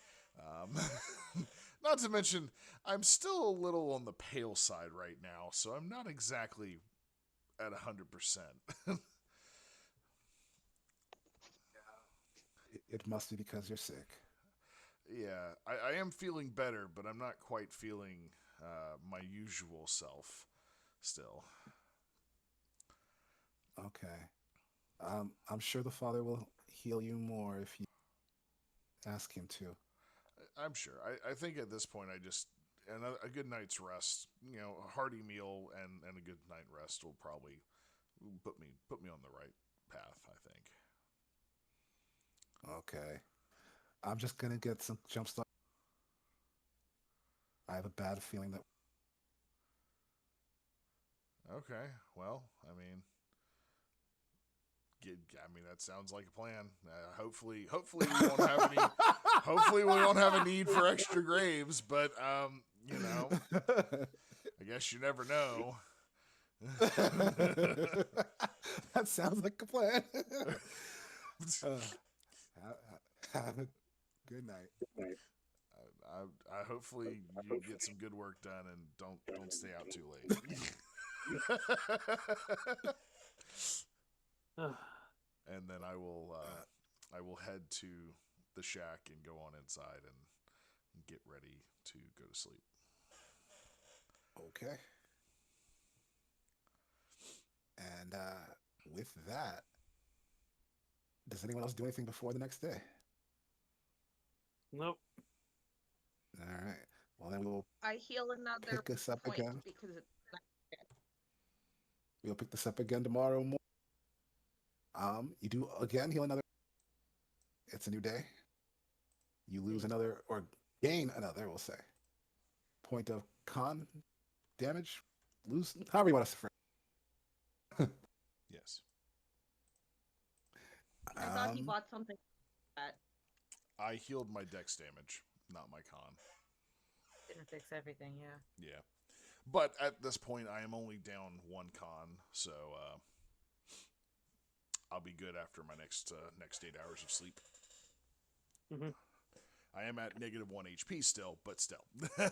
Not to mention, I'm still a little on the pale side right now, so I'm not exactly at 100%. It must be because you're sick. Yeah, I am feeling better, but I'm not quite feeling my usual self still. Okay. I'm sure the Father will heal you more if you ask him to. I'm sure. I think at this point, and a good night's rest, a hearty meal and a good night rest will probably put me on the right path, I think. Okay. I'm just gonna get some jump start have a bad feeling that Okay. Well, I mean, that sounds like a plan. Hopefully we won't have any. Hopefully we won't have a need for extra graves. But you know, I guess you never know. that sounds like a plan. Have a good night. I hopefully you get some good work done and don't stay out too late. And then I will head to the shack and go on inside and get ready to go to sleep. Okay. And with that, does anyone else do anything before the next day? Nope. All right. Well, then we'll I heal another pick this up point again. because it's not dead. We'll pick this up again tomorrow morning. You do again heal another. It's a new day. You lose another or gain another, we'll say, point of con damage. Lose however you want to phrase. Yes. I thought he bought something like that. I healed my dex damage, not my con. Didn't fix everything, yeah. Yeah. But at this point, I am only down one con, so I'll be good after my next 8 hours of sleep. Mm-hmm. I am at -1 HP still, but still. I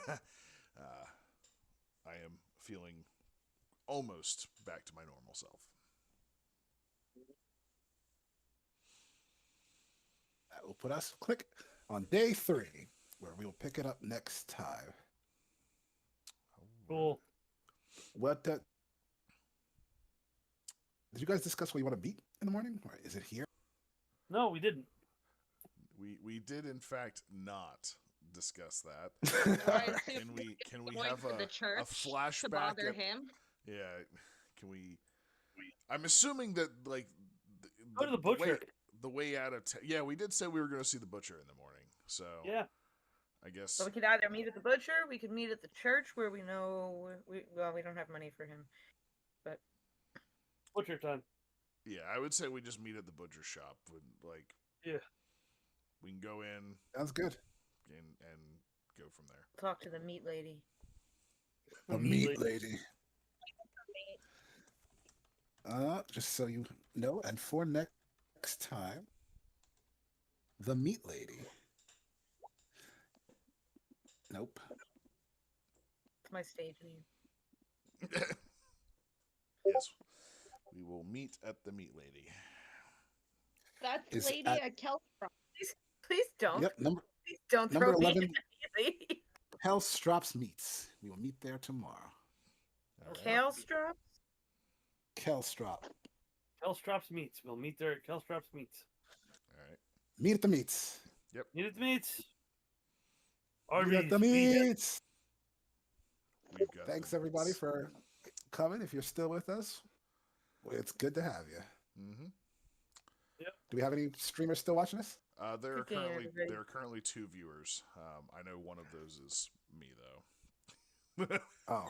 am feeling almost back to my normal self. That will put us on day 3, where we will pick it up next time. Cool. What did you guys discuss what you want to beat in the morning, or is it here? No, we didn't. We did in fact not discuss that. I Can assume we going have to the a church flashback? to bother him. Yeah. Can we? I'm assuming that like Go to the butcher. The way out of yeah, we did say we were going to see the butcher in the morning. So Yeah. I guess So we could either meet at the butcher, we could meet at the church where we know we don't have money for him, but Butcher time. yeah, I would say we just meet at the butcher shop. Like Yeah. we can go in Sounds good. and go from there. talk to the meat lady. A meat lady. Just so you know, and for next time, the meat lady. Nope. It's my stage name. Yes, we will meet at the meat lady. That's Is Lady at- Akelstrom. Please don't. Yep, Please don't number throw me 11. in the meat lady. Hellstrops Meats. We will meet there tomorrow. All right. Kale straps? Kelstrop. Kelstrops Meats. We'll meet there at Kelstrops Meats. All right. Meet at the meats. Meet at the meats. Meet at the Arby's, meats. We've got Thanks the everybody meats. for coming. If you're still with us, well, it's good to have you. Mm-hmm. Do we have any streamers still watching us? There are Good day, everybody. currently 2 viewers. I know one of those is me though. Oh,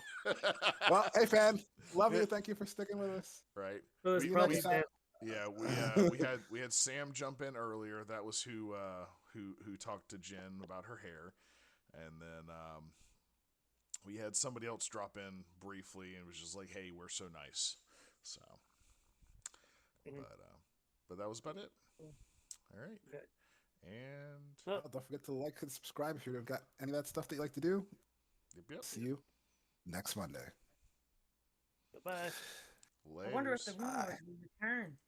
well, hey fan, love you. Thank you for sticking with us. Right. So there's See you probably next time. Yeah, we had Sam jump in earlier. That was who talked to Jen about her hair, and then we had somebody else drop in briefly and was just like, "Hey, we're so nice." So, but that was about it. All right, Okay. and Oh, Don't forget to like and subscribe if you've got any of that stuff that you like to do. yep. See you next Monday. Bye. I wonder if the Layers. rumors will return.